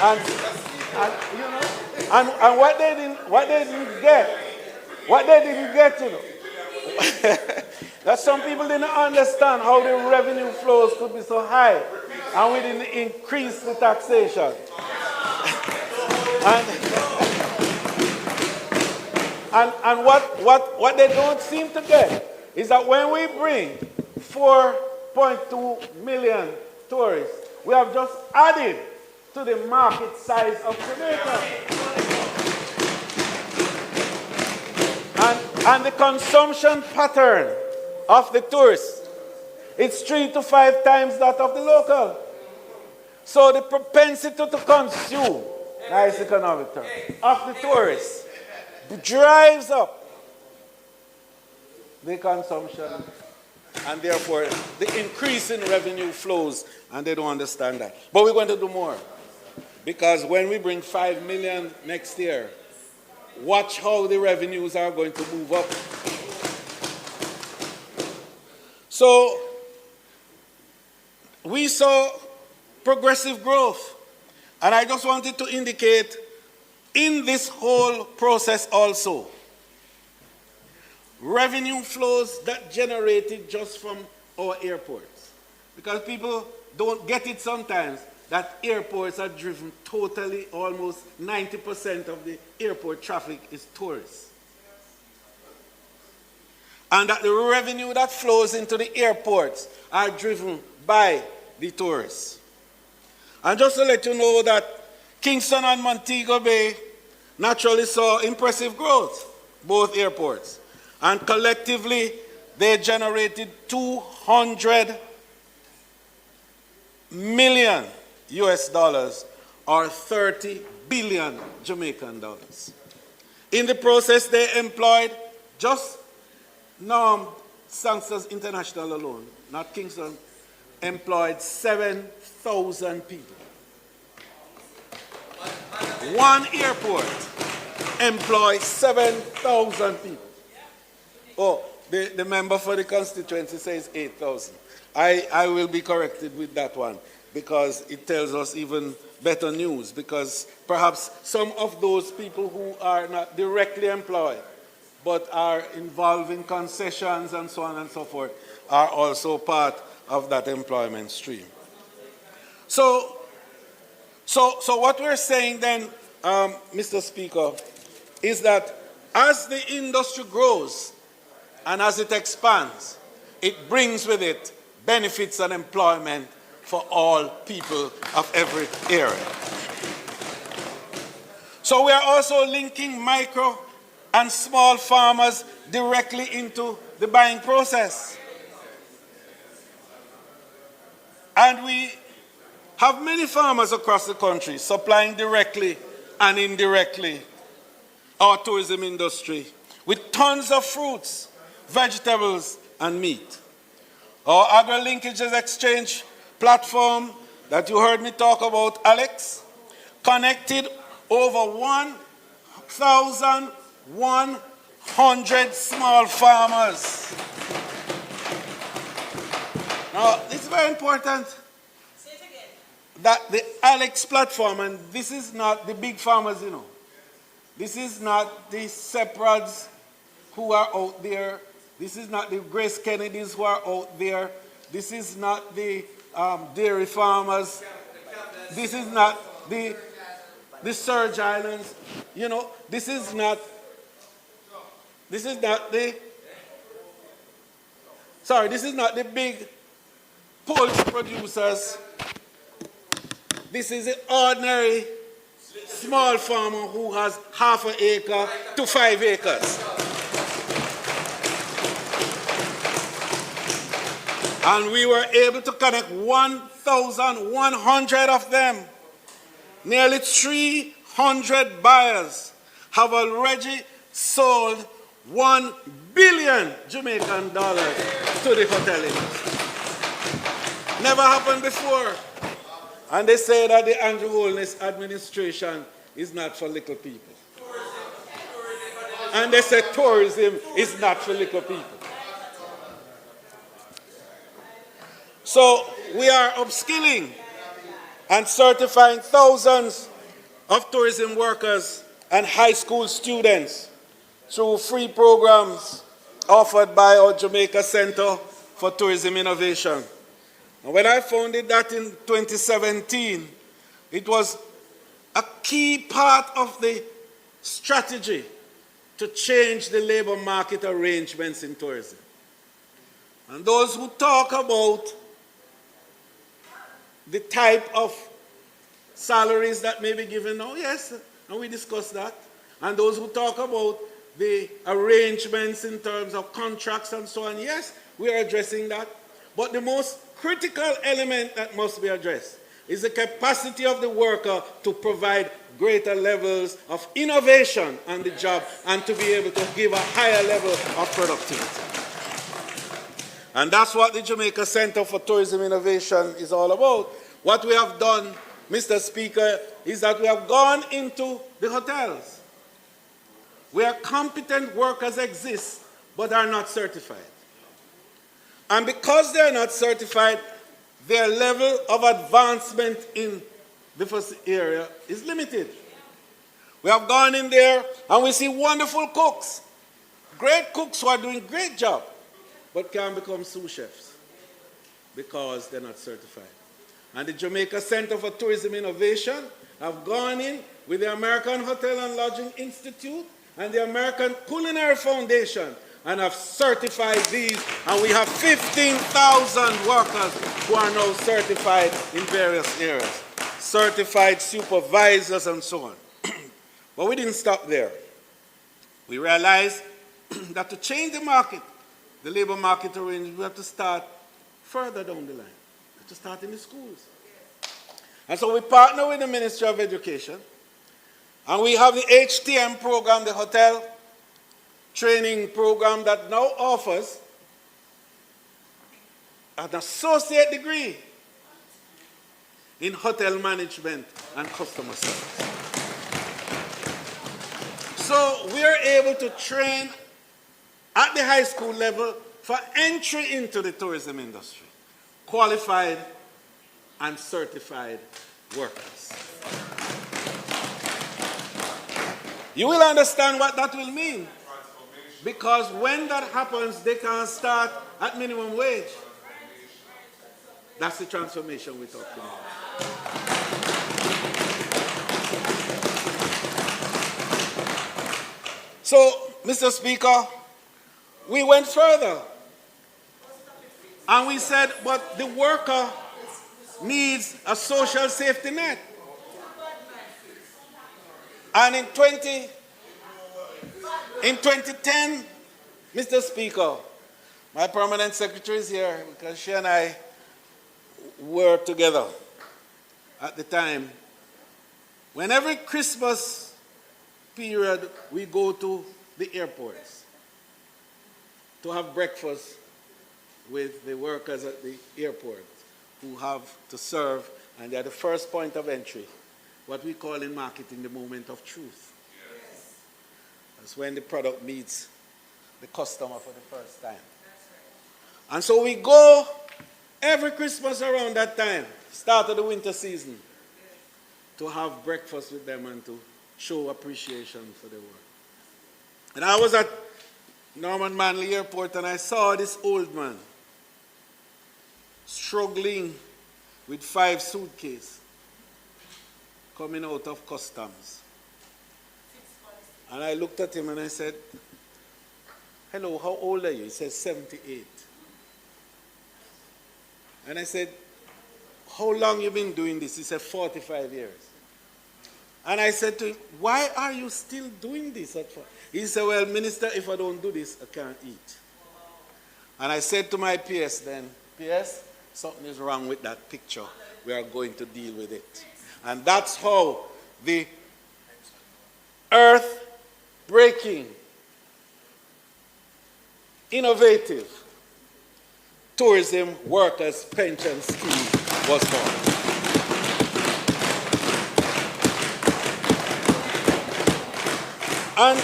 And what they didn't get What they didn't get, you know, that some people didn't understand how the revenue flows could be so high, and we didn't increase the taxation. And what they don't seem to get is that when we bring 4.2 million tourists, we have just added to the market size of Jamaica. And the consumption pattern of the tourists, it's 3 to 5 times that of the local. So the propensity to consume, nice economic term, of the tourists drives up the consumption, and therefore the increase in revenue flows, and they don't understand that. But we're going to do more, because when we bring 5 million next year, watch how the revenues are going to move up. So we saw progressive growth, and I just wanted to indicate in this whole process also, revenue flows that generated just from our airports. Because people don't get it sometimes that airports are driven totally, almost 90% of the airport traffic is tourists. And that the revenue that flows into the airports are driven by the tourists. And just to let you know that Kingston and Montego Bay naturally saw impressive growth, both airports. And collectively, they generated 200 million US dollars, or 30 billion Jamaican dollars. In the process, they employed just Sangsters International alone, not Kingston, employed 7,000 people. One airport employs 7,000 people. Oh, the member for the constituency says 8,000. I will be corrected with that one, because it tells us even better news, because perhaps some of those people who are not directly employed but are involved in concessions and so on and so forth are also part of that employment stream. So what we're saying then, Mr. Speaker, is that as the industry grows and as it expands, it brings with it benefits and employment for all people of every area. So we are also linking micro and small farmers directly into the buying process. And we have many farmers across the country supplying directly and indirectly our tourism industry with tons of fruits, vegetables, and meat. Our agri-linkages exchange platform that you heard me talk about, Alex, connected over 1,100 small farmers. Now, this is very important that the Alex platform, and this is not the big farmers, you know. This is not the Separads who are out there. This is not the Grace Kennedys who are out there. This is not the dairy farmers. This is not the Surge Islands. You know, this is not the big poultry producers. This is the ordinary small farmer who has half an acre to 5 acres. And we were able to connect 1,100 of them. Nearly 300 buyers have already sold 1 billion Jamaican dollars to the hotel industry. Never happened before. And they say that the Andrew Holness administration is not for little people. And they say tourism is not for little people. So we are upskilling and certifying thousands of tourism workers and high school students through free programs offered by our Jamaica Center for Tourism Innovation. And when I founded that in 2017, it was a key part of the strategy to change the labor market arrangements in tourism. And those who talk about the type of salaries that may be given now, yes, and we discussed that. And those who talk about the arrangements in terms of contracts and so on, yes, we are addressing that. But the most critical element that must be addressed is the capacity of the worker to provide greater levels of innovation on the job and to be able to give a higher level of productivity. And that's what the Jamaica Center for Tourism Innovation is all about. What we have done, Mr. Speaker, is that we have gone into the hotels where competent workers exist but are not certified. And because they are not certified, their level of advancement in the first area is limited. We have gone in there and we see wonderful cooks, great cooks who are doing great job, but can't become sous chefs because they're not certified. And the Jamaica Center for Tourism Innovation have gone in with the American Hotel and Lodging Institute and the American Culinary Foundation and have certified these, and we have 15,000 workers who are now certified in various areas, certified supervisors and so on. But we didn't stop there. We realized that to change the market, the labor market arrangement, we have to start further down the line. We have to start in the schools. And so we partner with the Ministry of Education, and we have the HTM program, the Hotel Training Program, that now offers an associate degree in hotel management and customer service. So we are able to train at the high school level for entry into the tourism industry, qualified and certified workers. You will understand what that will mean, because when that happens, they can start at minimum wage. That's the transformation we're talking about. So, Mr. Speaker, we went further. And we said, but the worker needs a social safety net. And in 2010, Mr. Speaker, my permanent secretary is here because she and I were together at the time. When every Christmas period we go to the airports to have breakfast with the workers at the airport who have to serve, and they're the first point of entry, what we call in marketing the moment of truth. Yes. That's when the product meets the customer for the first time. Right. And so we go every Christmas around that time, start of the winter season, to have breakfast with them and to show appreciation for their work. And I was at Norman Manley Airport and I saw this old man struggling with 5 suitcases coming out of customs. And I looked at him and I said, hello, how old are you? He said, 78. And I said, how long you been doing this? He said, 45 years. And I said to him, why are you still doing this? He said, well, Minister, if I don't do this, I can't eat. And I said to my PS then, PS, something is wrong with that picture. We are going to deal with it. And that's how the earth-breaking, innovative tourism workers' pension scheme was born. And,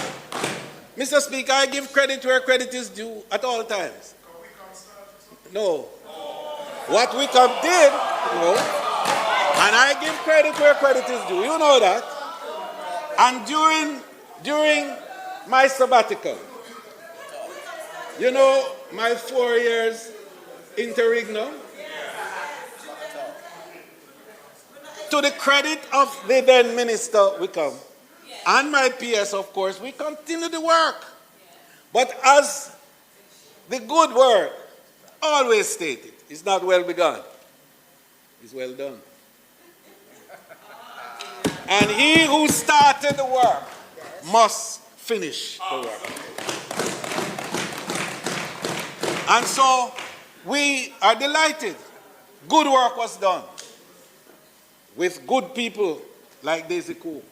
Mr. Speaker, I give credit where credit is due at all times. No. What Wickham did, no. And I give credit where credit is due. You know that. And during my sabbatical. You know, my 4 years interregnum. To the credit of the then minister, we come. And my PS, of course, we continue the work. But as the good work always stated, it's not well begun, it's well done. And he who started the work must finish the work. And so we are delighted. Good work was done with good people like Daisy Cook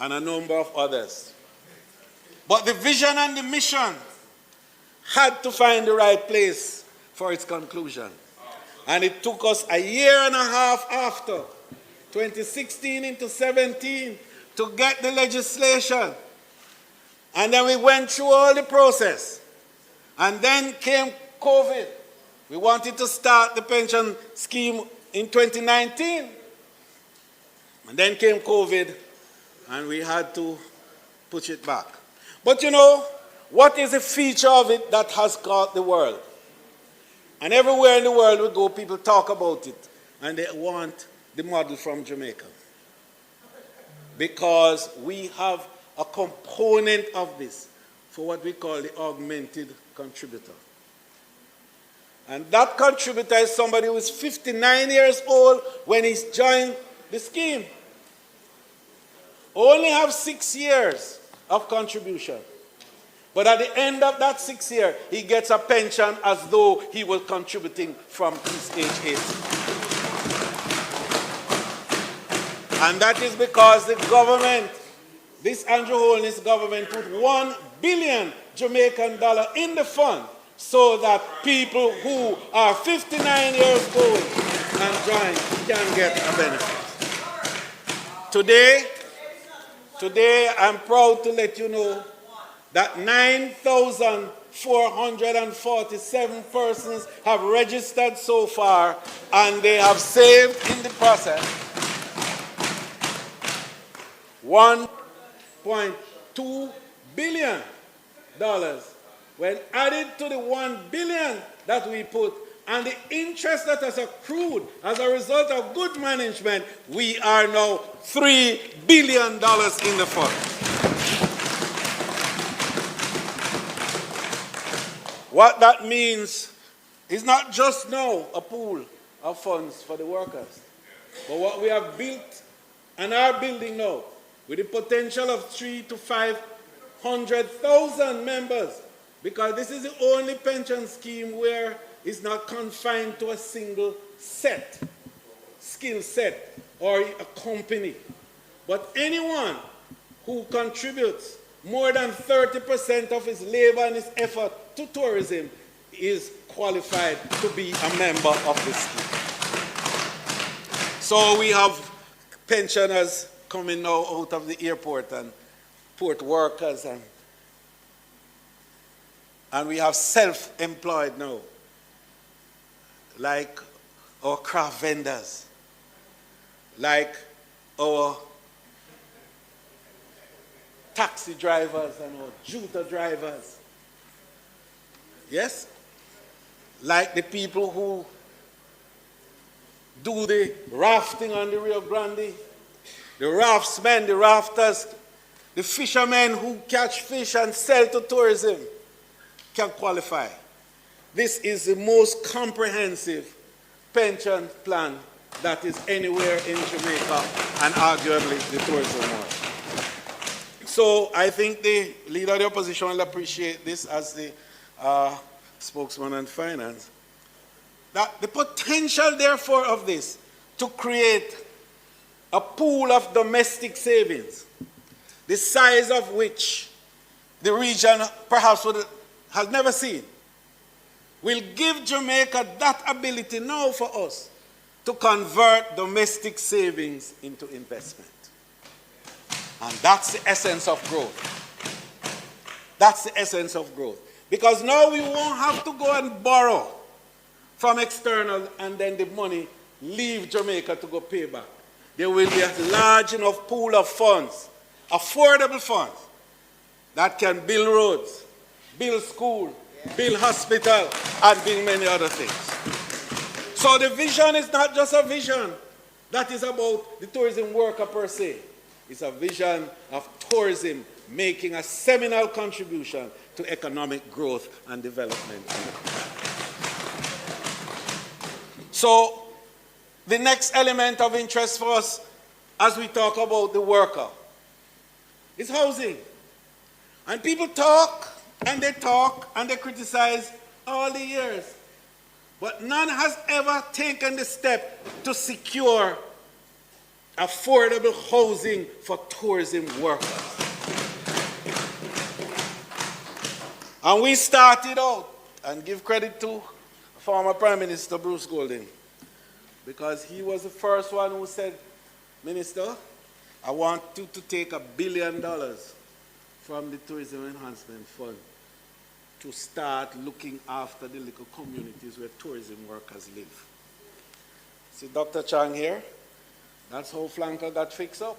and a number of others. But the vision and the mission had to find the right place for its conclusion. And it took us a year and a half after, 2016 into 17, to get the legislation. And then we went through all the process. And then came COVID. We wanted to start the pension scheme in 2019. And then came COVID, and we had to push it back. But you know, what is a feature of it that has caught the world? And everywhere in the world we go, people talk about it, and they want the model from Jamaica. Because we have a component of this for what we call the augmented contributor. And that contributor is somebody who is 59 years old when he's joined the scheme. Only have 6 years of contribution. But at the end of that 6 years, he gets a pension as though he was contributing from his age 80. And that is because the government, this Andrew Holness government, put $1 billion Jamaican dollar in the fund so that people who are 59 years old and join can get a benefit. Today, I'm proud to let you know that 9,447 persons have registered so far, and they have saved in the process $1.2 billion. When added to the $1 billion that we put and the interest that has accrued as a result of good management, we are now $3 billion in the fund. What that means is not just now a pool of funds for the workers, but what we have built and are building now with the potential of 300,000 to 500,000 members, because this is the only pension scheme where it's not confined to a single skill set, or a company. But anyone who contributes more than 30% of his labor and his effort to tourism is qualified to be a member of this scheme. So we have pensioners coming now out of the airport and port workers, and we have self-employed now, like our craft vendors, like our taxi drivers and our juta drivers. Yes? Like the people who do the rafting on the Rio Grande, the raftsmen, the rafters, the fishermen who catch fish and sell to tourism can qualify. This is the most comprehensive pension plan that is anywhere in Jamaica and arguably the tourism world. So I think the leader of the opposition will appreciate this as the spokesman on finance. That the potential, therefore, of this to create a pool of domestic savings, the size of which the region perhaps has never seen, will give Jamaica that ability now for us to convert domestic savings into investment. And that's the essence of growth. That's the essence of growth. Because now we won't have to go and borrow from external and then the money leave Jamaica to go pay back. There will be a large enough pool of funds, affordable funds, that can build roads, build school, build hospital, and build many other things. So the vision is not just a vision that is about the tourism worker per se. It's a vision of tourism making a seminal contribution to economic growth and development. So the next element of interest for us as we talk about the worker is housing. And people talk and they criticize all the years. But none has ever taken the step to secure affordable housing for tourism workers. And we started out, and give credit to former Prime Minister Bruce Golding, because he was the first one who said, Minister, I want you to take $1 billion from the Tourism Enhancement Fund to start looking after the little communities where tourism workers live. See Dr. Chang here? That's how Flanker got fixed up.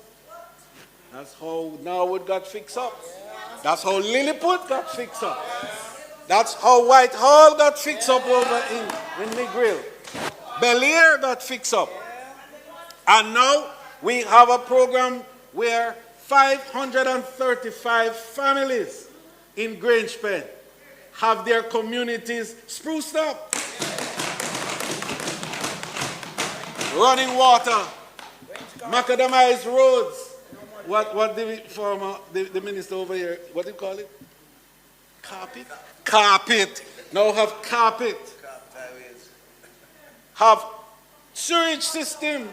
That's how Norwood got fixed up. That's how Lilliput got fixed up. That's how Whitehall got fixed up over in Negril. Bel Air got fixed up. And now we have a program where 535 families in Grangepen have their communities spruced up. Running water, macadamized roads. What the minister over here, what do you call it? Carpet? Carpet. Now have carpet. Have sewage system.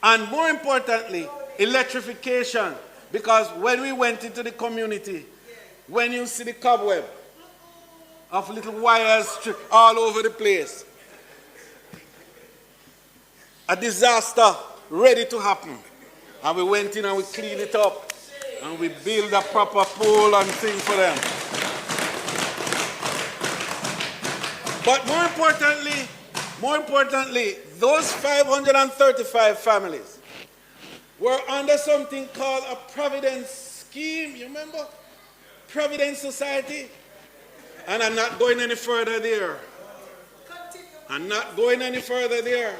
And more importantly, electrification. Because when we went into the community, when you see the cobweb of little wires all over the place, a disaster ready to happen. And we went in and we cleaned it up. And we built a proper pole and thing for them. But more importantly, those 535 families were under something called a Providence scheme. You remember? Providence Society. And I'm not going any further there. I'm not going any further there.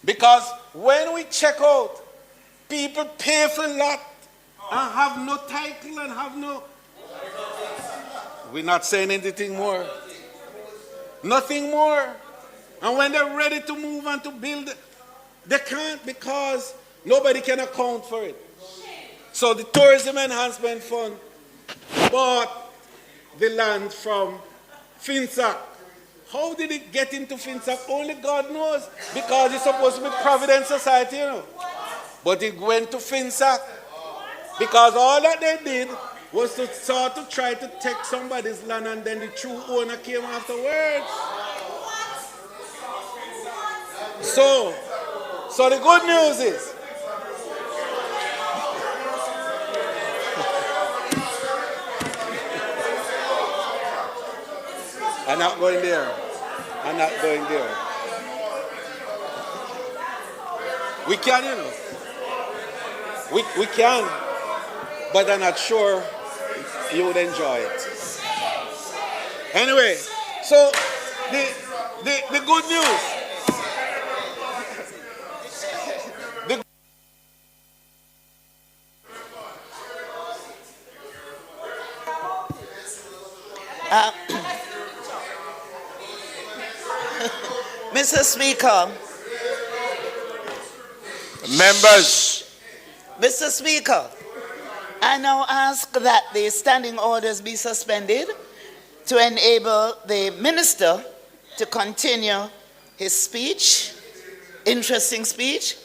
Because when we check out, people pay for a lot and have no title and have no... We're not saying anything more. Nothing more. And when they're ready to move and to build, they can't because nobody can account for it. So the Tourism Enhancement Fund bought the land from Finsac. How did it get into Finsac? Only God knows. Because it's supposed to be Providence Society, you know. But it went to Finsac. Because all that they did was to sort to try to take somebody's land and then the true owner came afterwards. So the good news is, I'm not going there. I'm not going there. We can, you know. We can, but I'm not sure you would enjoy it. Anyway, so the good news. Mr. Speaker. Members. Mr. Speaker, I now ask that the standing orders be suspended to enable the minister to continue his speech, interesting speech,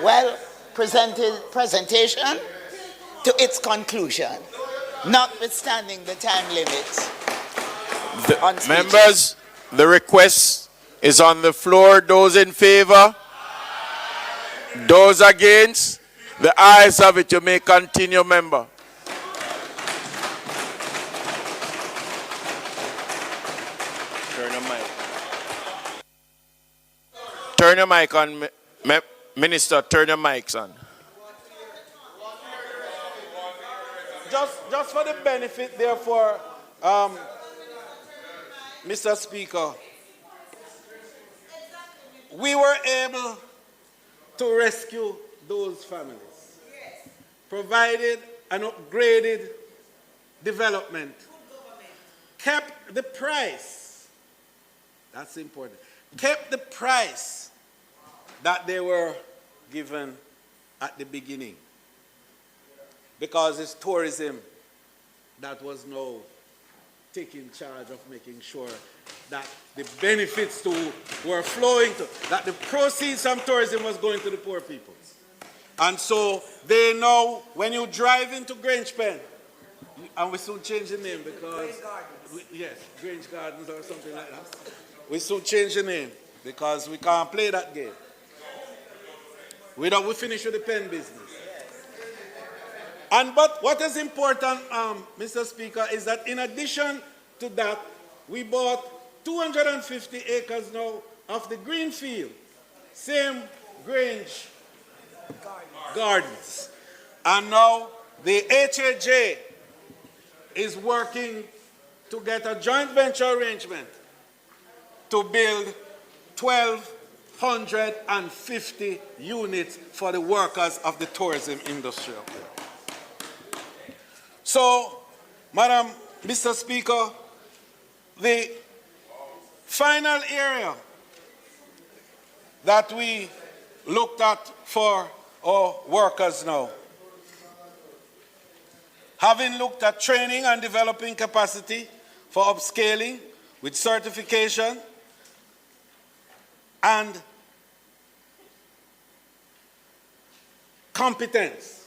well presented presentation to its conclusion, notwithstanding the time limit. Members, the request is on the floor. Those in favor? Those against? The ayes have it. You may continue, member. Turn your mic. Turn your mic on, Minister. Turn your mics on. just for the benefit, therefore, Mr. Speaker, we were able to rescue those families, provided an upgraded development, kept the price, that's important, kept the price that they were given at the beginning, because it's tourism that was now taking charge of making sure that the benefits were flowing to, that the proceeds from tourism was going to the poor people. And so they know when you drive into Grange Pen, and we soon change the name because, yes, Grange Gardens or something like that. We soon change the name because we can't play that game. We finish with the pen business. But what is important, Mr. Speaker, is that in addition to that, we bought 250 acres now of the green field, same Grange Gardens. And now the HAJ is working to get a joint venture arrangement to build 1,250 units for the workers of the tourism industry up there. So, Madam, Mr. Speaker, the final area that we looked at for our workers now, having looked at training and developing capacity for upscaling with certification and competence,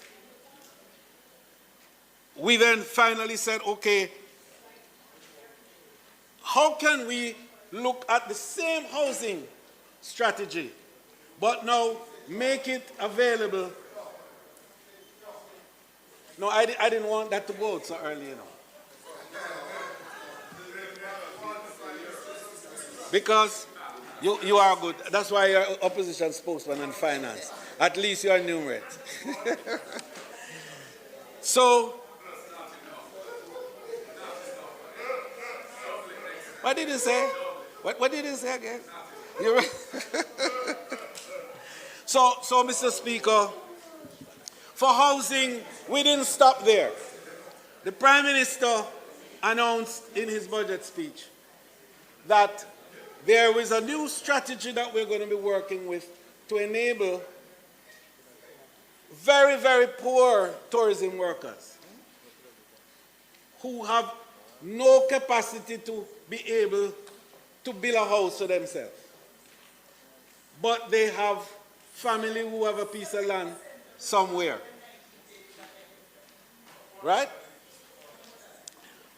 we then finally said, okay, how can we look at the same housing strategy, but now make it available? No, I didn't want that to go out so early, you know. Because you are good. That's why you're opposition spokesman and finance. At least you are numerate. So, what did you say? What did you say again? So, Mr. Speaker, for housing, we didn't stop there. The Prime Minister announced in his budget speech that there is a new strategy that we're going to be working with to enable very, very poor tourism workers who have no capacity to be able to build a house for themselves. But they have family who have a piece of land somewhere. Right?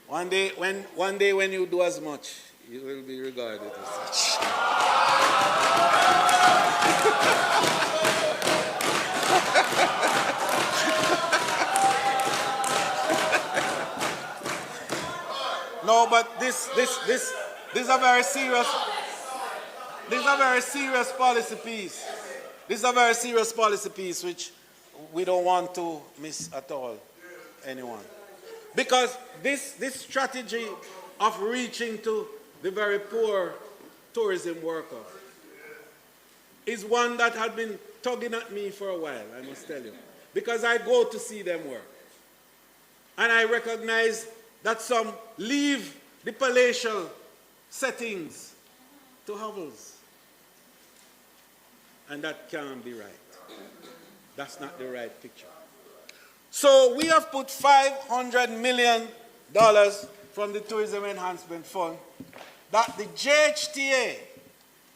One day when you do as much, you will be regarded as such. No, but this is a very serious. This is a very serious policy piece. This is a very serious policy piece which we don't want to miss at all anyone. Because this strategy of reaching to the very poor tourism worker is one that had been tugging at me for a while, I must tell you. Because I go to see them work. And I recognize that some leave the palatial settings to hovels. And that can't be right. That's not the right picture. So we have put $500 million from the Tourism Enhancement Fund that the JHTA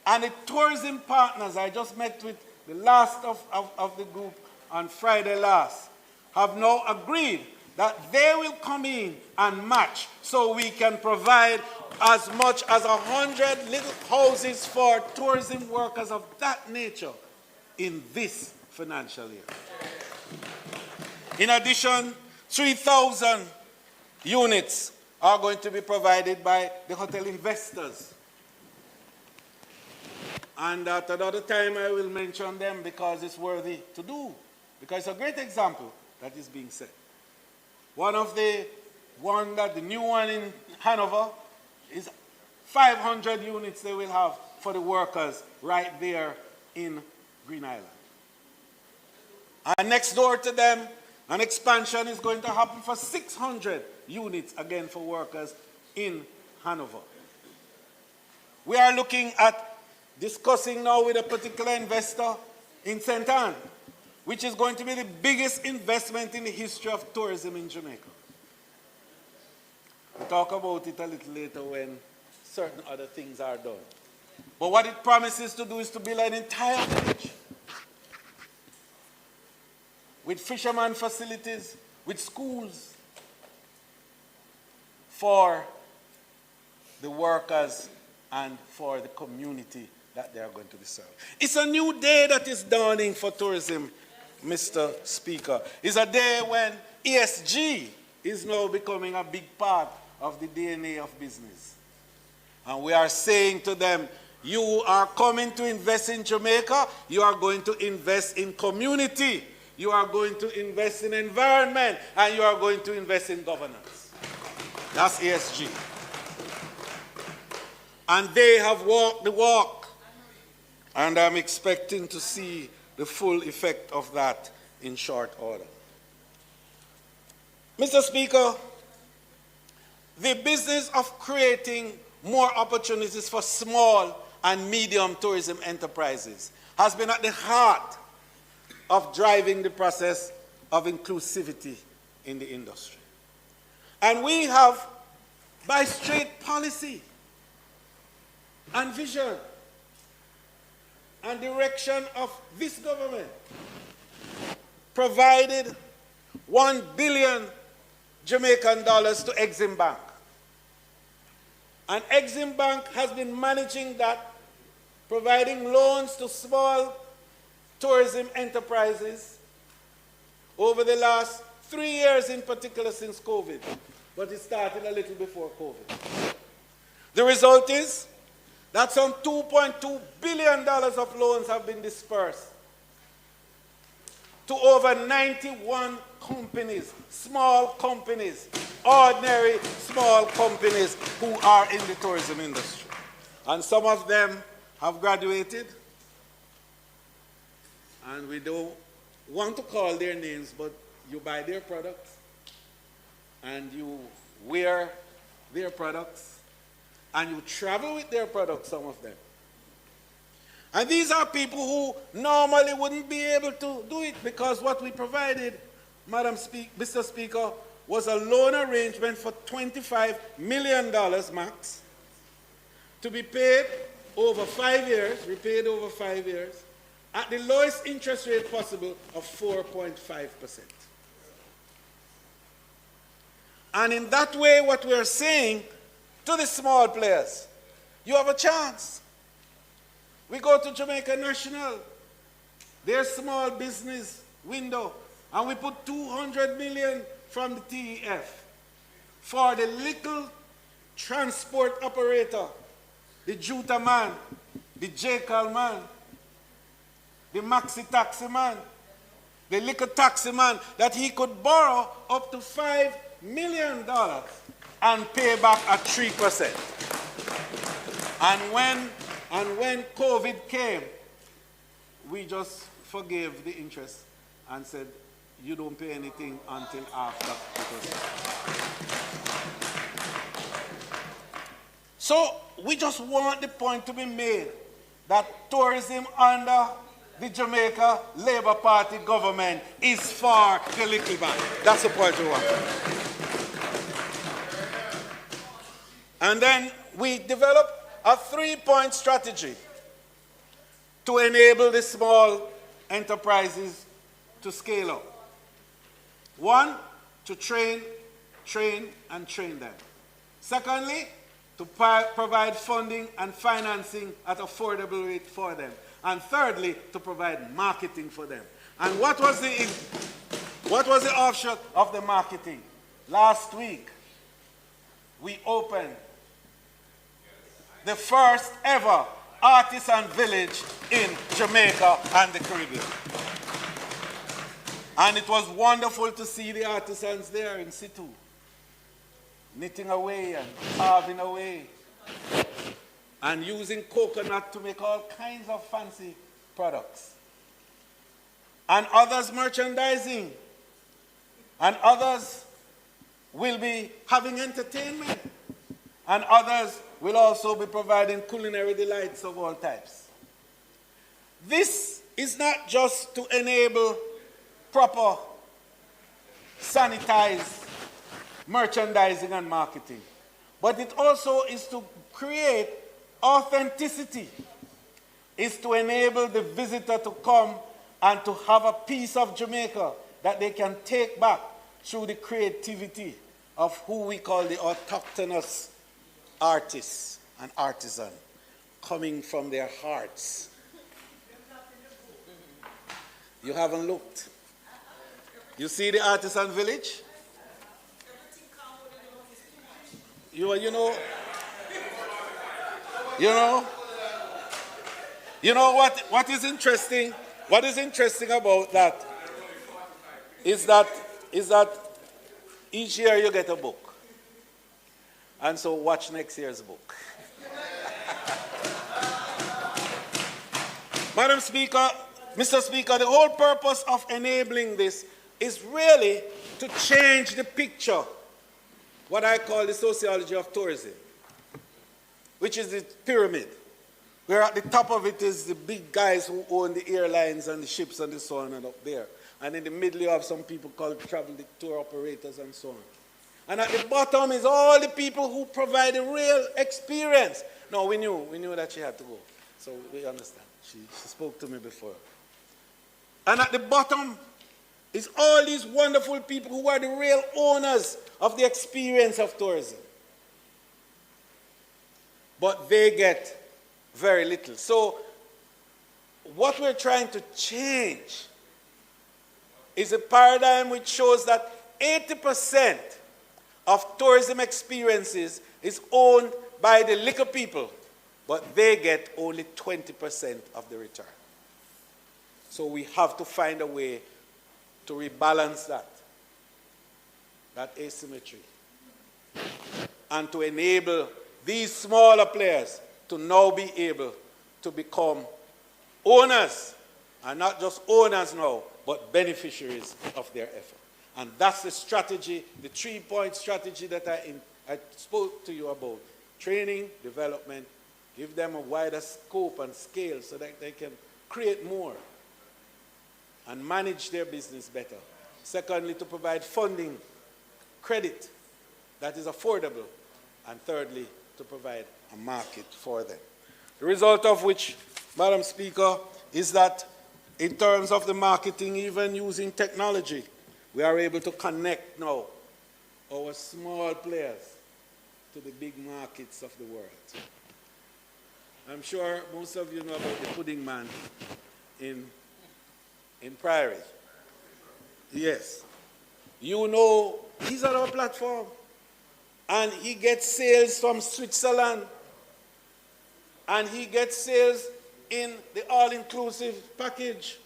and the tourism partners, I just met with the last of the group on Friday last, have now agreed that they will come in and match so we can provide as much as 100 little houses for tourism workers of that nature in this financial year. In addition, 3,000 units are going to be provided by the hotel investors. And at another time I will mention them because it's worthy to do. Because it's a great example that is being set. the new one in Hanover is 500 units they will have for the workers right there in Green Island. And next door to them, an expansion is going to happen for 600 units again for workers in Hanover. We are looking at discussing now with a particular investor in St. Anne, which is going to be the biggest investment in the history of tourism in Jamaica. We'll talk about it a little later when certain other things are done. But what it promises to do is to build an entire village with fisherman facilities, with schools for the workers and for the community that they are going to be served. It's a new day that is dawning for tourism, Mr. Speaker. It's a day when ESG is now becoming a big part of the DNA of business. And we are saying to them, you are coming to invest in Jamaica, you are going to invest in community, you are going to invest in environment, and you are going to invest in governance. That's ESG. And they have walked the walk. And I'm expecting to see the full effect of that in short order. Mr. Speaker, the business of creating more opportunities for small and medium tourism enterprises has been at the heart of driving the process of inclusivity in the industry. And we have, by straight policy and vision and direction of this government, provided $1 billion Jamaican dollars to Exim Bank. And Exim Bank has been managing that, providing loans to small tourism enterprises over the last 3 years in particular since COVID, but it started a little before COVID. The result is that some $2.2 billion of loans have been dispersed to over 91 companies, small companies, ordinary small companies who are in the tourism industry. And some of them have graduated, and we don't want to call their names, but you buy their products, and you wear their products, and you travel with their products, some of them. And these are people who normally wouldn't be able to do it, because what we provided, Mr. Speaker, was a loan arrangement for $25 million max to be paid over 5 years, repaid over 5 years, at the lowest interest rate possible of 4.5%. And in that way, what we are saying to the small players, you have a chance. We go to Jamaica National, their small business window, and we put $200 million from the TEF for the little transport operator, the Juta man, the Jekyll man, the maxi taxi man, the little taxi man, that he could borrow up to $5 million and pay back at 3%. And when COVID came, we just forgave the interest and said, you don't pay anything until after. So we just want the point to be made that tourism under the Jamaica Labour Party government is for the little man. That's the point we want. And then we developed a 3-point strategy to enable the small enterprises to scale up. 1, to train them. Secondly, to provide funding and financing at affordable rate for them. And thirdly, to provide marketing for them. And what was the offshoot of the marketing? Last week, we opened the first ever artisan village in Jamaica and the Caribbean. And it was wonderful to see the artisans there in situ, knitting away and carving away, and using coconut to make all kinds of fancy products. And others merchandising, and others will be having entertainment, and others will also be providing culinary delights of all types. This is not just to enable proper sanitized merchandising and marketing, but it also is to create authenticity, is to enable the visitor to come and to have a piece of Jamaica that they can take back through the creativity of who we call the autochthonous artists and artisan, coming from their hearts. You haven't looked. You see the artisan village? You know what is interesting? What is interesting about that is that each year you get a book. And so watch next year's book. Madam Speaker, Mr. Speaker, the whole purpose of enabling this is really to change the picture, what I call the sociology of tourism, which is the pyramid, where at the top of it is the big guys who own the airlines and the ships and so on and up there. And in the middle you have some people called travel tour operators and so on. And at the bottom is all the people who provide a real experience. No, we knew that she had to go. So we understand. She spoke to me before. And at the bottom is all these wonderful people who are the real owners of the experience of tourism. But they get very little. So what we're trying to change is a paradigm which shows that 80% of tourism experiences is owned by the liquor people, but they get only 20% of the return. So we have to find a way to rebalance that asymmetry, and to enable these smaller players to now be able to become owners, and not just owners now, but beneficiaries of their effort. And that's the strategy, the 3-point strategy that I spoke to you about. Training, development, give them a wider scope and scale so that they can create more and manage their business better. Secondly, to provide funding, credit that is affordable. And thirdly, to provide a market for them. The result of which, Madam Speaker, is that in terms of the marketing, even using technology, we are able to connect now our small players to the big markets of the world. I'm sure most of you know about the pudding man in Priory. Yes. You know, he's on our platform. And he gets sales from Switzerland. And he gets sales in the all-inclusive package.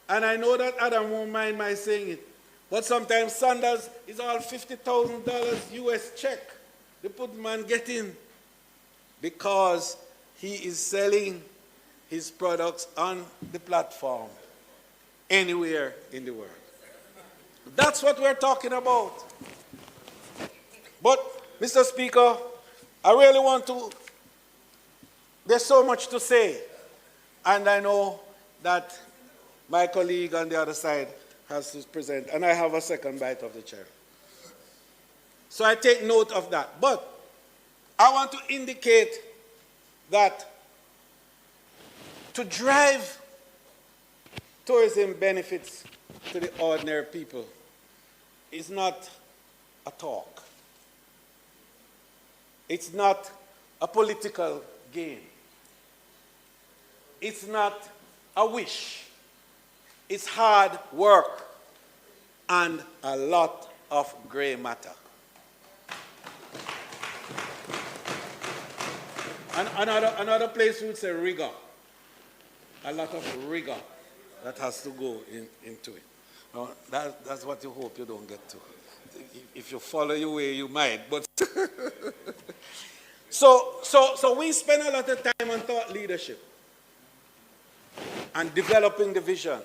And I know that Adam won't mind my saying it. But sometimes Sanders is all $50,000 US check. The pudding man getting, because he is selling his products on the platform anywhere in the world. That's what we're talking about. But, Mr. Speaker, I really want to, there's so much to say. And I know that my colleague on the other side has to present, and I have a second bite of the cherry. So I take note of that. But I want to indicate that to drive tourism benefits to the ordinary people is not a talk. It's not a political game. It's not a wish. It's hard work and a lot of gray matter. And another place would say rigor. A lot of rigor. that has to go into it. That's what you hope you don't get to. If you follow your way, you might. But so we spend a lot of time on thought leadership and developing the vision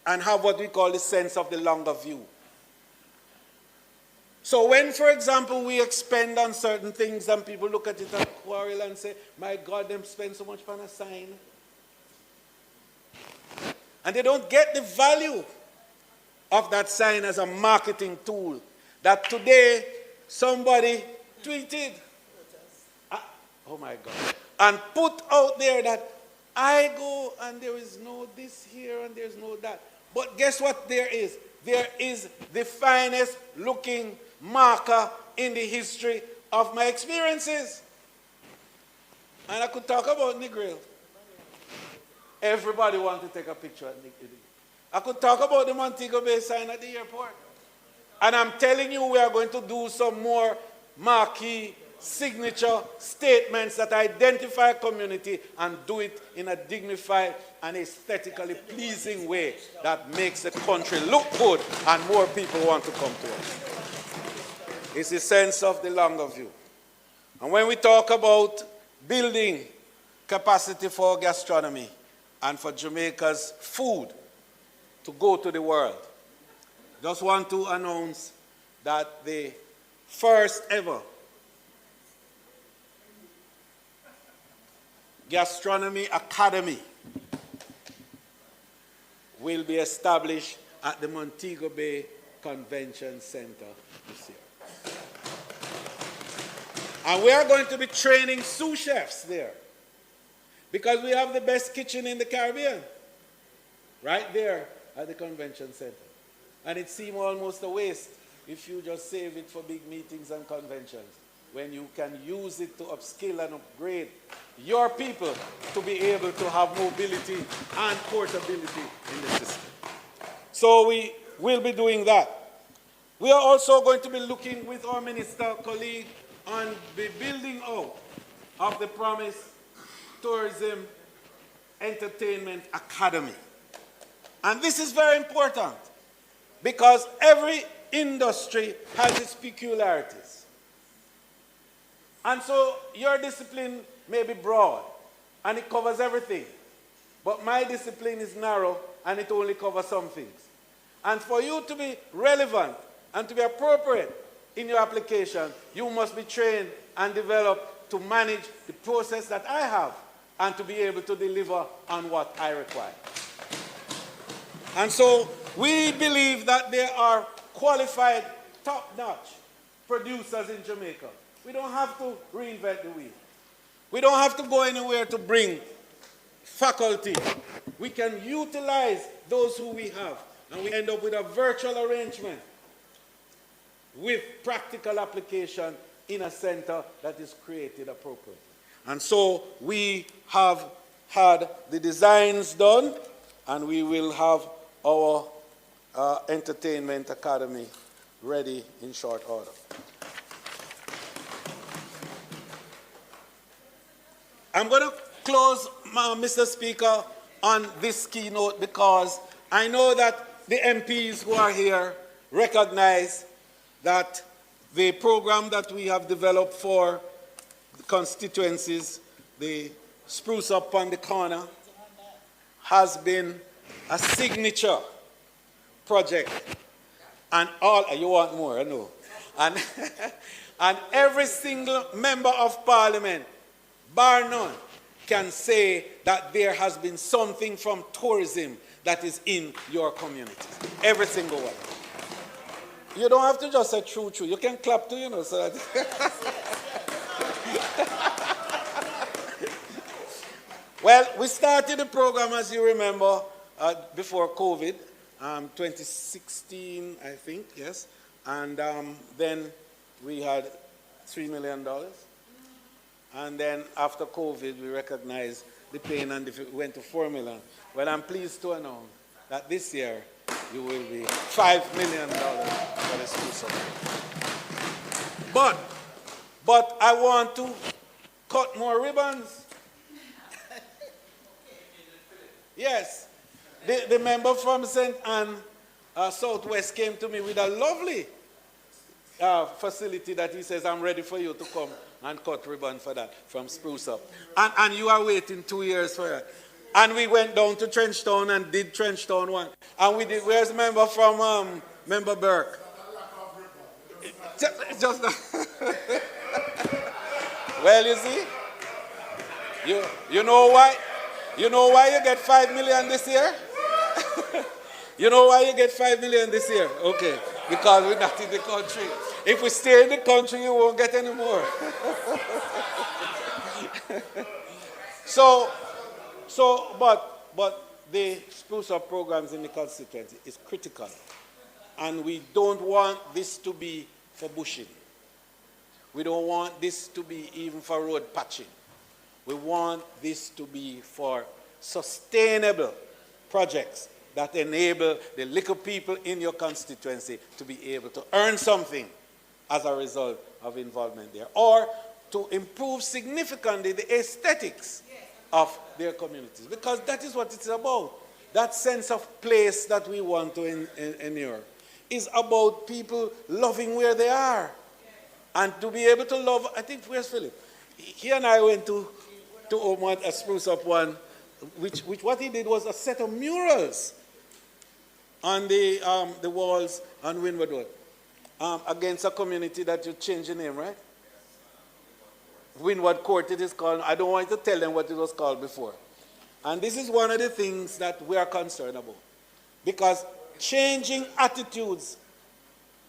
and have what we call the sense of the longer view. So when, for example, we expend on certain things and people look at it and quarrel and say, my God, them spend so much on a sign. And they don't get the value of that sign as a marketing tool that today somebody tweeted, oh my God, and put out there that I go and there is no this here and there's no that. But guess what there is? There is the finest looking marker in the history of my experiences. And I could talk about Negril. Everybody wants to take a picture at Negril. I could talk about the Montego Bay sign at the airport. And I'm telling you, we are going to do some more marquee signature statements that identify community and do it in a dignified and aesthetically pleasing way that makes the country look good and more people want to come to us. It's the sense of the longer view. And when we talk about building capacity for gastronomy and for Jamaica's food to go to the world, just want to announce that the first ever Gastronomy Academy will be established at the Montego Bay Convention Center this year. And we are going to be training sous chefs there because we have the best kitchen in the Caribbean right there at the convention center. And it seems almost a waste if you just save it for big meetings and conventions, when you can use it to upskill and upgrade your people to be able to have mobility and portability in the system. So we will be doing that. We are also going to be looking with our minister colleague on the building out of the Promise Tourism Entertainment Academy. And this is very important because every industry has its peculiarities. And so your discipline may be broad and it covers everything. But my discipline is narrow and it only covers some things. And for you to be relevant and to be appropriate in your application, you must be trained and developed to manage the process that I have and to be able to deliver on what I require. And so we believe that there are qualified, top-notch producers in Jamaica. We don't have to reinvent the wheel. We don't have to go anywhere to bring faculty. We can utilize those who we have, and we end up with a virtual arrangement with practical application in a center that is created appropriately. And so we have had the designs done, and we will have our entertainment academy ready in short order. I'm going to close, Mr. Speaker, on this keynote because I know that the MPs who are here recognize that the program that we have developed for the constituencies, the Spruce Up on the Corner, has been a signature project. And all, you want more, I know. And every single member of parliament, bar none, can say that there has been something from tourism that is in your communities. Every single one. You don't have to just say true. You can clap too, you know. So that well, we started the program, as you remember, before COVID, 2016, I think, yes. And then we had $3 million. And then after COVID, we recognized the pain and went to 4 million. Well, I'm pleased to announce that this year, you will be $5 million for the school support. But I want to cut more ribbons. Yes. The member from St. Anne Southwest came to me with a lovely facility that he says, I'm ready for you to come and cut ribbon for that from Spruce Up. And you are waiting 2 years for it. And we went down to Trenchtown and did Trenchtown 1. And we did, where's the member from Member Burke? Just well, you see, you know why? You know why you get 5 million this year? You know why you get 5 million this year? Okay, because we're not in the country. If we stay in the country, you won't get any more. But the spruce up programs in the constituency is critical. And we don't want this to be for bushing. We don't want this to be even for road patching. We want this to be for sustainable projects that enable the little people in your constituency to be able to earn something as a result of involvement there, or to improve significantly the aesthetics of their communities, because that is what it's about. That sense of place that we want to inure is about people loving where they are. And to be able to love, I think, where's Philip? He and I went to Omar, a spruce up one, which what he did was a set of murals on the walls on Windward Road against a community that you changed the name, right? Windward Court it is called. I don't want you to tell them what it was called before. And this is one of the things that we are concerned about. Because changing attitudes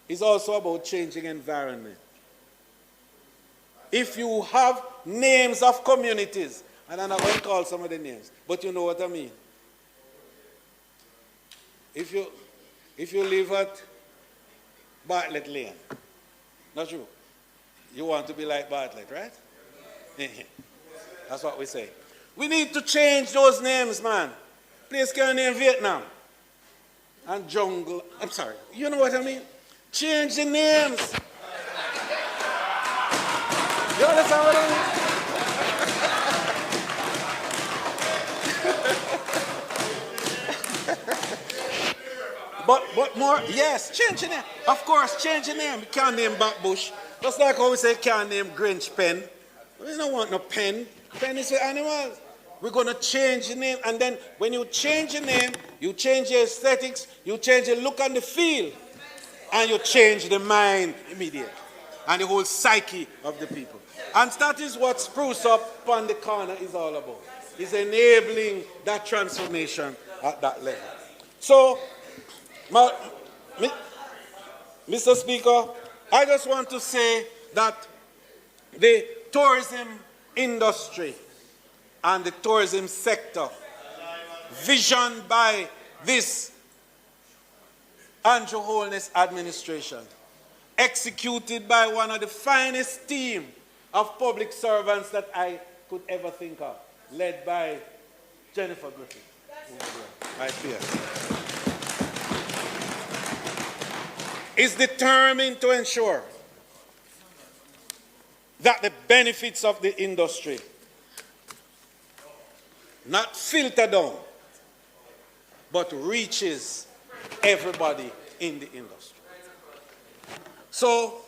is also about changing environment. If you have names of communities, and I'm not going to call some of the names, but you know what I mean. If you live at Bartlett Lane, not true. You want to be like Bartlett, right? That's what we say. We need to change those names, man. Place can name Vietnam and Jungle. I'm sorry. You know what I mean? Change the names. You understand what I mean? But more, yes, change the name. Of course, change the name. You can't name Backbush. Just like how we say can't name Grinch Pen. We don't want no pen. Pen is for animals. We're going to change the name. And then when you change the name, you change the aesthetics, you change the look and the feel, and you change the mind immediately. And the whole psyche of the people. And that is what Spruce Up on the corner is all about. It's enabling that transformation at that level. So, Mr. Speaker, I just want to say that the tourism industry and the tourism sector, visioned by this Andrew Holness administration, executed by one of the finest team of public servants that I could ever think of, led by Jennifer Griffith, right here, is determined to ensure that the benefits of the industry not filter down, but reaches everybody in the industry. So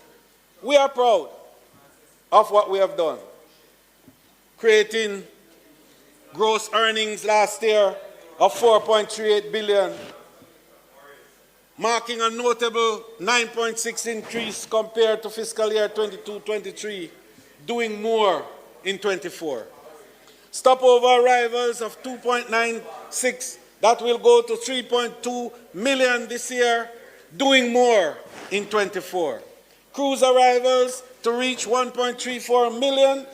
we are proud of what we have done, creating gross earnings last year of 4.38 billion, marking a notable 9.6 increase compared to fiscal year 22-23, doing more in 24. Stopover arrivals of 2.96, that will go to 3.2 million this year, doing more in 24. Cruise arrivals to reach 1.34 million,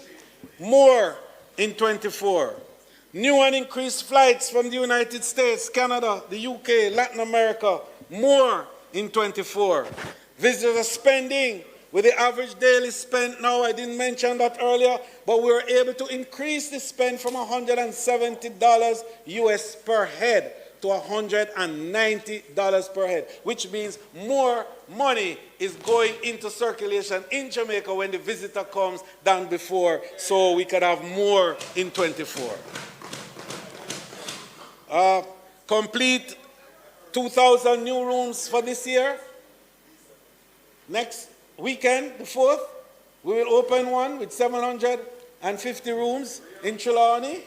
more in 24. New and increased flights from the United States, Canada, the UK, Latin America, more in 24. Visitor spending, with the average daily spend now, I didn't mention that earlier, but we were able to increase the spend from $170 US per head to $190 per head, which means more money is going into circulation in Jamaica when the visitor comes than before, so we could have more in 24. complete 2,000 new rooms for this year. Next weekend, the 4th, we will open one with 750 rooms in Trelawney,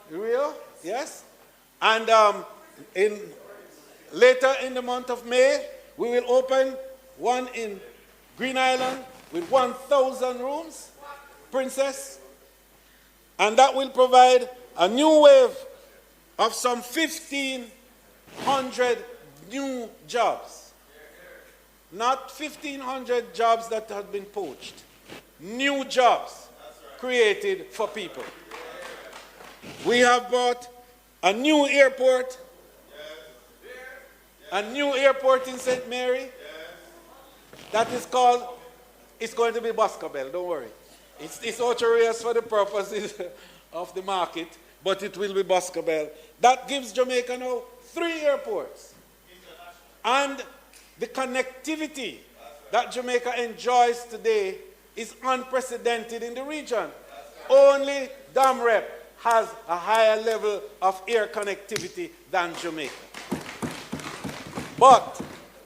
Rio, yes. And later in the month of May, we will open one in Green Island with 1,000 rooms, Princess. And that will provide a new wave of some 1,500 new jobs. Not 1,500 jobs that have been poached. New jobs created for people. We have bought a new airport. A new airport in St. Mary. That is called, it's going to be Boscobel, don't worry. It's outrageous for the purposes of the market, but it will be Boscobel. That gives Jamaica now 3 airports. And the connectivity that Jamaica enjoys today is unprecedented in the region. Only Damrep has a higher level of air connectivity than Jamaica. But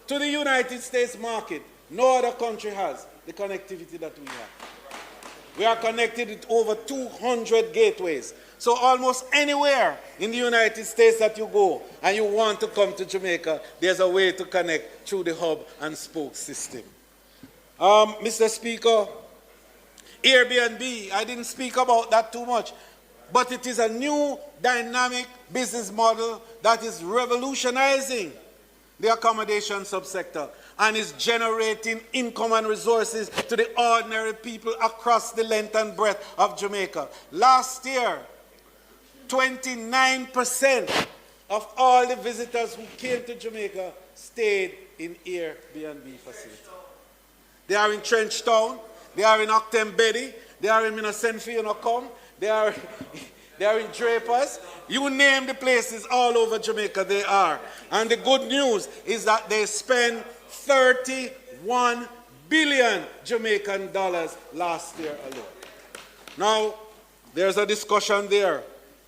to the United States market, no other country has the connectivity that we have. We are connected with over 200 gateways. So almost anywhere in the United States that you go and you want to come to Jamaica, there's a way to connect through the hub and spoke system. Mr. Speaker, Airbnb, I didn't speak about that too much, but it is a new dynamic business model that is revolutionizing the accommodation subsector and is generating income and resources to the ordinary people across the length and breadth of Jamaica. Last year, 29% of all the visitors who came to Jamaica stayed in Airbnb facilities. They are in Trenchtown, they are in I-Octane Betty, they are in Minnesota, they are in Drapers. You name the places all over Jamaica, they are. And the good news is that they spend 31 billion Jamaican dollars last year alone. Now, there's a discussion there,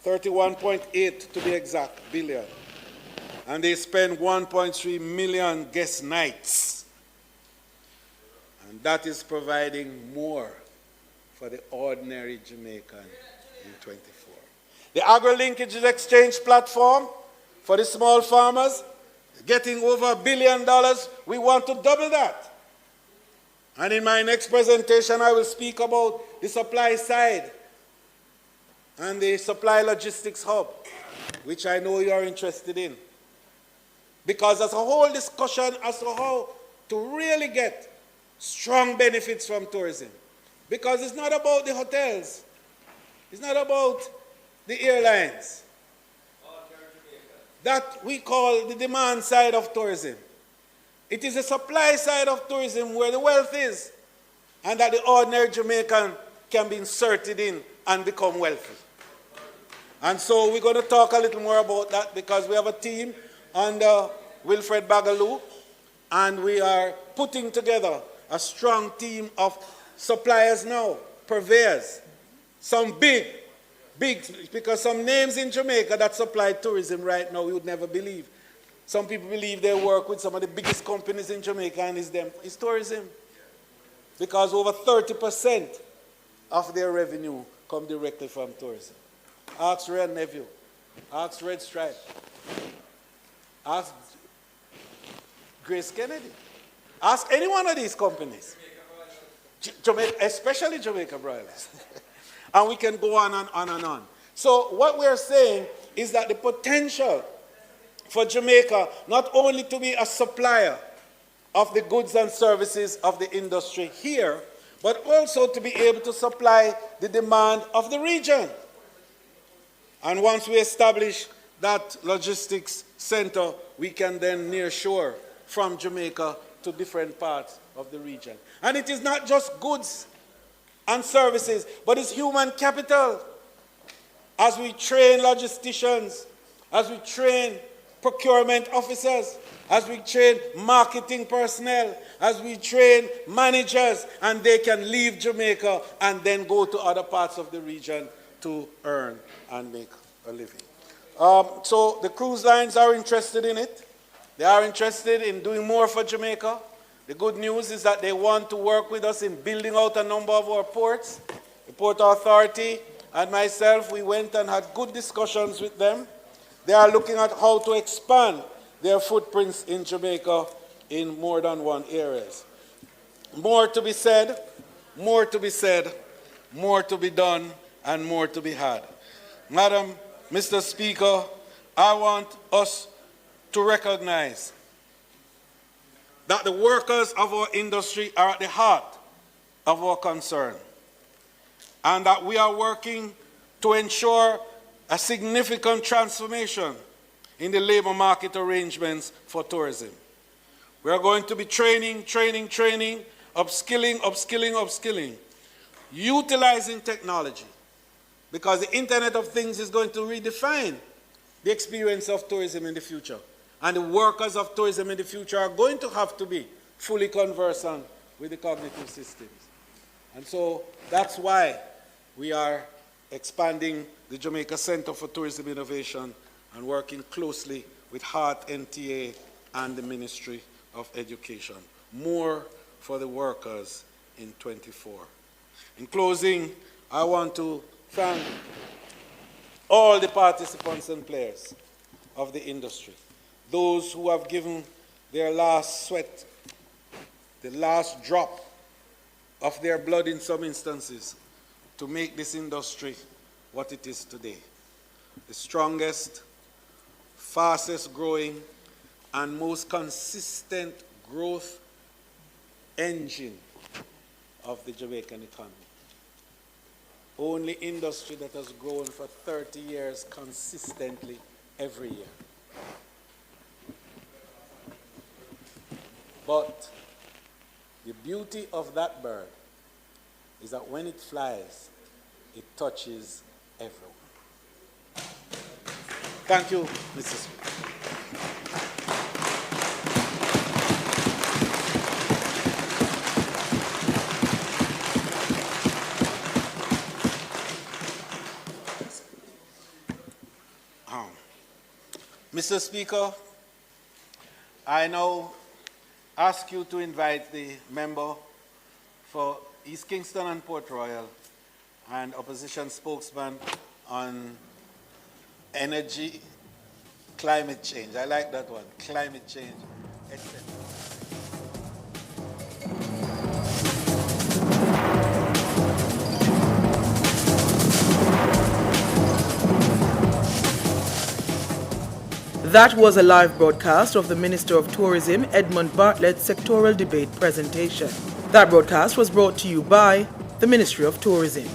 31.8 to be exact, billion. And they spend 1.3 million guest nights. And that is providing more for the ordinary Jamaican in 24. The agro-linkages exchange platform for the small farmers, getting over $1 billion, we want to double that. And in my next presentation, I will speak about the supply side and the supply logistics hub, which I know you are interested in. Because there's a whole discussion as to how to really get strong benefits from tourism. Because it's not about the hotels. It's not about the airlines. That we call the demand side of tourism. It is the supply side of tourism where the wealth is, and that the ordinary Jamaican can be inserted in and become wealthy. And so we're going to talk a little more about that because we have a team under Wilfred Bagaloo, and we are putting together a strong team of suppliers now, purveyors, some big, because some names in Jamaica that supply tourism right now, we would never believe. Some people believe they work with some of the biggest companies in Jamaica, and it's tourism. Because over 30% of their revenue come directly from tourism. Ask Red Nephew. Ask Red Stripe. Ask Grace Kennedy. Ask any one of these companies. Jamaica, especially Jamaica Broilers. And we can go on and on and on. So what we're saying is that the potential for Jamaica not only to be a supplier of the goods and services of the industry here, but also to be able to supply the demand of the region. And once we establish that logistics center, we can then nearshore from Jamaica to different parts of the region. And it is not just goods and services, but it's human capital. As we train logisticians, as we train procurement officers, as we train marketing personnel, as we train managers, and they can leave Jamaica and then go to other parts of the region to earn and make a living. So the cruise lines are interested in it. They are interested in doing more for Jamaica. The good news is that they want to work with us in building out a number of our ports. The Port Authority and myself, we went and had good discussions with them. They are looking at how to expand their footprints in Jamaica in more than one areas. More to be said, more to be said, more to be done, and more to be had. Madam, Mr. Speaker, I want us to recognize that the workers of our industry are at the heart of our concern, and that we are working to ensure a significant transformation in the labor market arrangements for tourism. We are going to be training, upskilling, utilizing technology, because the Internet of Things is going to redefine the experience of tourism in the future. And the workers of tourism in the future are going to have to be fully conversant with the cognitive systems. And so that's why we are expanding the Jamaica Center for Tourism Innovation and working closely with HEART, NTA, and the Ministry of Education. More for the workers in 24. In closing, I want to thank all the participants and players of the industry, those who have given their last sweat, the last drop of their blood in some instances, to make this industry what it is today. The strongest, fastest growing, and most consistent growth engine of the Jamaican economy. Only industry that has grown for 30 years consistently every year. But the beauty of that bird is that when it flies, it touches everyone. Thank you, Mr. Speaker. Mr. Speaker, I now ask you to invite the member for East Kingston and Port Royal and opposition spokesman on energy, climate change. I like that one, climate change, etc. That was a live broadcast of the Minister of Tourism, Edmund Bartlett's sectoral debate presentation. That broadcast was brought to you by the Ministry of Tourism.